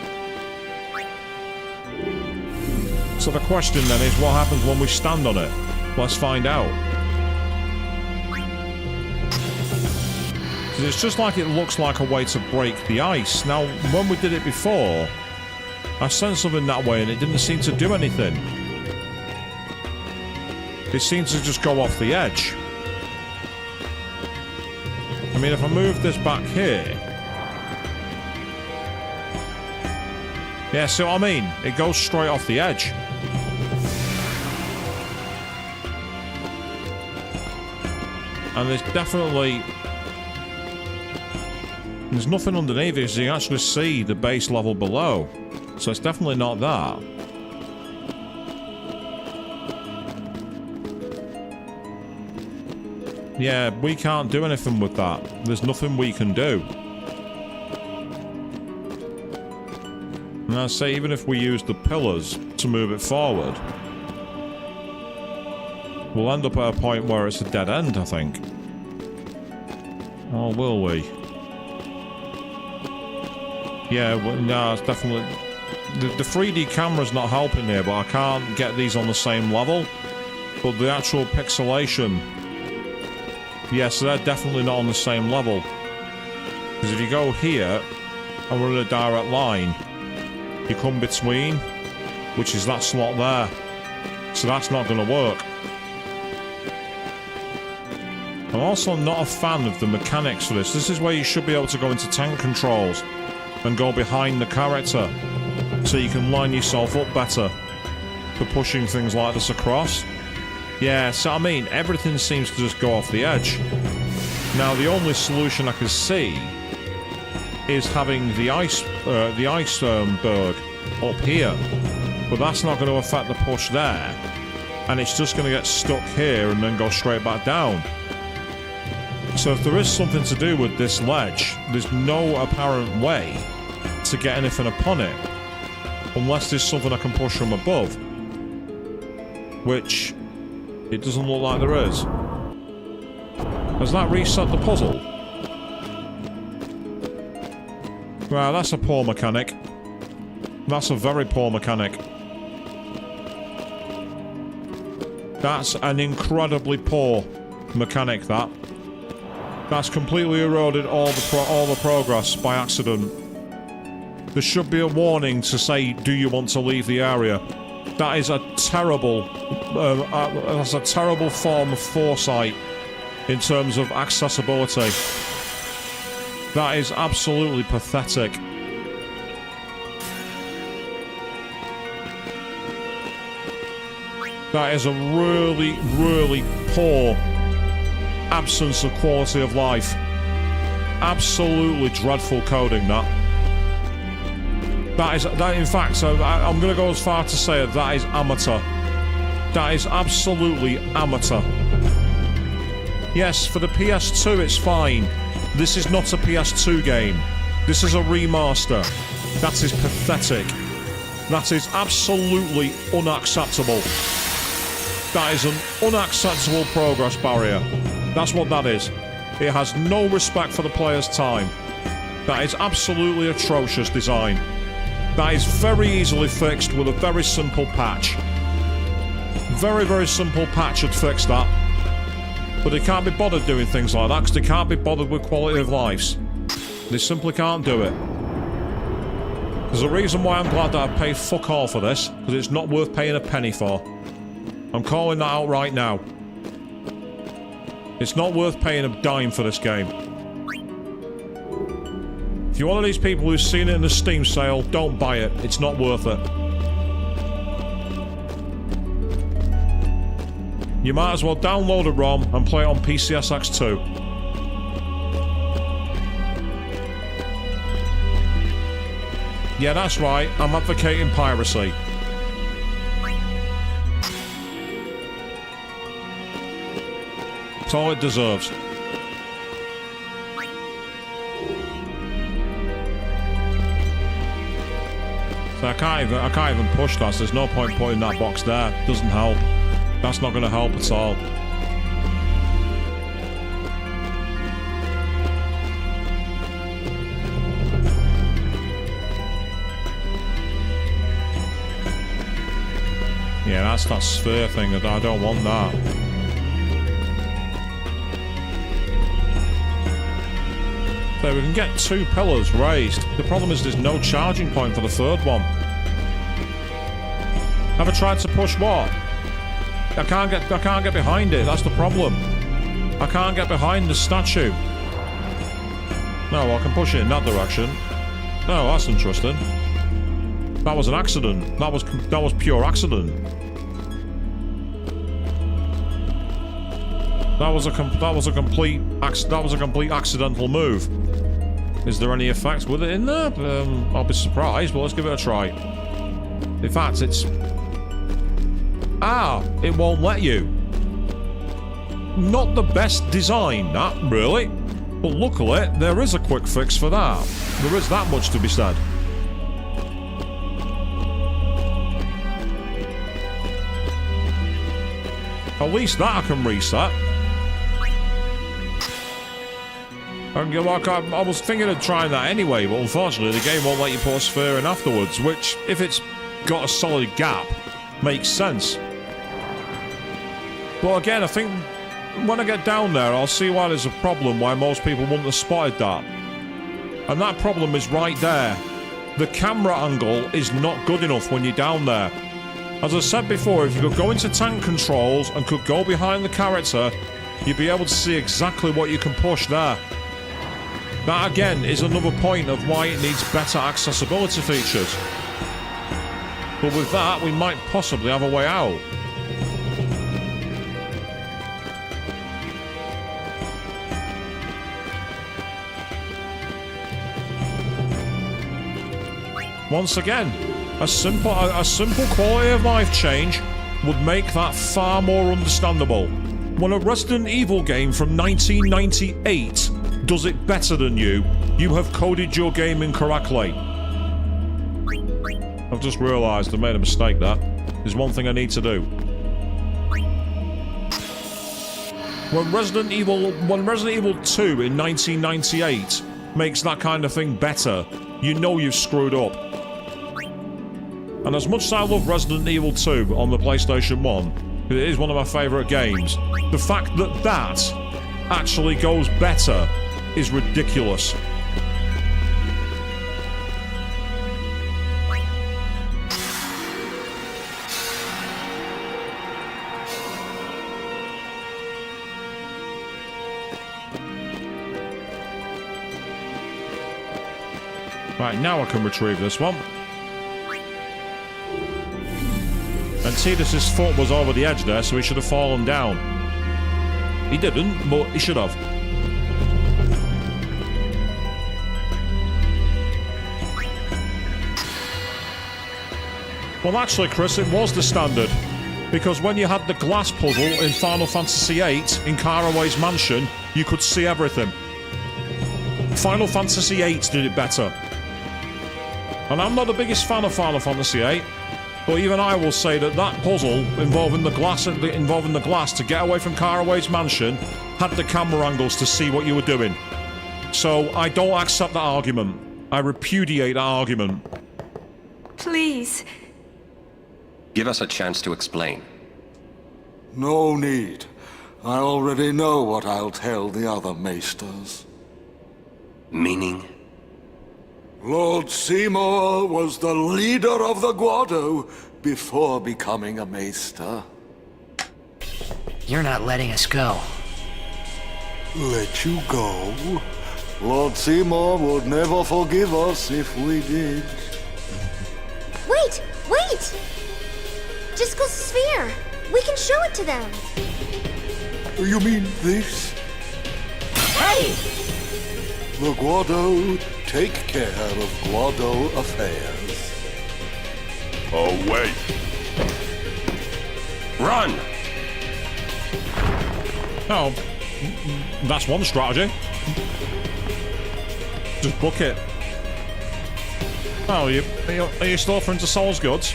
A: So the question then is, what happens when we stand on it? Let's find out. It's just like it looks like a way to break the ice. Now, when we did it before, I sent something that way and it didn't seem to do anything. It seemed to just go off the edge. I mean, if I move this back here... Yeah, see what I mean? It goes straight off the edge. And there's definitely... There's nothing underneath it, so you can actually see the base level below. So it's definitely not that. Yeah, we can't do anything with that. There's nothing we can do. And I say, even if we use the pillars to move it forward, we'll end up at a point where it's a dead end, I think. Or will we? Yeah, well, no, it's definitely... The 3D camera's not helping here, but I can't get these on the same level. But the actual pixelation... Yeah, so they're definitely not on the same level. Because if you go here, and we're in a direct line, you come between, which is that slot there. So that's not going to work. I'm also not a fan of the mechanics for this. This is where you should be able to go into tank controls and go behind the character so you can line yourself up better for pushing things like this across. Yeah, so I mean, everything seems to just go off the edge. Now, the only solution I can see is having the iceberg up here, but that's not going to affect the push there, and it's just going to get stuck here and then go straight back down. So if there is something to do with this ledge, there's no apparent way to get anything upon it, unless there's something I can push from above, which it doesn't look like there is. Has that reset the puzzle? Well, that's a poor mechanic. That's a very poor mechanic. That's an incredibly poor mechanic, that. That's completely eroded all the progress by accident. There should be a warning to say, do you want to leave the area? That is a terrible... that's a terrible form of foresight in terms of accessibility. That is absolutely pathetic. That is a really, really poor absence of quality of life. Absolutely dreadful coding, that. That in fact, I'm going to go as far to say that is amateur. That is absolutely amateur. Yes, for the PS2 it's fine. This is not a PS2 game. This is a remaster. That is pathetic. That is absolutely unacceptable. That is an unacceptable progress barrier. That's what that is. It has no respect for the player's time. That is absolutely atrocious design. That is very easily fixed with a very simple patch. Very, very simple patch would fix that. But they can't be bothered doing things like that because they can't be bothered with quality of lives. They simply can't do it. There's a reason why I'm glad that I paid fuck all for this, because it's not worth paying a penny for. I'm calling that out right now. It's not worth paying a dime for this game. If you're one of these people who's seen it in the Steam sale, don't buy it. It's not worth it. You might as well download a ROM and play it on PCSX2. Yeah, that's right. I'm advocating piracy. It's all it deserves. So I can't even push that, so there's no point putting that box there. It doesn't help. That's not going to help at all. Yeah, that's that sphere thing. I don't want that. So we can get 2 pillars raised. The problem is there's no charging point for the third one. Have I tried to push what? I can't get behind it. That's the problem. I can't get behind the statue. No, I can push it in that direction. No, that's interesting. That was an accident. That was pure accident. That was a complete accidental move. Is there any effects with it in there? I'll be surprised, but let's give it a try. In fact, it's... Ah, it won't let you. Not the best design, that, really. But luckily, there is a quick fix for that. There is that much to be said. At least that I can reset. And like, I was thinking of trying that anyway, but unfortunately the game won't let you put a sphere in afterwards, which, if it's got a solid gap, makes sense. But again, I think when I get down there, I'll see why there's a problem, why most people wouldn't have spotted that. And that problem is right there. The camera angle is not good enough when you're down there. As I said before, if you could go into tank controls and could go behind the character, you'd be able to see exactly what you can push there. That again is another point of why it needs better accessibility features. But with that, we might possibly have a way out. Once again, a simple quality of life change would make that far more understandable. When a Resident Evil game from 1998 does it better than you have coded your game incorrectly. I've just realised I made a mistake there. There's one thing I need to do. When Resident Evil 2 in 1998 makes that kind of thing better, you know you've screwed up. And as much as I love Resident Evil 2 on the PlayStation 1, it is one of my favourite games, the fact that that actually goes better is ridiculous. Right, now I can retrieve this one. And Tidus's foot was over the edge there, so he should have fallen down. He didn't, but he should have. Well, actually, Chris, it was the standard. Because when you had the glass puzzle in Final Fantasy VIII in Caraway's mansion, you could see everything. Final Fantasy VIII did it better. And I'm not the biggest fan of Final Fantasy VIII, but even I will say that that puzzle involving the glass to get away from Caraway's mansion had the camera angles to see what you were doing. So I don't accept that argument. I repudiate that argument.
Q: Please.
F: Give us a chance to explain.
R: No need. I already know what I'll tell the other Maesters.
F: Meaning?
R: Lord Seymour was the leader of the Guado before becoming a Maester.
I: You're not letting us go.
R: Let you go? Lord Seymour would never forgive us if we did.
G: Wait! Wait! Jiskel's sphere! We can show it to them!
R: You mean this?
G: Hey!
R: The Guado take care of Guado affairs.
P: Oh, wait.
F: Run!
A: Oh, that's one strategy. Just book it. Oh, are you still offering to Soul's Goods?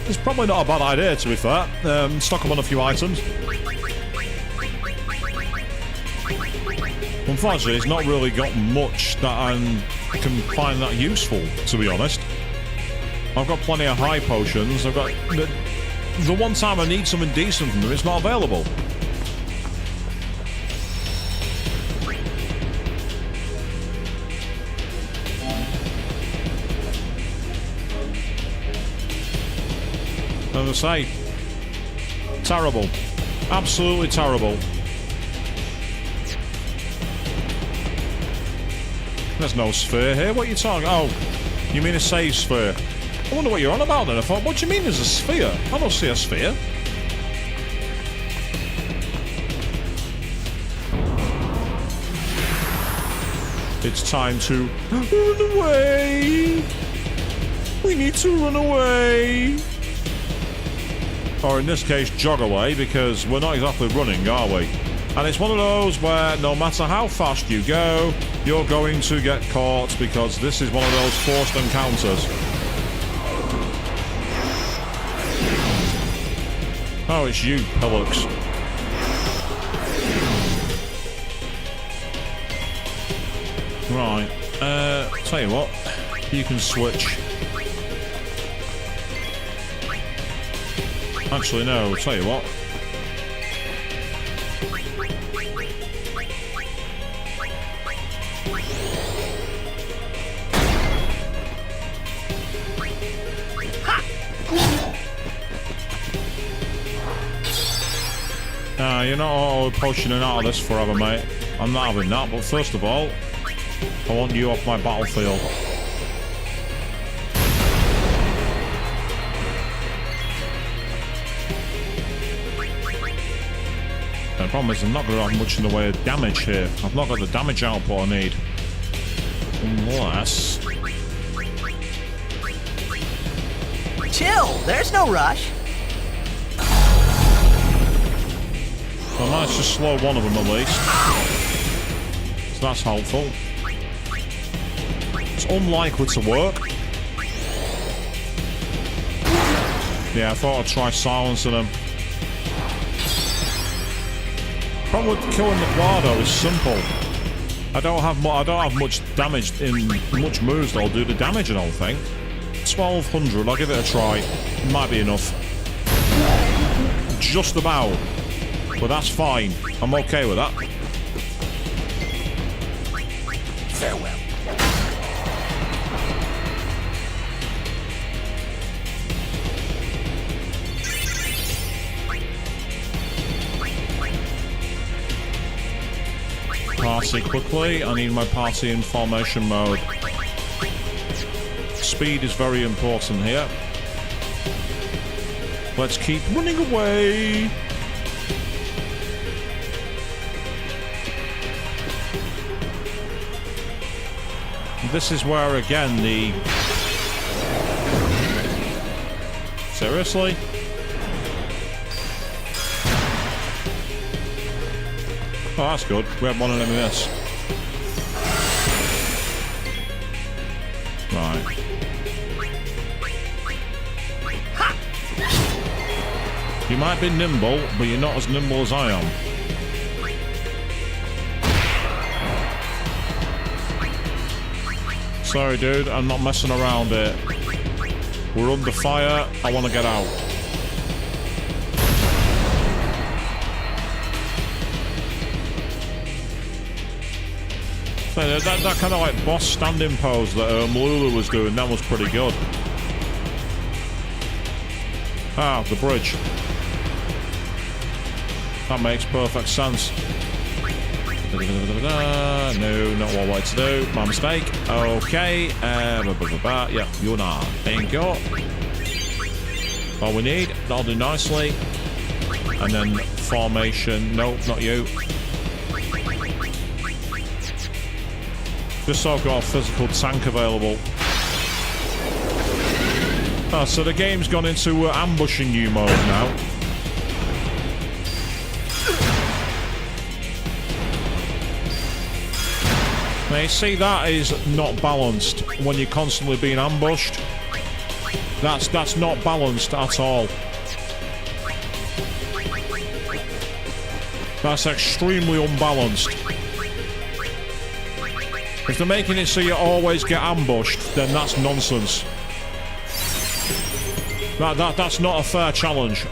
A: It's probably not a bad idea, to be fair. Stock them on a few items. Unfortunately, it's not really got much that I can find that useful, to be honest. I've got plenty of high potions. I've got... The one time I need something decent from them, it's not available. As I say, terrible. Absolutely terrible. There's no sphere here. What are you talking? Oh, you mean a save sphere? I wonder what you're on about then. I thought, what do you mean there's a sphere? I don't see a sphere. It's time to run away. We need to run away. Or in this case, jog away, because we're not exactly running, are we? And it's one of those where no matter how fast you go, you're going to get caught, because this is one of those forced encounters. Oh, it's you, Pellux. Right. Tell you what. You can switch. Actually, no. Tell you what. You're not auto-potioning out of this forever, mate. I'm not having that, but first of all, I want you off my battlefield. The problem is I'm not going to have much in the way of damage here. I've not got the damage output I need. Unless...
N: Chill, there's no rush.
A: I managed to slow one of them at least. So that's helpful. It's unlikely to work. Yeah, I thought I'd try silencing them. Problem with killing the Guardo is simple. I don't have much damage in much moves that'll do the damage, I don't think. 1200, I'll give it a try. Might be enough. Just about. But that's fine. I'm okay with that.
S: Farewell.
A: Party quickly. I need my party in formation mode. Speed is very important here. Let's keep running away. This is where, again, the... Seriously? Oh, that's good. We have one of them in this. Right. You might be nimble, but you're not as nimble as I am. Sorry, dude, I'm not messing around here. We're under fire. I want to get out. So that kind of like boss standing pose that Malulu was doing, that was pretty good. Ah, the bridge. That makes perfect sense. No, not what I wanted to do. My mistake. Okay. Yeah, you're not. Bingo. All we need. That'll do nicely. And then formation. Nope, not you. Just so I've got a physical tank available. Oh, so the game's gone into ambushing you mode now. Now you see, that is not balanced when you're constantly being ambushed. That's not balanced at all. That's extremely unbalanced. If they're making it so you always get ambushed, then that's nonsense. That's not a fair challenge.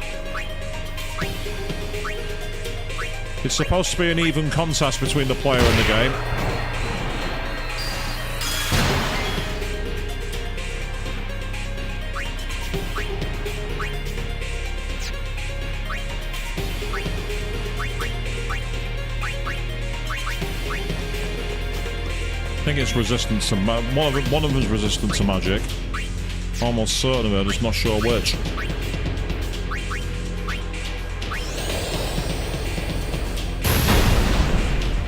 A: It's supposed to be an even contest between the player and the game. I think it's resistant to one of them is resistant to magic. Almost certain of it, just not sure which.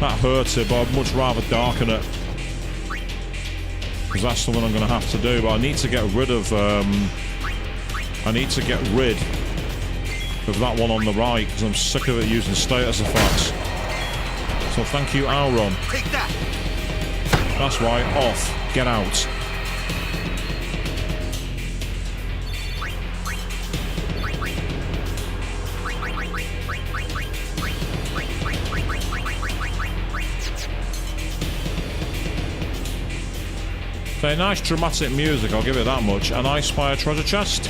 A: That hurts it, but I'd much rather darken it. Because that's something I'm going to have to do, but I need to get rid of... I need to get rid of that one on the right, because I'm sick of it using status effects. So thank you, Auron.
D: Take that!
A: That's right, off. Get out. They're nice dramatic music, I'll give it that much. And I spy a treasure chest.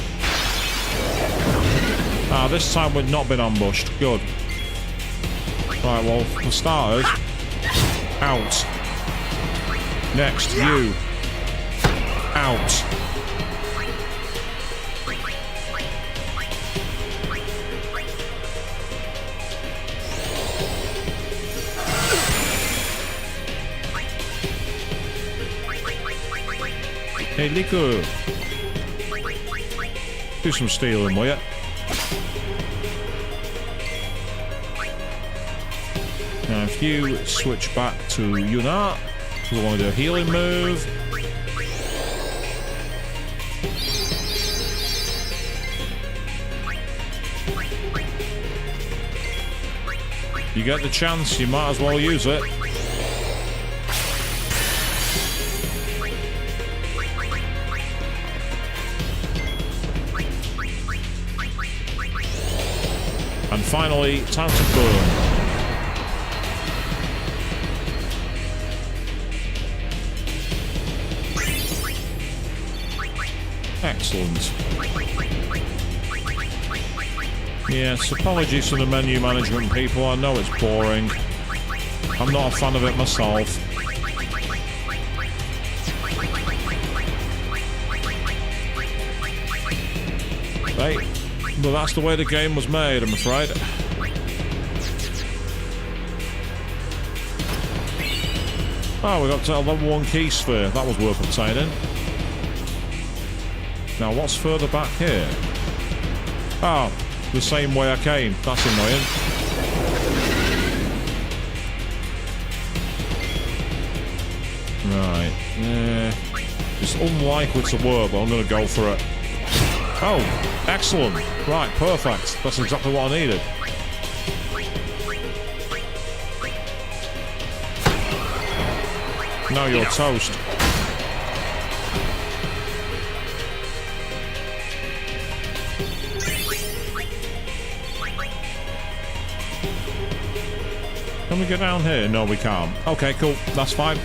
A: Ah, this time we've not been ambushed. Good. Right, well, for starters, out. Next, you. Out. Hey, Liku. Do some stealing, will ya? Now, if you switch back to Yuna, we want to do a healing move. You get the chance, you might as well use it. And finally, time to burn. Excellent. Yes, apologies to the menu management people. I know it's boring. I'm not a fan of it myself. Hey, but that's the way the game was made, I'm afraid. Oh, we got to a level 1 key sphere. That was worth obtaining. Now, what's further back here? Oh, the same way I came. That's annoying. Right. Yeah. It's unlikely to work, but I'm going to go for it. Oh, excellent. Right, perfect. That's exactly what I needed. Now you're toast. Can we get down here? No, we can't. Okay, cool. That's fine.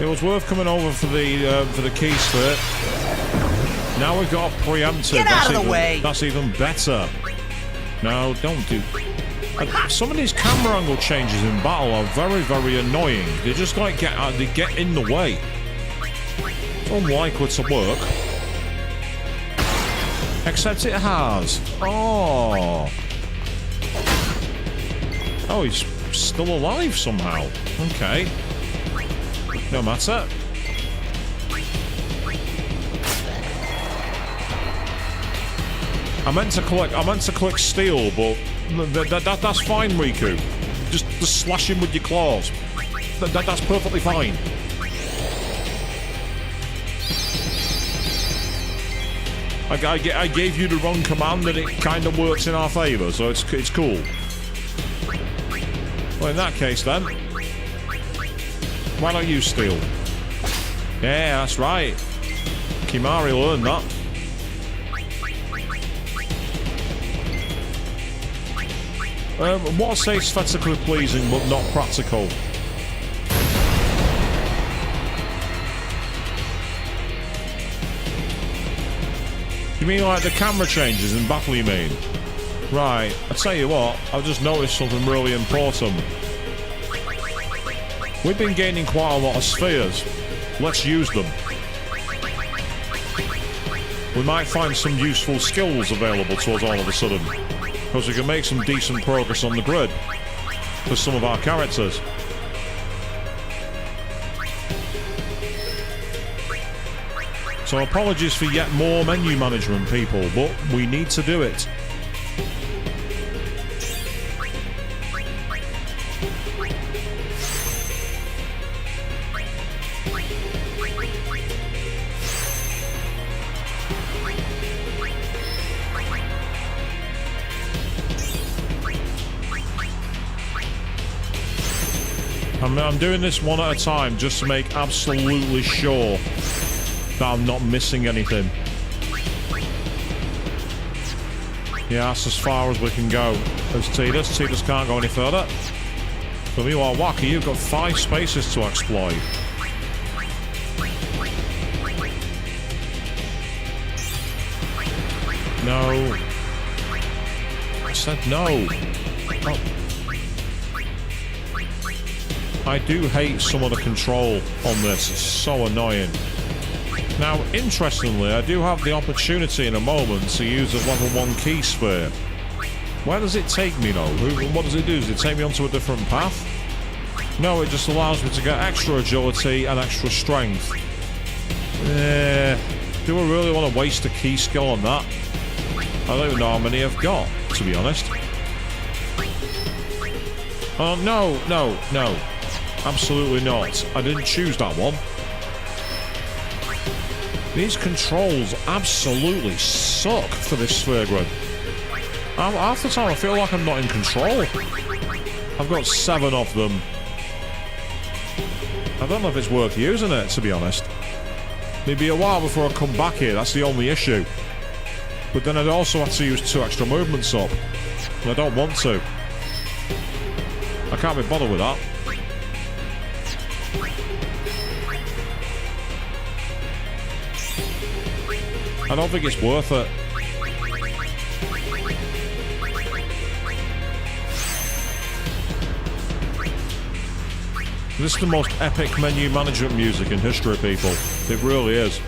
A: It was worth coming over for the key sphere. Now we've got a preemptive.
N: Get out of the way!
A: That's even better. No, don't do... some of these camera angle changes in battle are very, very annoying. They just like they get in the way. It's unlikely to work. Except it has. Oh. Oh, he's still alive somehow. Okay. No matter. I meant to click steal, but that's fine, Riku. Just slash him with your claws. That's perfectly fine. I gave you the wrong command and it kind of works in our favour, so it's cool. Well, in that case then, why don't you steal? Yeah, that's right. Kimahri learned that. What I say aesthetically pleasing but not practical? You mean like the camera changes in battle, you mean? Right, I tell you what, I've just noticed something really important. We've been gaining quite a lot of spheres. Let's use them. We might find some useful skills available to us all of a sudden. Because we can make some decent progress on the grid for some of our characters. So apologies for yet more menu management, people, but we need to do it. I'm doing this one at a time just to make absolutely sure that I'm not missing anything. Yeah, that's as far as we can go. There's Tidus. Tidus can't go any further. But meanwhile, Wakka, you've got 5 spaces to exploit. No. I said no. Oh. I do hate some of the control on this. It's so annoying. Now, interestingly, I do have the opportunity in a moment to use a level 1 key sphere. Where does it take me, though? What does it do? Does it take me onto a different path? No, it just allows me to get extra agility and extra strength. Do I really want to waste a key skill on that? I don't even know how many I've got, to be honest. Oh, no. Absolutely not. I didn't choose that one. These controls absolutely suck for this sphere grid. Half the time I feel like I'm not in control. I've got 7 of them. I don't know if it's worth using it, to be honest. Maybe a while before I come back here, that's the only issue. But then I'd also have to use 2 extra movements up. And I don't want to. I can't be bothered with that. I don't think it's worth it. This is the most epic menu management music in history, people. It really is.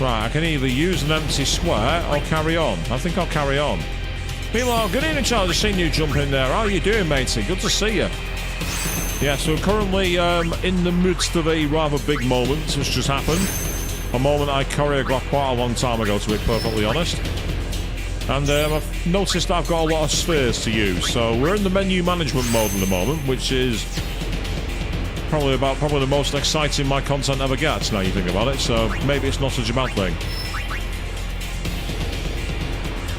A: Right, I can either use an empty square or carry on. I think I'll carry on. Meanwhile, good evening, Charlie. Just seen you jump in there. How are you doing, matey? Good to see you. Yeah, so currently in the midst of a rather big moment which just happened. A moment I choreographed quite a long time ago, to be perfectly honest. And I've noticed that I've got a lot of spheres to use. So we're in the menu management mode at the moment, which is probably the most exciting my content ever gets, now you think about it. So maybe it's not such a bad thing.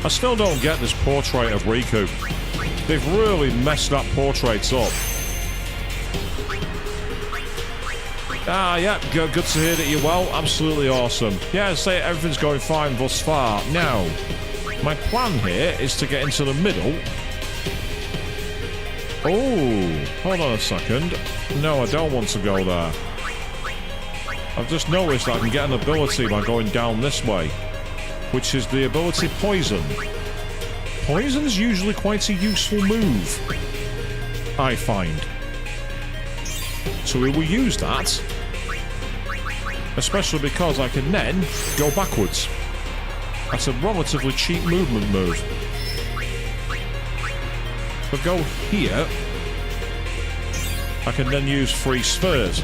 A: I still don't get this portrait of Riku. They've really messed that portrait up. Ah, yeah, good to hear that you're well. Absolutely awesome. Yeah, I'd say everything's going fine thus far. Now, my plan here is to get into the middle. Oh, hold on a second. No, I don't want to go there. I've just noticed that I can get an ability by going down this way, which is the ability Poison. Poison's usually quite a useful move, I find. So we will use that, especially because I can then go backwards. That's a relatively cheap movement move. If I go here, I can then use 3 spheres.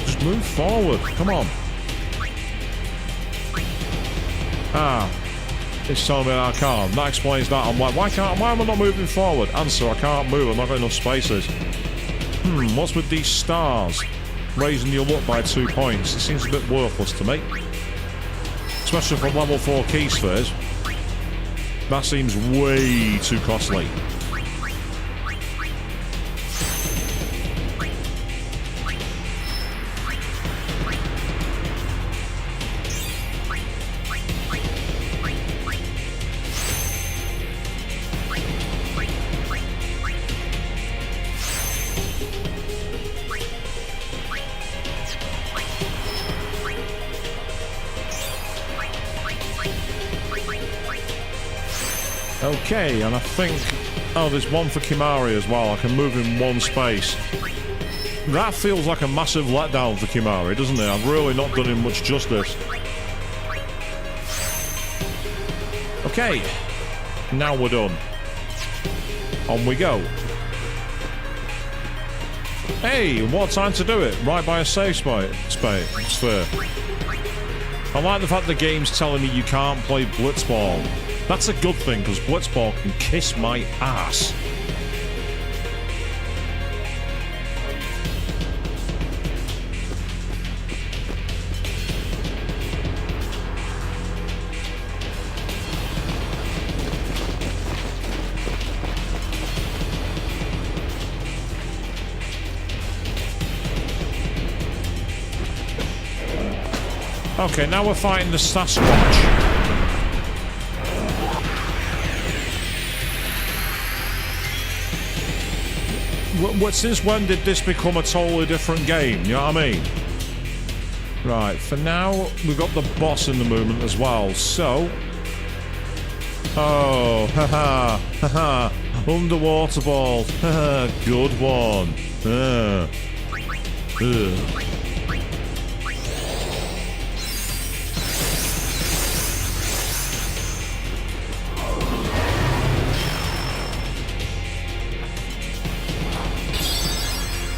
A: Just move forward, come on. Ah. It's telling me that I can't. That explains that. I'm like, why am I not moving forward? Answer, I can't move. I've not got enough spaces. What's with these stars? Raising you up by 2 points. It seems a bit worthless to me. Especially for level 4 key spheres. That seems way too costly. Okay, and I think... Oh, there's one for Kimahri as well. I can move in 1 space. That feels like a massive letdown for Kimahri, doesn't it? I've really not done him much justice. Okay. Now we're done. On we go. Hey, what time to do it? Right by a safe sphere. I like the fact the game's telling me you can't play Blitzball. That's a good thing, because Blitzball can kiss my ass. Okay, now we're fighting the Sasquatch. Since when did this become a totally different game? You know what I mean? Right, for now, we've got the boss in the movement as well, so... Oh, haha, haha, underwater ball, haha, good one.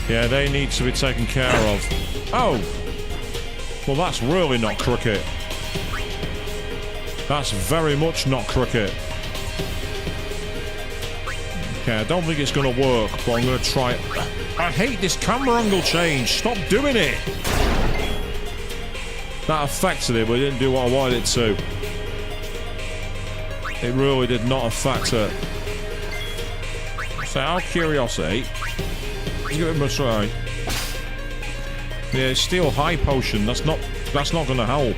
A: Yeah, they need to be taken care of. Oh! Well, that's really not cricket. That's very much not cricket. Okay, I don't think it's going to work, but I'm going to try it. I hate this camera angle change. Stop doing it! That affected it, but it didn't do what I wanted it to. It really did not affect it. So, out of curiosity... Let's give it a try. Yeah, steal high potion. That's not going to help.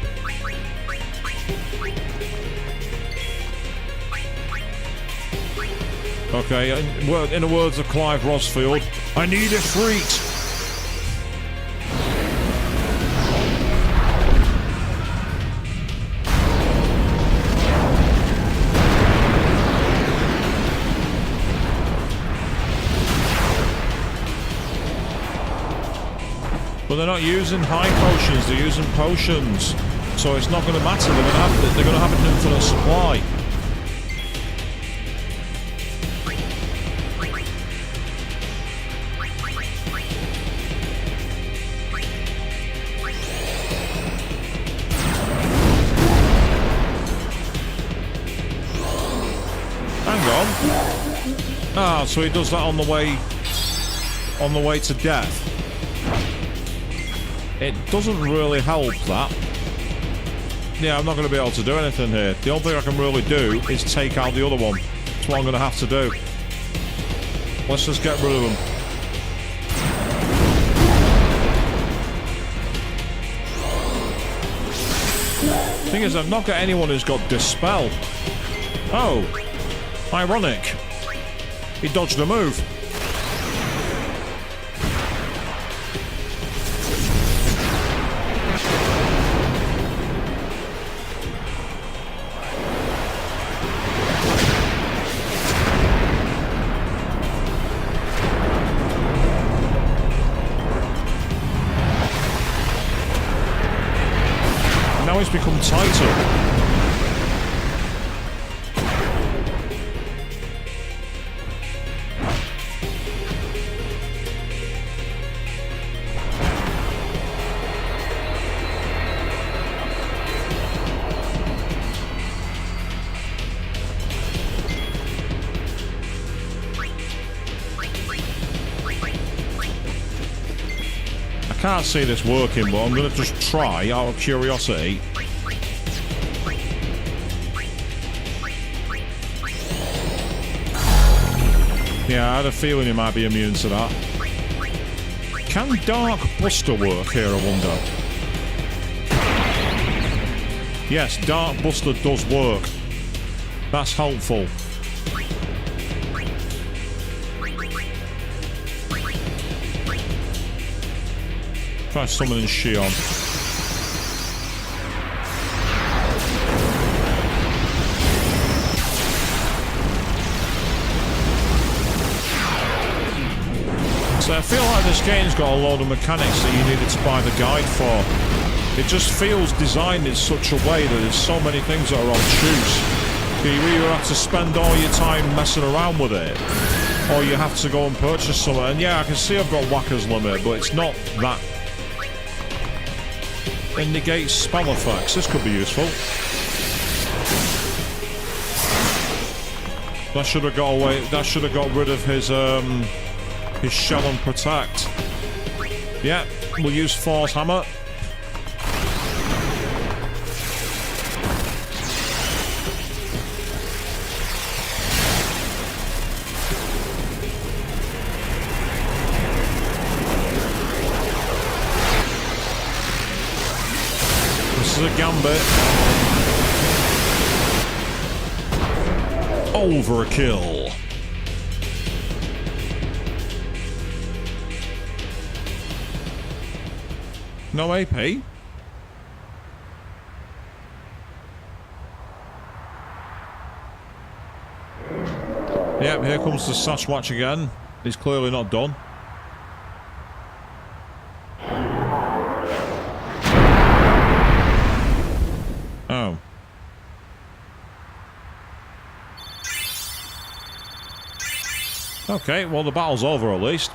A: Okay, in the words of Clive Rosfield, I need a freak. But they're not using high potions, they're using potions. So it's not going to matter, they're going to have an infinite supply. Hang on. Ah, so he does that on the way to death. It doesn't really help, that. Yeah, I'm not going to be able to do anything here. The only thing I can really do is take out the other one. That's what I'm going to have to do. Let's just get rid of them. Thing is, I've not got anyone who's got Dispel. Oh. Ironic. He dodged a move. Now he's become tighter. I can't see this working, but I'm going to just try out of curiosity. Yeah, I had a feeling he might be immune to that. Can Dark Buster work here, I wonder? Yes, Dark Buster does work. That's helpful. Try summoning Shion. So I feel like this game's got a load of mechanics that you needed to buy the guide for. It just feels designed in such a way that there's so many things that are obtuse. You either have to spend all your time messing around with it, or you have to go and purchase something. And yeah, I can see I've got Whacker's Limit, but it's not that. It negates spell effects. This could be useful. That should have got away. That should have got rid of his Shell and Protect. Yeah, we'll use Force Hammer. this is a gambit. Overkill. No AP. Yep, here comes the Sasquatch again. He's clearly not done. Oh. Okay, well the battle's over at least.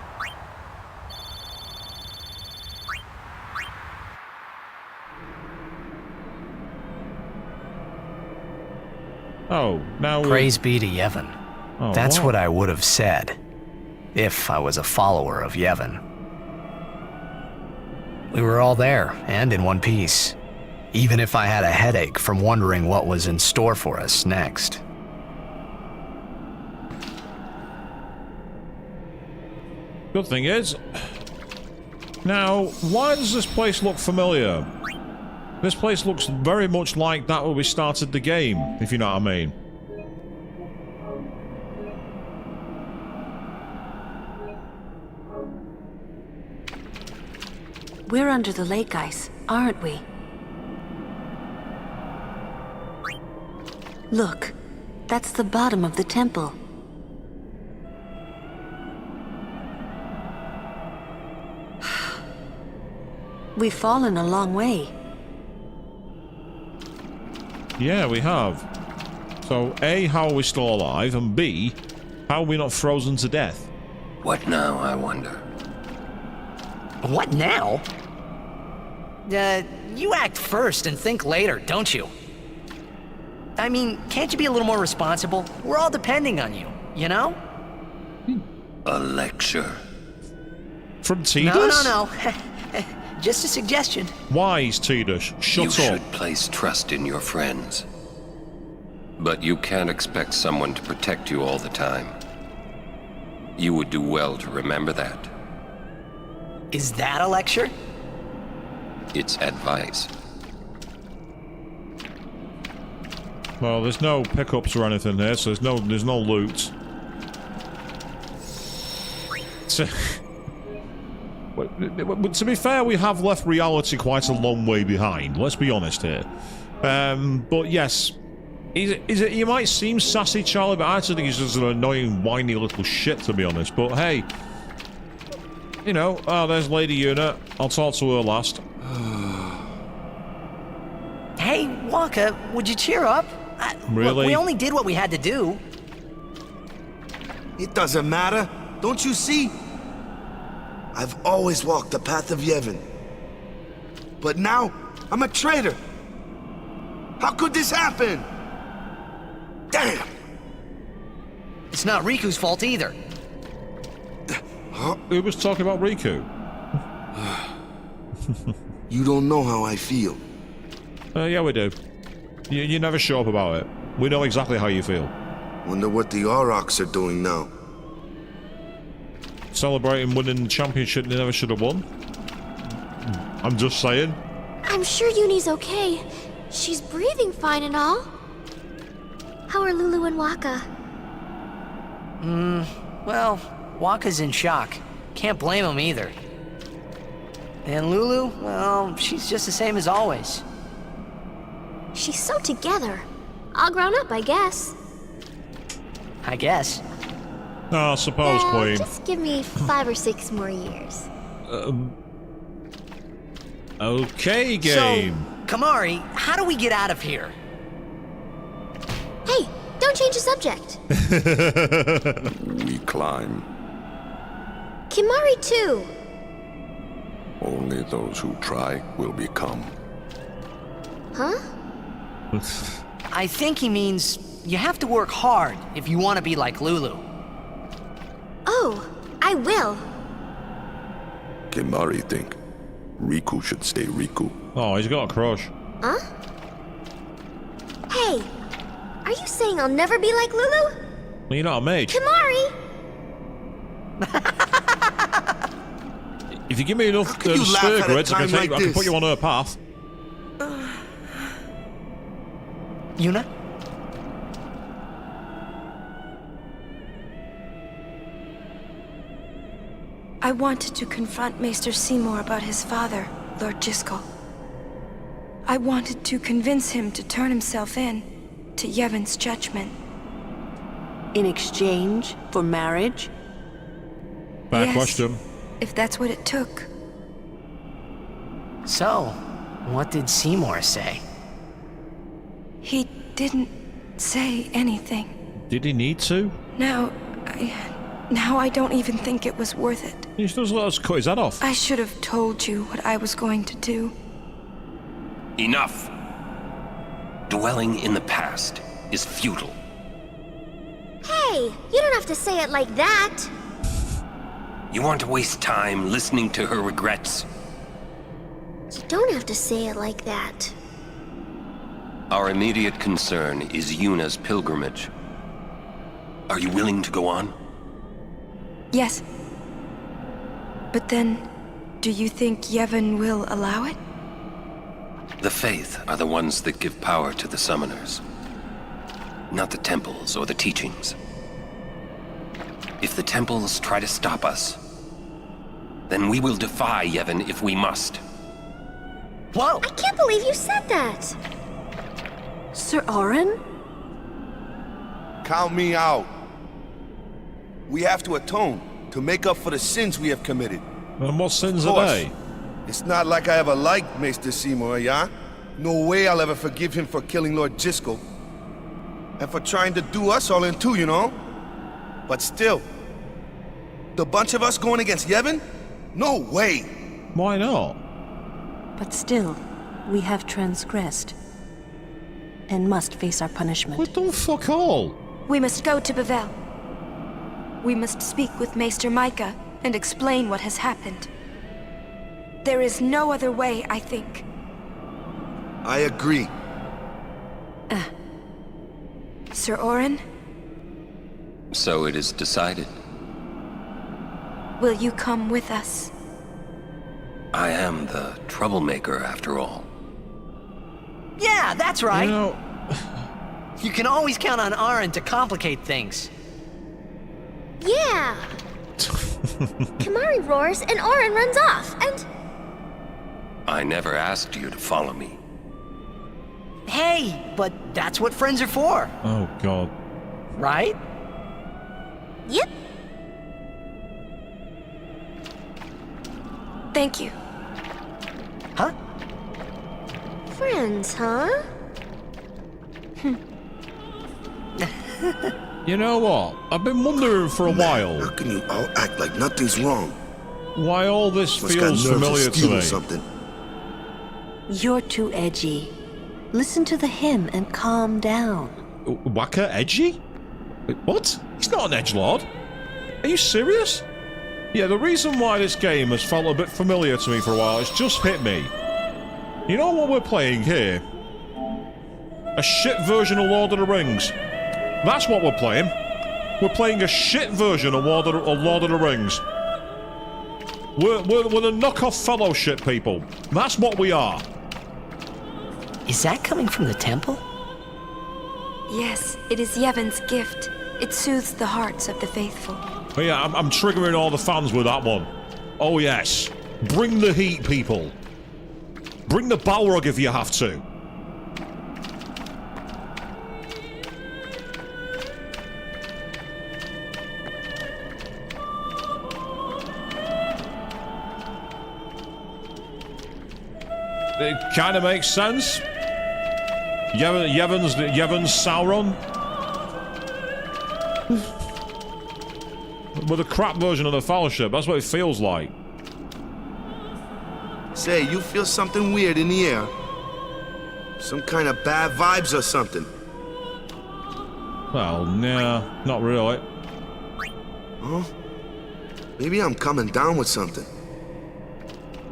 A: Oh, now
I: Praise be to Yevon.
A: Oh,
I: That's
A: wow.
I: what I would have said if I was a follower of Yevon. We were all there and in one piece, even if I had a headache from wondering what was in store for us next.
A: Good thing is, now, why does this place look familiar? This place looks very much like that when we started the game, if you know what I mean.
B: We're under the lake ice, aren't we? Look, that's the bottom of the temple. We've fallen a long way.
A: Yeah, we have. So, A, how are we still alive? And B, how are we not frozen to death?
F: What now, I wonder?
N: What now? You act first and think later, don't you? I mean, can't you be a little more responsible? We're all depending on you, you know?
F: A lecture?
A: From Tidus?
N: No. Just a suggestion.
A: Wise, Tidus. Shut
F: You
A: up.
F: should place trust in your friends. But you can't expect someone to protect you all the time. You would do well to remember that.
N: Is that a lecture?
F: It's advice.
A: Well, there's no pickups or anything here, so there's no loot. To be fair, we have left reality quite a long way behind. Let's be honest here. But yes, is it? You might seem sassy, Charlie, but I actually think he's just an annoying, whiny little shit, to be honest. But hey, you know, there's Lady Una. I'll talk to her last.
N: Hey, Wonka, would you cheer up?
A: Really?
N: Look, we only did what we had to do.
D: It doesn't matter. Don't you see? I've always walked the path of Yevon. But now, I'm a traitor. How could this happen? Damn!
N: It's not Riku's fault either.
A: Who was talking about Riku?
D: You don't know how I feel.
A: Yeah, we do. You never show up about it. We know exactly how you feel.
D: Wonder what the Aurochs are doing now.
A: Celebrating winning the championship they never should have won. I'm just saying.
G: I'm sure Uni's okay. She's breathing fine and all. How are Lulu and Waka?
N: Well, Waka's in shock. Can't blame him either. And Lulu, well, she's just the same as always.
G: She's so together. All grown up, I guess.
N: I guess.
A: I suppose,
G: Yeah,
A: Queen.
G: just give me 5 or 6 more years.
A: Okay, game.
N: So, Kamari, how do we get out of here?
G: Hey, don't change the subject.
O: We climb.
G: Kimari too.
O: Only those who try will become.
G: Huh?
N: I think he means you have to work hard if you want to be like Lulu.
G: Oh, I will.
O: Kimari think Riku should stay Riku.
A: Oh, he's got a crush.
G: Huh? Hey, are you saying I'll never be like Lulu?
A: Well, you're not a mage.
G: Kimari!
A: If you give me enough
D: you laugh
A: spare
D: at a
A: grids, I
D: time like
A: can put
D: this?
A: you on her path.
N: Yuna?
Q: I wanted to confront Maester Seymour about his father, Lord Jiskel. I wanted to convince him to turn himself in to Yevon's judgment.
B: In exchange for marriage?
A: Bad
Q: Yes,
A: question.
Q: if that's what it took.
I: So, what did Seymour say?
Q: He didn't say anything.
A: Did he need to?
Q: Now I don't even think it was worth it.
A: He just let us cut his head off.
Q: I should have told you what I was going to do.
F: Enough! Dwelling in the past is futile.
G: Hey, you don't have to say it like that.
F: You want to waste time listening to her regrets?
G: You don't have to say it like that.
F: Our immediate concern is Yuna's pilgrimage. Are you willing to go on?
Q: Yes. But then, do you think Yevon will allow it?
F: The Faith are the ones that give power to the summoners, not the temples or the teachings. If the temples try to stop us, then we will defy Yevon if we must.
N: Whoa!
G: I can't believe you said that.
B: Sir Orin?
D: Count me out. We have to atone to make up for the sins we have committed.
A: And what sins
D: Of
A: are
D: course.
A: they?
D: It's not like I ever liked Maester Seymour, yeah? No way I'll ever forgive him for killing Lord Jiskel. And for trying to do us all in two, you know? But still, the bunch of us going against Yevon? No way!
A: Why not?
B: But still, we have transgressed. And must face our punishment.
A: What the fuck all?
Q: We must go to Bavel. We must speak with Maester Micah and explain what has happened. There is no other way, I think.
D: I agree.
Q: Sir Orin,
F: So it is decided.
Q: will you come with us?
F: I am the troublemaker after all.
N: Yeah, that's right.
A: You know,
N: You can always count on Aaron to complicate things.
G: Yeah. Kamari roars and Orin runs off, and...
F: I never asked you to follow me.
N: Hey, but that's what friends are for,
A: oh god.
N: right?
G: Yep.
Q: Thank you.
N: Huh?
G: Friends, huh?
A: You know what? I've been wondering for a while
D: How can you all act like nothing's wrong?
A: why all this
D: Must got
A: feels
D: nerves of
A: familiar to
D: stealing
A: me.
D: something.
B: You're too edgy. Listen to the hymn and calm down.
A: Waka edgy? Wait, what? He's not an edgelord. Are you serious? Yeah, the reason why this game has felt a bit familiar to me for a while, it's just hit me. You know what we're playing here? A shit version of Lord of the Rings. That's what we're playing. We're playing a shit version of Lord of the Rings. We're the knockoff Fellowship people. That's what we are.
I: Is that coming from the temple?
Q: Yes, it is Yevon's gift. It soothes the hearts of the faithful.
A: But yeah, I'm triggering all the fans with that one. Oh yes. Bring the heat, people. Bring the Balrog if you have to. It kind of makes sense. Yevon's Sauron. With a crap version of the Fellowship, that's what it feels like.
D: Say, you feel something weird in the air? Some kind of bad vibes or something?
A: Well, nah, not really.
D: Huh? Maybe I'm coming down with something.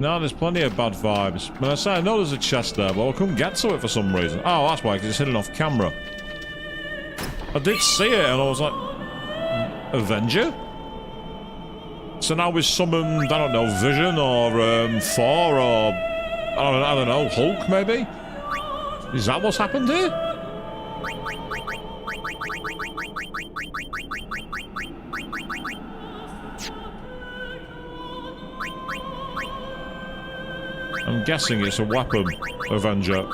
A: No, there's plenty of bad vibes. But I say, I know there's a chest there, but I couldn't get to it for some reason. Oh, that's why, because it's hidden off camera. I did see it, and I was like... Avenger? So now we've summoned, I don't know, Vision, or Thor, or... I don't know, Hulk, maybe? Is that what's happened here? I'm guessing it's a weapon, Avenger.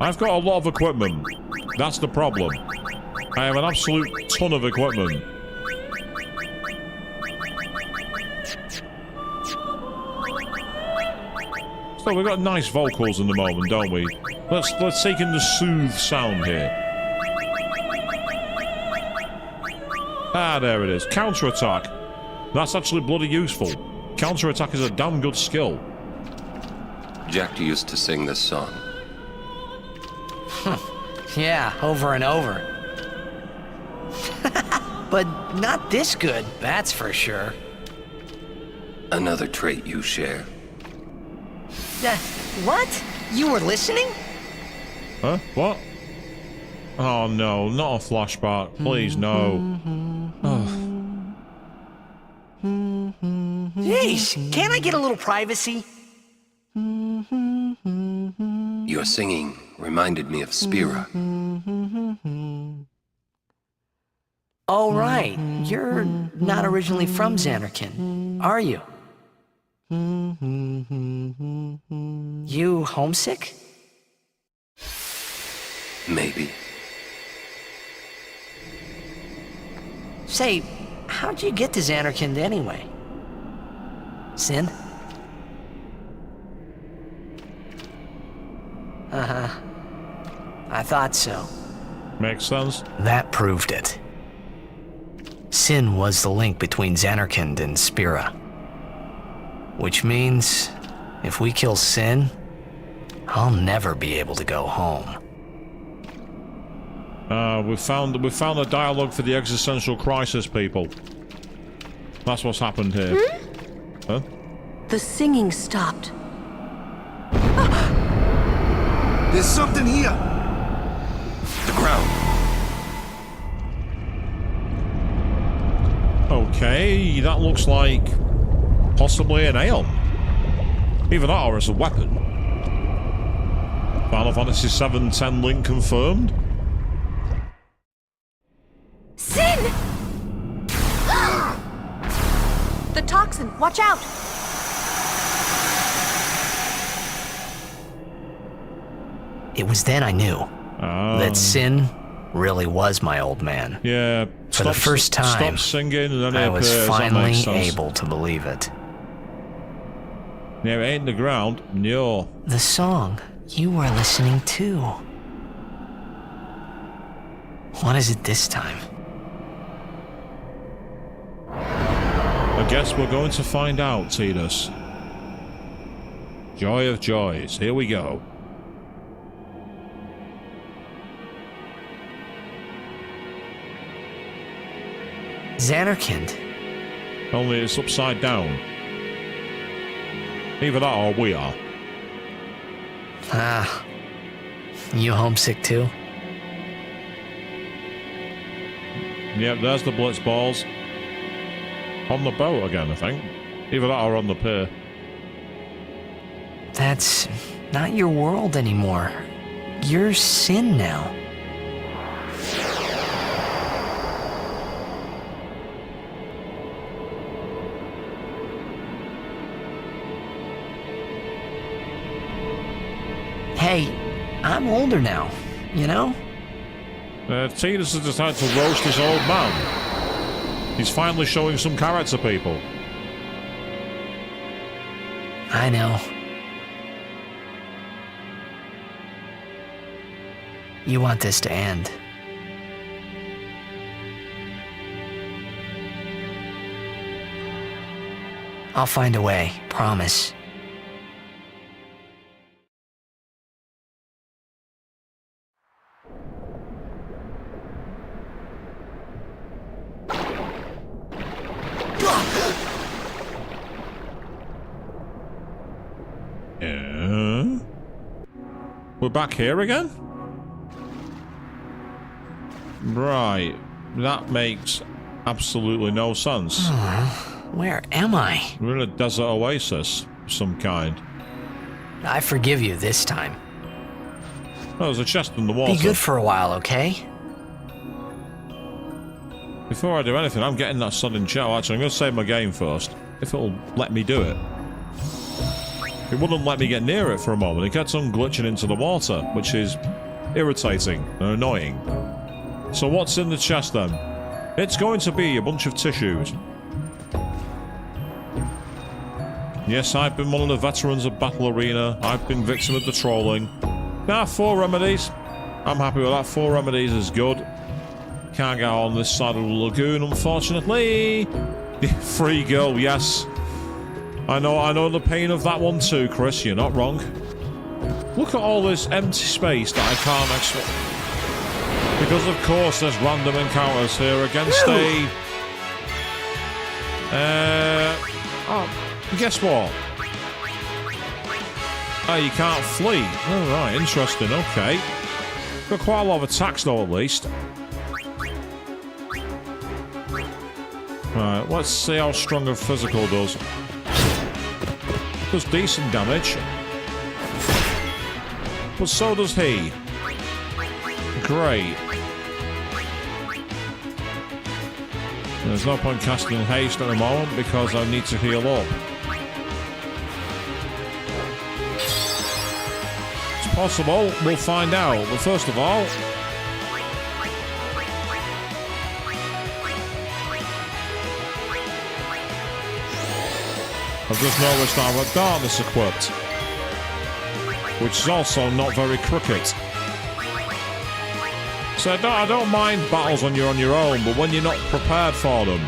A: I've got a lot of equipment. That's the problem. I have an absolute ton of equipment. So we've got nice vocals in the moment, don't we? Let's take in the soothe sound here. Ah, there it is. Counterattack. That's actually bloody useful. Counterattack is a damn good skill.
F: Jack used to sing this song.
N: Yeah, over and over. But not this good, that's for sure.
F: Another trait you share.
N: What? You were listening?
A: Huh? What? Oh no, not a flashback. Please, no.
N: Jeez, can't I get a little privacy?
F: Your singing reminded me of Spira.
N: Oh, right. You're not originally from Xanarkand, are you? You homesick?
F: Maybe.
N: Say, how'd you get to Xanarkand anyway? Sin? Uh-huh. I thought so.
A: Makes sense.
I: That proved it. Sin was the link between Xanarkand and Spira. Which means, if we kill Sin, I'll never be able to go home.
A: We found a dialogue for the existential crisis, people. That's what's happened here. Huh?
B: The singing stopped.
D: There's something here.
F: The ground.
A: Okay, that looks like possibly an Aeon. Either that or it's a weapon. Final Fantasy VII 10 link confirmed.
B: Sin! The toxin, watch out!
I: It was then I knew that Sin really was my old man.
A: Yeah.
I: For the first time,
A: stop singing and then
I: I was finally
A: able
I: able to believe it.
A: Yeah, it ain't the ground. No.
I: The song you were listening to. What is it this time?
A: I guess we're going to find out, Tidus. Joy of joys. Here we go.
I: Xanarkand.
A: Only it's upside down. Either that or we are.
I: Ah. You homesick too?
A: Yep, there's the blitz balls. On the boat again, I think. Either that or on the pier.
I: That's not your world anymore. You're Sin now. Hey, I'm older now, you know?
A: Tidus has decided to roast his old man. He's finally showing some character, people.
I: I know. You want this to end. I'll find a way, promise.
A: We're back here again? Right. That makes absolutely no sense.
I: Where am I?
A: We're in a desert oasis. some kind.
I: I forgive you this time.
A: Oh, there's a chest in the water.
I: Be good for a while, okay?
A: Before I do anything, I'm getting that sudden gel. Actually, I'm going to save my game first. If it'll let me do it. It wouldn't let me get near it for a moment. It kept on glitching into the water, which is irritating and annoying. So what's in the chest then? It's going to be a bunch of tissues. Yes, I've been one of the veterans of Battle Arena. I've been victim of the trolling. Now, 4 remedies. I'm happy with that. 4 remedies is good. Can't get on this side of the lagoon, unfortunately. Free girl, yes. I know the pain of that one too, Chris. You're not wrong. Look at all this empty space that I can't expect. Because of course there's random encounters here against guess what? Oh, you can't flee. Oh, right, interesting, okay. Got quite a lot of attacks though, at least. Right, let's see how strong a physical does. Does decent damage. But so does he. Great. There's no point casting haste at the moment because I need to heal up. It's possible, we'll find out. But first of all... I've just noticed I've got darkness equipped, which is also not very crooked. So I don't mind battles when you're on your own, but when you're not prepared for them.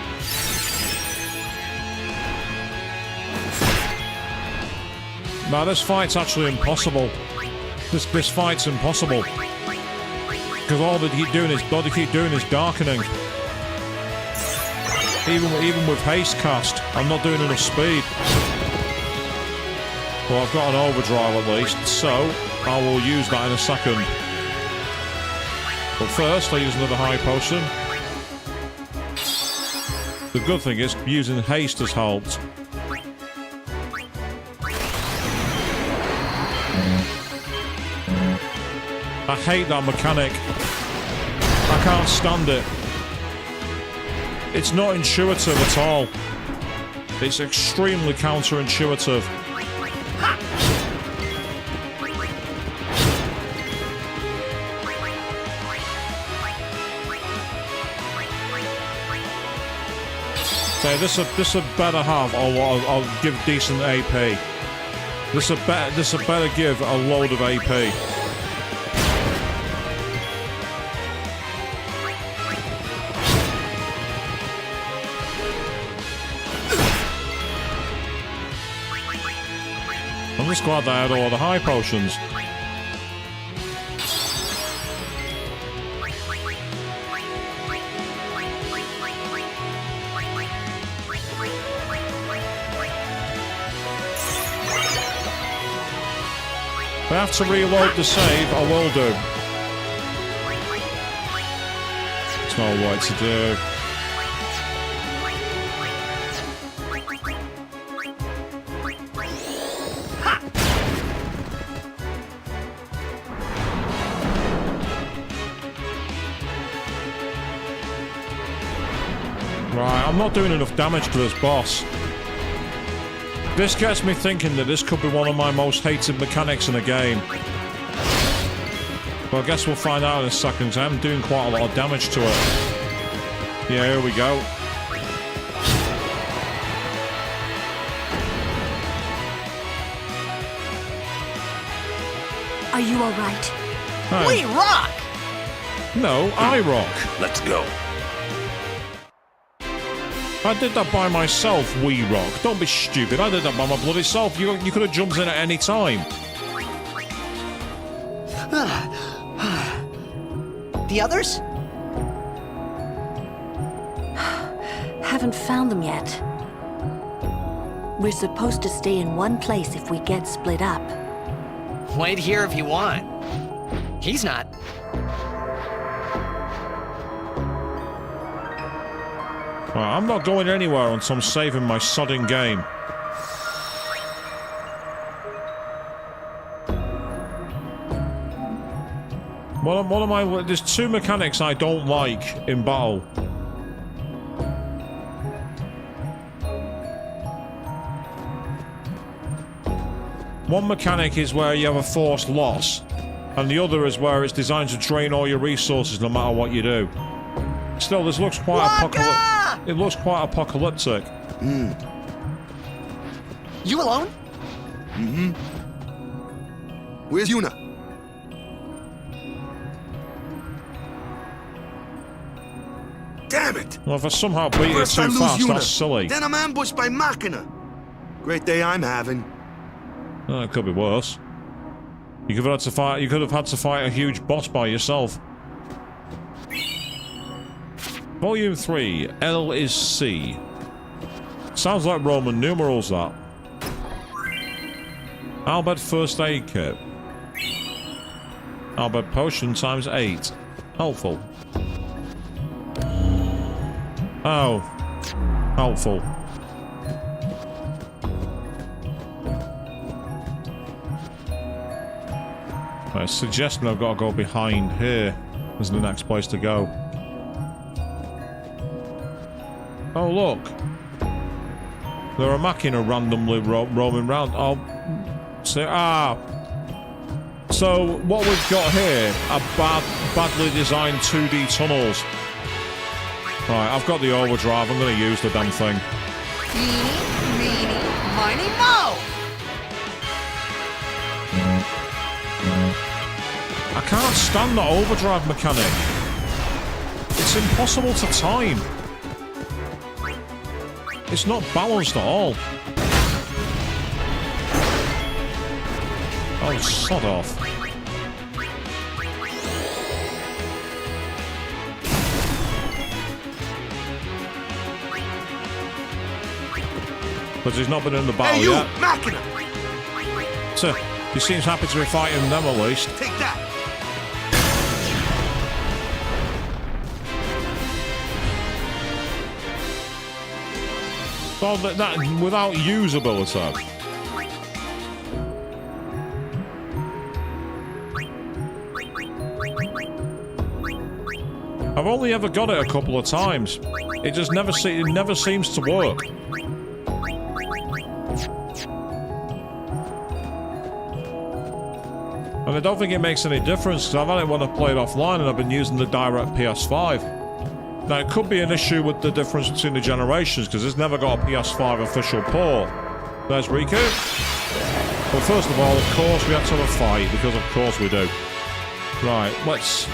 A: Now this fight's actually impossible. This fight's impossible because all they keep doing is darkening. Even with haste cast, I'm not doing enough speed. Well, I've got an overdrive at least, so I will use that in a second. But first, I use another high potion. The good thing is, using haste has helped. I hate that mechanic. I can't stand it. It's not intuitive at all. It's extremely counterintuitive. So this had better have, I'll give decent AP. This had better give a load of AP. I'm just glad that I had all the high potions. If I have to reload the save, I will do. There's no way to do. Right, I'm not doing enough damage to this boss. This gets me thinking that this could be one of my most hated mechanics in the game. Well, I guess we'll find out in a second. I'm doing quite a lot of damage to it. Yeah, here we go.
B: Are you all right?
A: Hey.
N: We rock!
A: No, I rock.
K: Let's go.
A: I did that by myself, we rock. Don't be stupid. I did that by my bloody self. You could have jumped in at any time.
N: The others?
B: Haven't found them yet. We're supposed to stay in one place if we get split up.
N: Wait here if you want. He's not.
A: Well, I'm not going anywhere until I'm saving my sodding game. One of my... There's two mechanics I don't like in battle. One mechanic is where you have a forced loss, and the other is where it's designed to drain all your resources no matter what you do. Still, this looks quite apocalyptic. It looks quite apocalyptic.
N: You alone?
D: Mm-hmm. Where's Yuna? Damn it!
A: Well, if I somehow beat her
D: First I
A: too
D: lose
A: fast,
D: Yuna,
A: that's silly.
D: then I'm ambushed by Machina. Great day I'm having.
A: Oh, it could be worse. You could have had to fight. You could have had to fight a huge boss by yourself. Volume 3. L is C. Sounds like Roman numerals, that. Albert first aid kit. Albert potion times 8. Helpful. Oh. Helpful. Right, suggesting I've got to go behind here as the next place to go. Oh, look. There are Machina randomly roaming around. Oh, so, so what we've got here are badly designed 2D tunnels. Right, I've got the overdrive. I'm going to use the damn thing.
N: Eeny, meeny, miny, moe!
A: I can't stand the overdrive mechanic. It's impossible to time. It's not balanced at all. Oh, sod off. But he's not been in the battle
D: hey, you,
A: yet.
D: Machina!
A: So, he seems happy to be fighting them at least.
D: Take that!
A: Well, that without usability. I've only ever got it a couple of times. It just never seems to work. And I don't think it makes any difference because I've had it when I played offline and I've been using the direct PS5. Now, it could be an issue with the difference between the generations, because it's never got a PS5 official port. There's Riku. Well, first of all, of course, we have to have a fight, because of course we do. Right, let's...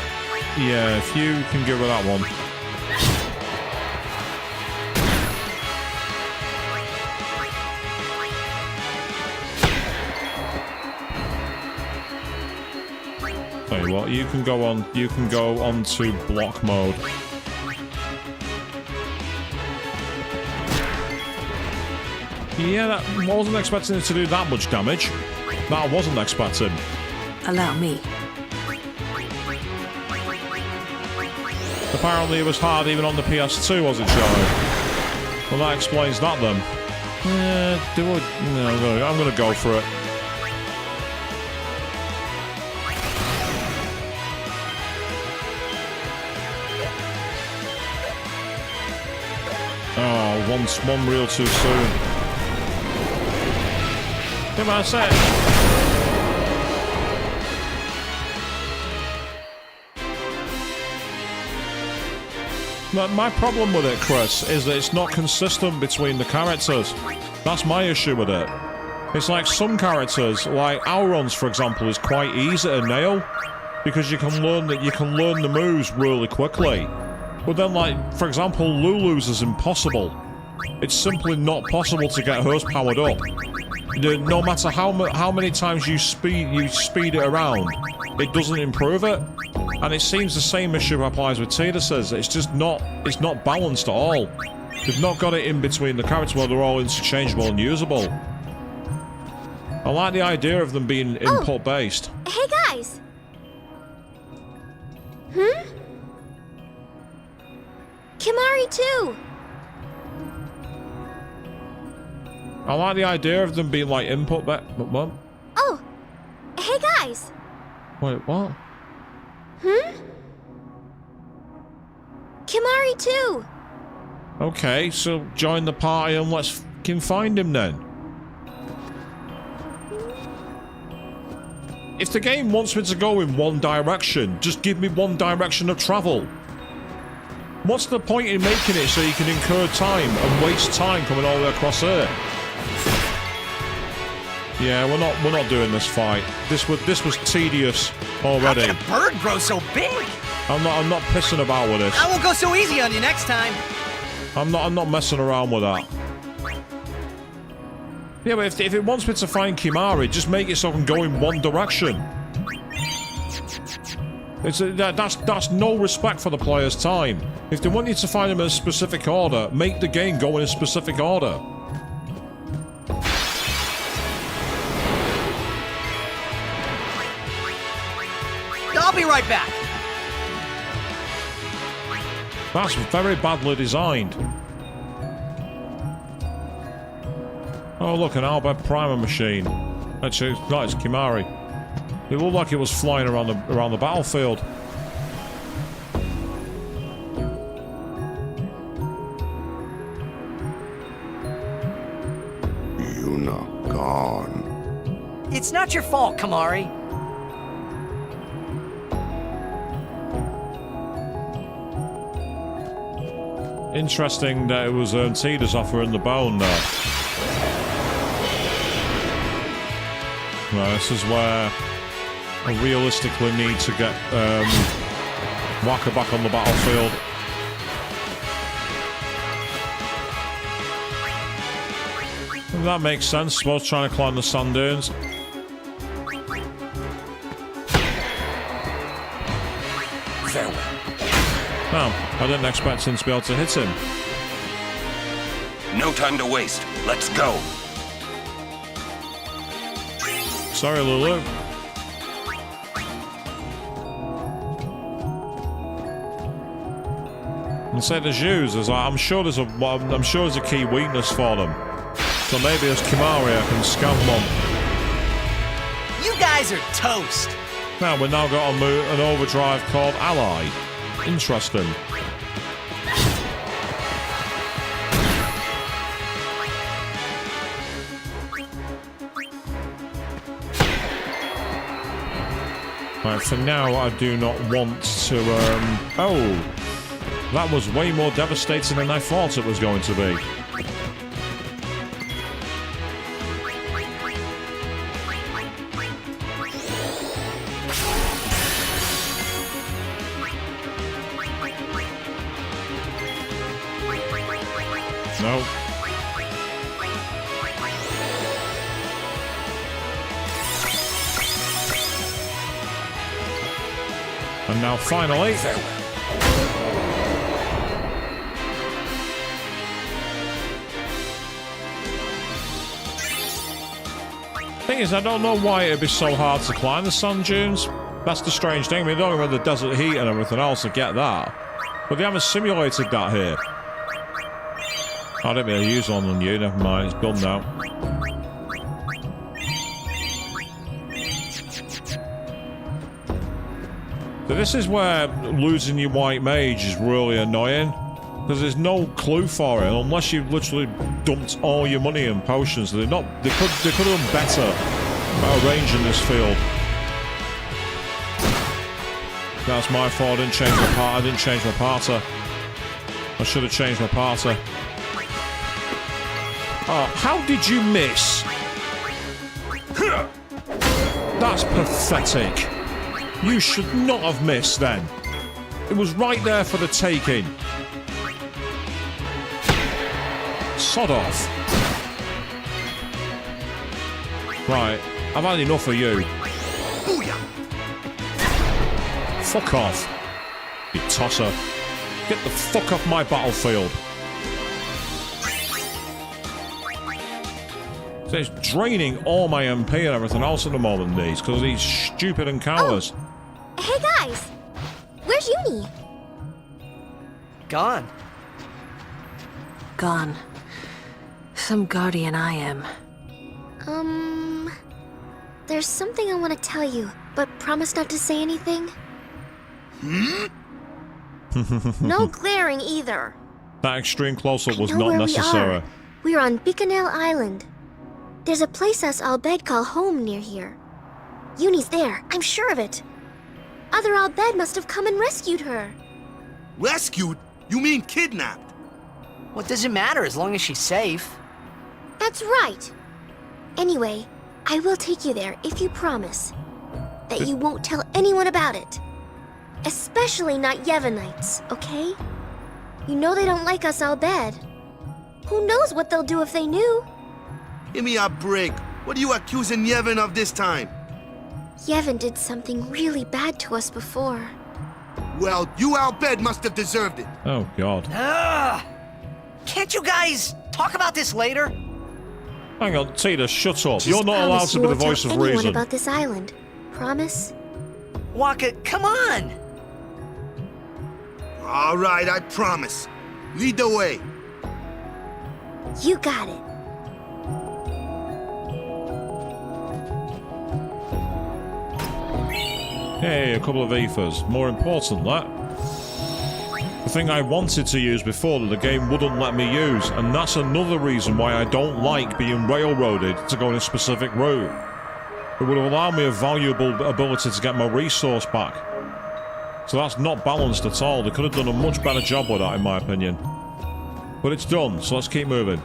A: Yeah, if you can get rid of that one. Tell you what, you can go on to block mode. Yeah, I wasn't expecting it to do that much damage. That I wasn't expecting.
B: Allow me.
A: Apparently it was hard even on the PS2, was it, Charlie? Well, that explains that then. No, I'm gonna go for it. Oh, one reel too soon. Come on, set. My problem with it, Chris, is that it's not consistent between the characters. That's my issue with it. It's like some characters, like Auron's, for example, is quite easy to nail because you can learn the moves really quickly. But then, like, for example, Lulu's is impossible. It's simply not possible to get hers powered up. No matter how many times you speed it around, it doesn't improve it. And it seems the same issue applies with Tidus's. It's just not balanced at all. They've not got it in between the characters where they're all interchangeable and usable. I like the idea of them being input based.
G: Hey guys! Kimari too!
A: I like the idea of them being like input based. What?
G: Oh! Hey guys!
A: Wait, what?
G: Kimari too!
A: Okay, so join the party and let's fucking find him then. If the game wants me to go in one direction, just give me one direction of travel. What's the point in making it so you can incur time and waste time coming all the way across here? Yeah, we're not doing this fight. This was tedious already.
N: How can a bird grow so big?
A: I'm not pissing about with this.
N: I won't go so easy on you next time.
A: I'm not messing around with that. Yeah, but if it wants me to find Kimari, just make it so I can go in one direction. That's no respect for the player's time. If they want you to find them in a specific order, make the game go in a specific order.
N: I'll be right back.
A: That's very badly designed. Oh look, an Albert Primer machine. Actually, it's not, it's Kimari. It looked like it was flying around the battlefield.
D: Yuna gone.
N: It's not your fault, Kimari.
A: Interesting that it was Tida's offering the bone there. Well, this is where I realistically need to get Wakka back on the battlefield. And that makes sense, I suppose, trying to climb the sand dunes. Oh, I didn't expect him to be able to hit him.
F: No time to waste. Let's go.
A: Sorry, Lulu. And say the Jews, I'm sure there's a key weakness for them. So maybe as Kimari I can scam one.
N: You guys are toast.
A: Now we've now got an overdrive called Ally. Interesting. Right, for now I do not want to, oh! That was way more devastating than I thought it was going to be. No. And now finally... Thing is, I don't know why it'd be so hard to climb the sand dunes. That's the strange thing. I mean, don't remember the desert heat and everything else to get that. But they haven't simulated that here. I didn't mean to use one on you, never mind, it's done now. So this is where losing your white mage is really annoying. Because there's no clue for it, unless you've literally dumped all your money in potions. They could have done better about arranging this field. That's my fault, I didn't change my part. I didn't change my parter. I should have changed my parter. Oh, how did you miss? That's pathetic. You should not have missed then. It was right there for the taking. Sod off. Right, I've had enough of you. Fuck off, you tosser. Get the fuck off my battlefield. So it's draining all my MP and everything else at the moment, these, because these stupid encounters.
G: Oh. Hey guys! Where's Uni?
N: Gone.
B: Gone. Some guardian I am.
G: There's something I want to tell you, but promise not to say anything. No glaring either.
A: That extreme close-up was
G: I know
A: not
G: where
A: necessary.
G: We're on Bicanel Island. There's a place us Al Bhed call home near here. Uni's there, I'm sure of it. Other Al Bhed must have come and rescued her.
D: Rescued? You mean kidnapped?
N: What does it matter as long as she's safe?
G: That's right. Anyway, I will take you there if you promise that you won't tell anyone about it. Especially not Yevonites, okay? You know they don't like us Al Bhed. Who knows what they'll do if they knew?
D: Give me a break. What are you accusing Yevon of this time?
G: Yevon did something really bad to us before.
D: Well, you Al Bhed must have deserved it.
A: Oh, God.
N: Can't you guys talk about this later?
A: Hang on, Tita, shut up.
G: Just
A: You're not allowed
G: promise
A: to
G: you
A: be the
G: won't tell
A: voice of
G: anyone
A: reason.
G: about this island. Promise?
N: Waka, come on!
D: All right, I promise. Lead the way.
G: You got it.
A: Hey, a couple of aethers. More important, that. The thing I wanted to use before that the game wouldn't let me use, and that's another reason why I don't like being railroaded to go in a specific route. It would allow me a valuable ability to get my resource back. So that's not balanced at all. They could have done a much better job with that, in my opinion. But it's done, so let's keep moving.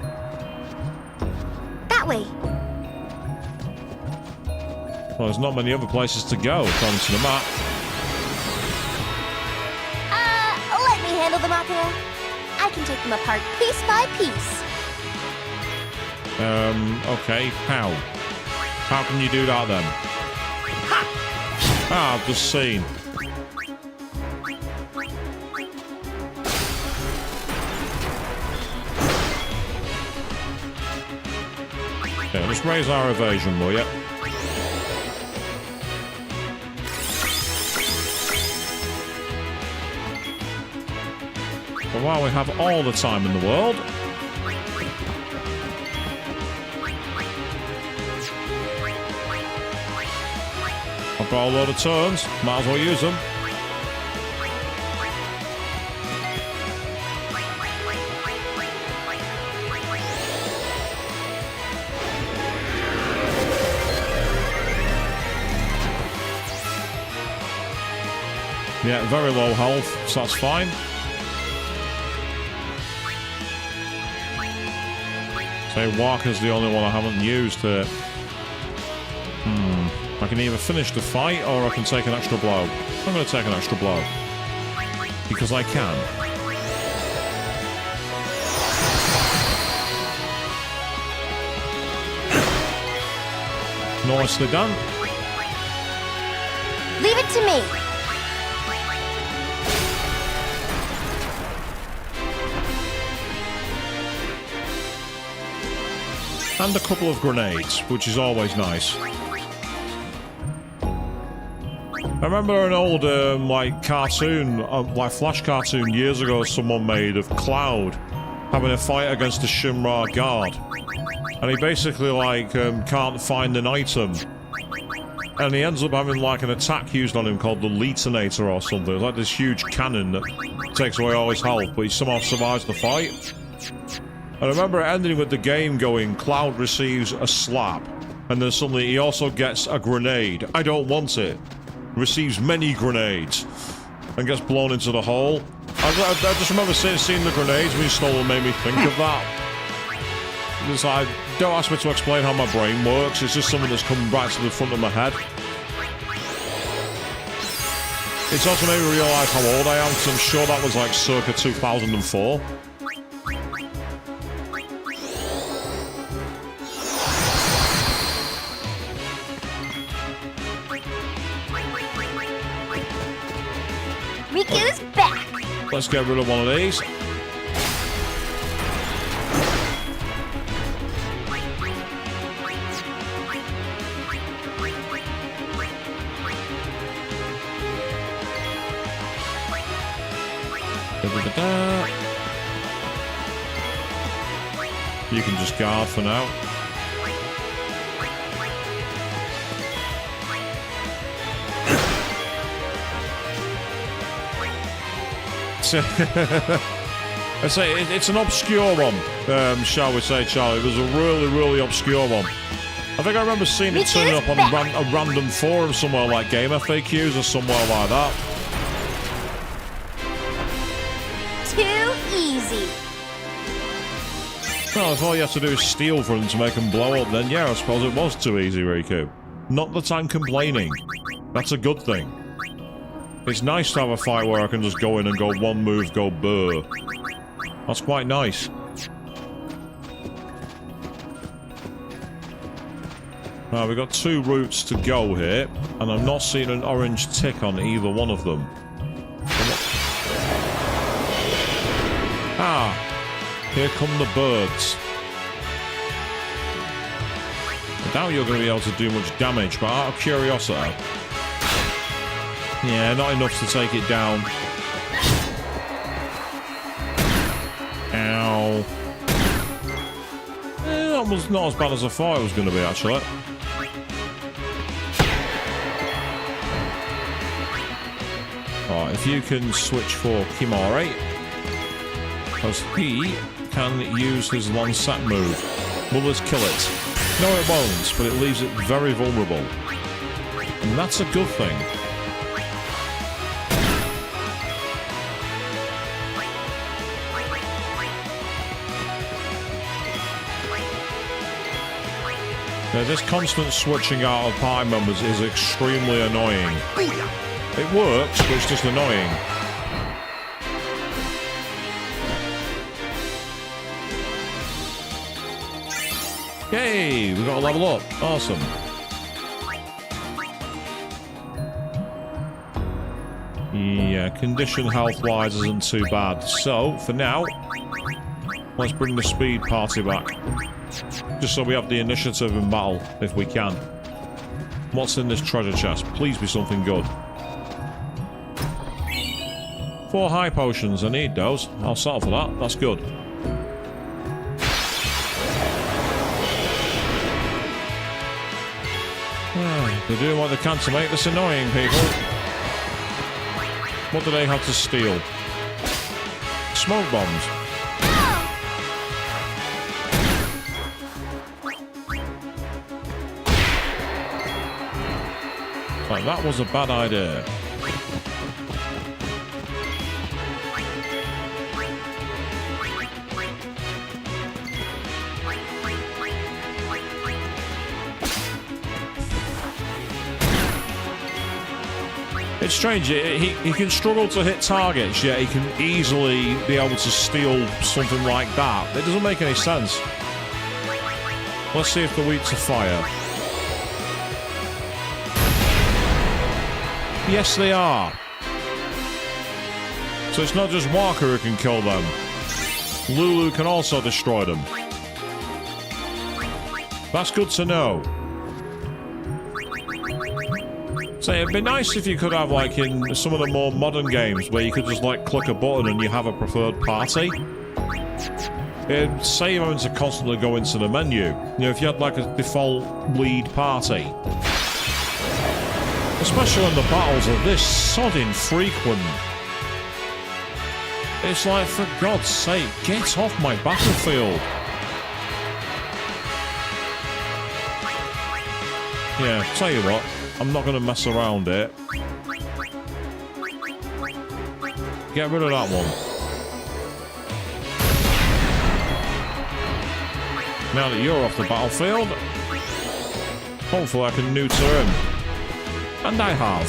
G: That way.
A: Well, there's not many other places to go, according to the map.
G: Let me handle the Machina. I can take them apart piece by piece.
A: Okay, how? How can you do that then? Ah, I've just seen. Yeah, just raise our evasion, will ya? But while we have all the time in the world, I've got a load of turns, might as well use them. Yeah, very low health, so that's fine. Say Walker's the only one I haven't used here. I can either finish the fight or I can take an extra blow. I'm going to take an extra blow. Because I can. Nicely done.
G: Leave it to me.
A: And a couple of grenades, which is always nice. I remember an old, like, cartoon, like, Flash cartoon years ago someone made of Cloud having a fight against the Shinra guard. And he basically, like, can't find an item. And he ends up having, like, an attack used on him called the Letinator or something. It's like this huge cannon that takes away all his health, but he somehow survives the fight. I remember it ending with the game going, Cloud receives a slap, and then suddenly he also gets a grenade. I don't want it. Receives many grenades, and gets blown into the hole. I just remember seeing the grenades when he stole them made me think of that. Because don't ask me to explain how my brain works, it's just something that's come right to the front of my head. It's also made me realise how old I am, because I'm sure that was like circa 2004.
G: Riku's back.
A: Let's get rid of one of these. You can just guard for now. it's an obscure one, shall we say, Charlie? It was a really, really obscure one. I think I remember seeing it turn up on a random forum somewhere like Game FAQs or somewhere like that.
G: Too easy.
A: Well, if all you have to do is steal from them to make them blow up, then yeah, I suppose it was too easy, Riku. Not that I'm complaining. That's a good thing. It's nice to have a fight where I can just go in and go one move, go burr. That's quite nice. Now, we've got 2 routes to go here, and I'm not seeing an orange tick on either one of them. Ah, here come the birds. I doubt you're going to be able to do much damage, but out of curiosity... Yeah, not enough to take it down. Ow. That was not as bad as I thought it was going to be, actually. Alright, if you can switch for Kimahri, because he can use his Lancet move. Will this kill it? No, it won't, but it leaves it very vulnerable. And that's a good thing. Now, this constant switching out of party members is extremely annoying. It works, but it's just annoying. Yay! We got a level up. Awesome. Yeah, condition health-wise isn't too bad. So, for now, let's bring the speed party back. Just so we have the initiative in battle, if we can. What's in this treasure chest? Please be something good. 4 high potions. I need those. I'll settle for that. That's good. They're doing what they can to make this annoying, people. What do they have to steal? Smoke bombs. Right, that was a bad idea. It's strange, he can struggle to hit targets, yet he can easily be able to steal something like that. It doesn't make any sense. Let's see if they're weak to fire. Yes, they are. So it's not just Walker who can kill them. Lulu can also destroy them. That's good to know. So it'd be nice if you could have, like, in some of the more modern games where you could just, like, click a button and you have a preferred party. It'd save having to constantly go into the menu. You know, if you had, like, a default lead party. Especially when the battles are this sodding frequent. It's like, for God's sake, get off my battlefield. Yeah, tell you what. I'm not going to mess around it. Get rid of that one. Now that you're off the battlefield, hopefully I can neuter him. And I have.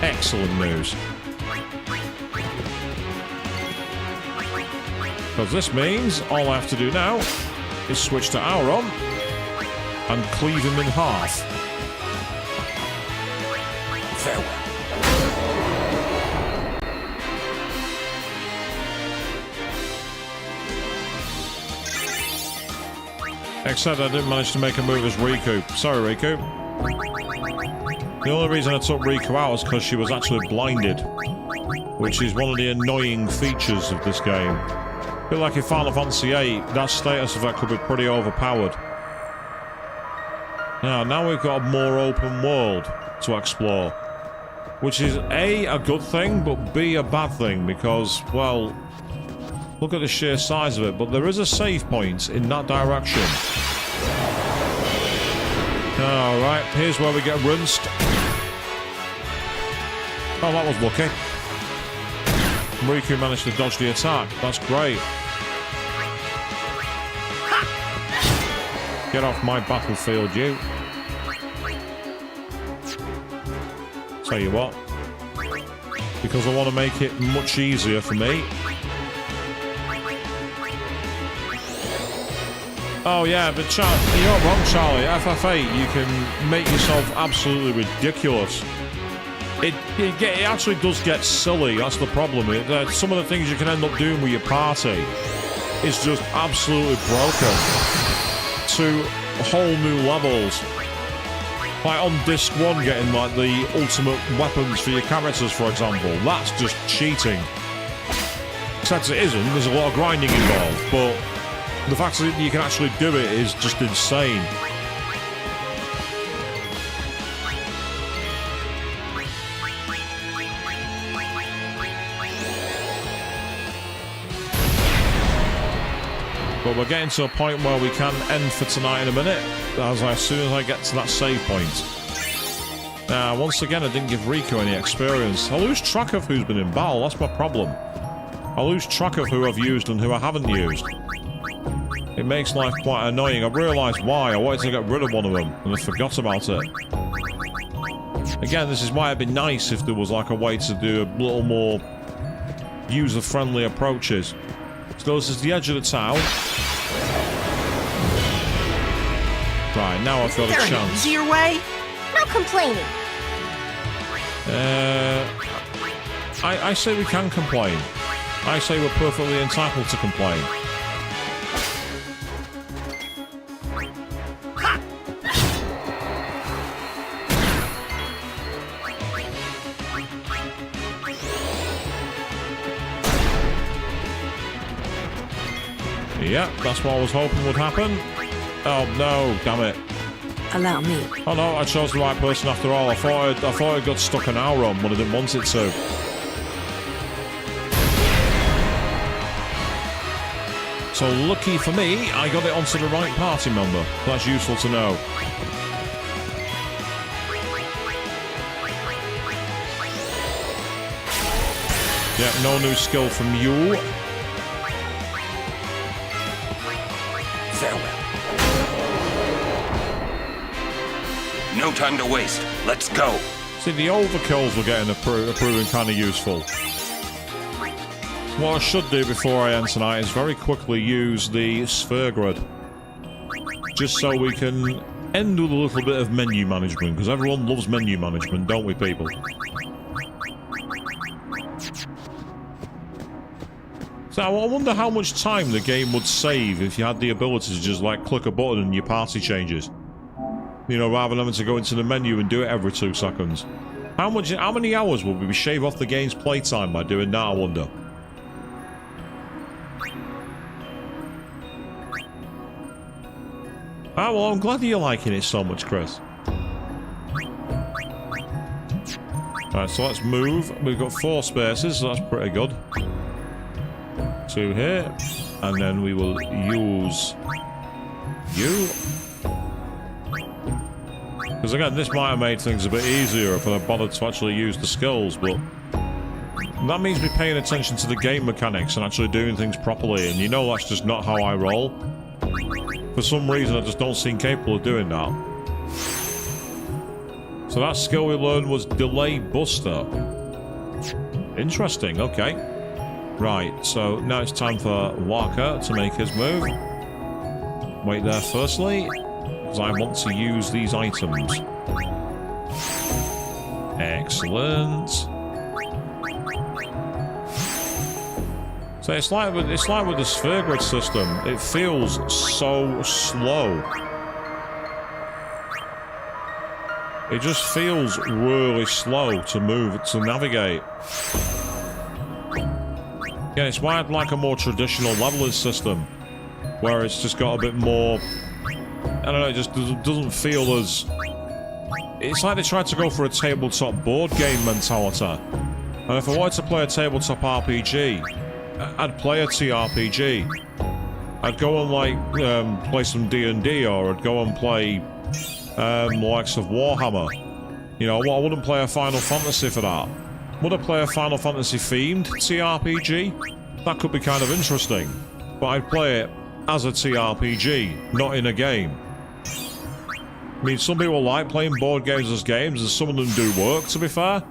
A: Excellent news. Because this means all I have to do now is switch to Auron and cleave him in half. Farewell. Except I didn't manage to make a move as Riku. Sorry, Riku. The only reason I took Riku out was because she was actually blinded, which is one of the annoying features of this game. I feel like in Final Fantasy VIII, that status effect could be pretty overpowered. Now we've got a more open world to explore. Which is A, good thing, but B, a bad thing, because, well, look at the sheer size of it. But there is a save point in that direction. Alright, here's where we get rinsed. Oh, that was lucky. Riku managed to dodge the attack. That's great. Get off my battlefield, you. Tell you what. Because I want to make it much easier for me. Oh yeah, but you're not wrong, Charlie. FF8, you can make yourself absolutely ridiculous. It actually does get silly, that's the problem. Some of the things you can end up doing with your party is just absolutely broken to whole new levels. Like on disc 1, getting like the ultimate weapons for your characters, for example. That's just cheating. Except it isn't, there's a lot of grinding involved, but the fact that you can actually do it is just insane. But we're getting to a point where we can end for tonight in a minute, as soon as I get to that save point. Now, once again, I didn't give Riku any experience. I lose track of who's been in battle, that's my problem. I lose track of who I've used and who I haven't used. It makes life quite annoying. I've realised why. I wanted to get rid of one of them, and I forgot about it. Again, this is why it'd be nice if there was like a way to do a little more user-friendly approaches. So this is the edge of the town. Right, now I've got a chance.
G: Is there an easier way? No complaining.
A: I say we can complain. I say we're perfectly entitled to complain. Yeah, that's what I was hoping would happen. Oh no, damn it.
B: Allow me.
A: Oh no, I chose the right person after all. I thought I got stuck an hour on when I didn't want it to. So lucky for me, I got it onto the right party member. That's useful to know. Yeah, no new skill from you.
F: Farewell. No time to waste. Let's go.
A: See, the overkills were getting proving kind of useful. What I should do before I end tonight is very quickly use the sphere grid. Just so we can end with a little bit of menu management, because everyone loves menu management, don't we, people? So I wonder how much time the game would save if you had the ability to just like click a button and your party changes. You know, rather than having to go into the menu and do it every 2 seconds. How many hours would we shave off the game's playtime by doing that, I wonder? Ah, well, I'm glad that you're liking it so much, Chris. Alright, so let's move. We've got 4 spaces, so that's pretty good. 2 here, and then we will use you. Because again, this might have made things a bit easier if I bothered to actually use the skills, but that means me paying attention to the game mechanics and actually doing things properly, and you know that's just not how I roll. For some reason, I just don't seem capable of doing that. So that skill we learned was Delay Buster. Interesting, okay. Right, so now it's time for Waka to make his move. Wait there firstly, because I want to use these items. Excellent. So it's like with the sphere grid system, it feels so slow. It just feels really slow to move, to navigate. Yeah, it's why I'd like a more traditional leveling system, where it's just got a bit more... I don't know, it just doesn't feel as... it's like they tried to go for a tabletop board game mentality. And if I wanted to play a tabletop RPG, I'd play a TRPG. I'd go and like play some D&D, or I'd go and play the likes of Warhammer. You know, I wouldn't play a Final Fantasy for that. Would I play a Final Fantasy themed TRPG? That could be kind of interesting. But I'd play it as a TRPG, not in a game. I mean, some people like playing board games as games, and some of them do work, to be fair.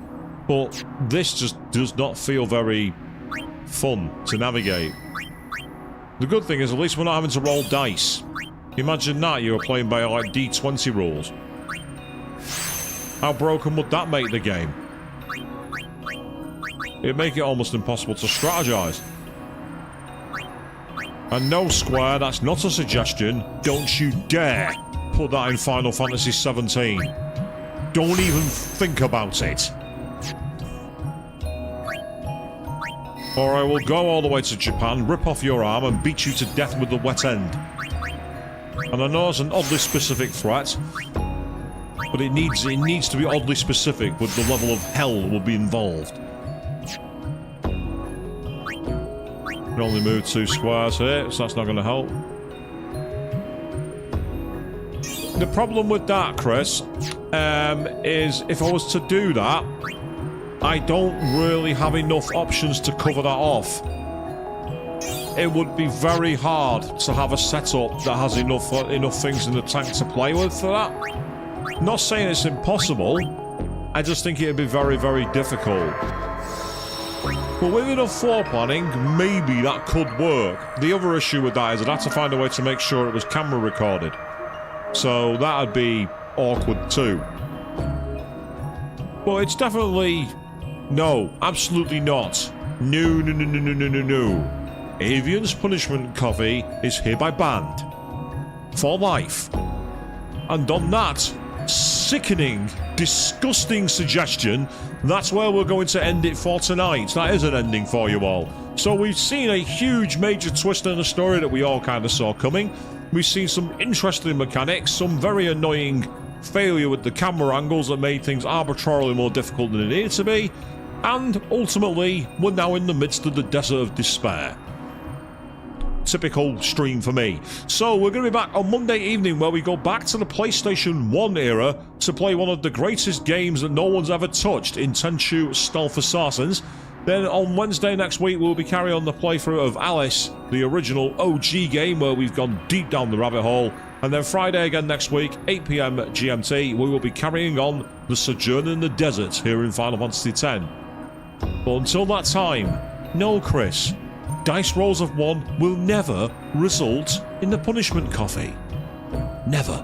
A: But this just does not feel very fun to navigate. The good thing is, at least we're not having to roll dice. Imagine that, you were playing by like D20 rules. How broken would that make the game? It'd make it almost impossible to strategize. And no, Square, that's not a suggestion. Don't you dare put that in Final Fantasy 17. Don't even think about it. Or I will go all the way to Japan, rip off your arm, and beat you to death with the wet end. And I know it's an oddly specific threat, but it needs to be oddly specific with the level of hell that will be involved. Can only move 2 squares here, so that's not going to help. The problem with that, Chris, is if I was to do that, I don't really have enough options to cover that off. It would be very hard to have a setup that has enough things in the tank to play with for that. Not saying it's impossible, I just think it'd be very, very difficult. But with enough floor planning, maybe that could work. The other issue with that is I'd have to find a way to make sure it was camera recorded. So that'd be awkward too. But it's definitely... No, absolutely not. No. Avian's Punishment Coffee is hereby banned. For life. And on that sickening, disgusting suggestion, that's where we're going to end it for tonight. That is an ending for you all. So we've seen a huge major twist in the story that we all kind of saw coming. We've seen some interesting mechanics, some very annoying failure with the camera angles that made things arbitrarily more difficult than it needed to be. And ultimately, we're now in the midst of the desert of despair. Typical stream for me. So we're going to be back on Monday evening, where we go back to the PlayStation 1 era to play one of the greatest games that no one's ever touched in Tenchu Stealth Assassins. Then on Wednesday next week, we'll be carrying on the playthrough of Alice, the original OG game, where we've gone deep down the rabbit hole. And then Friday again next week, 8 PM GMT, we will be carrying on the Sojourn in the Desert here in Final Fantasy X. But until that time, no, Chris, dice rolls of 1 will never result in the punishment coffee. Never.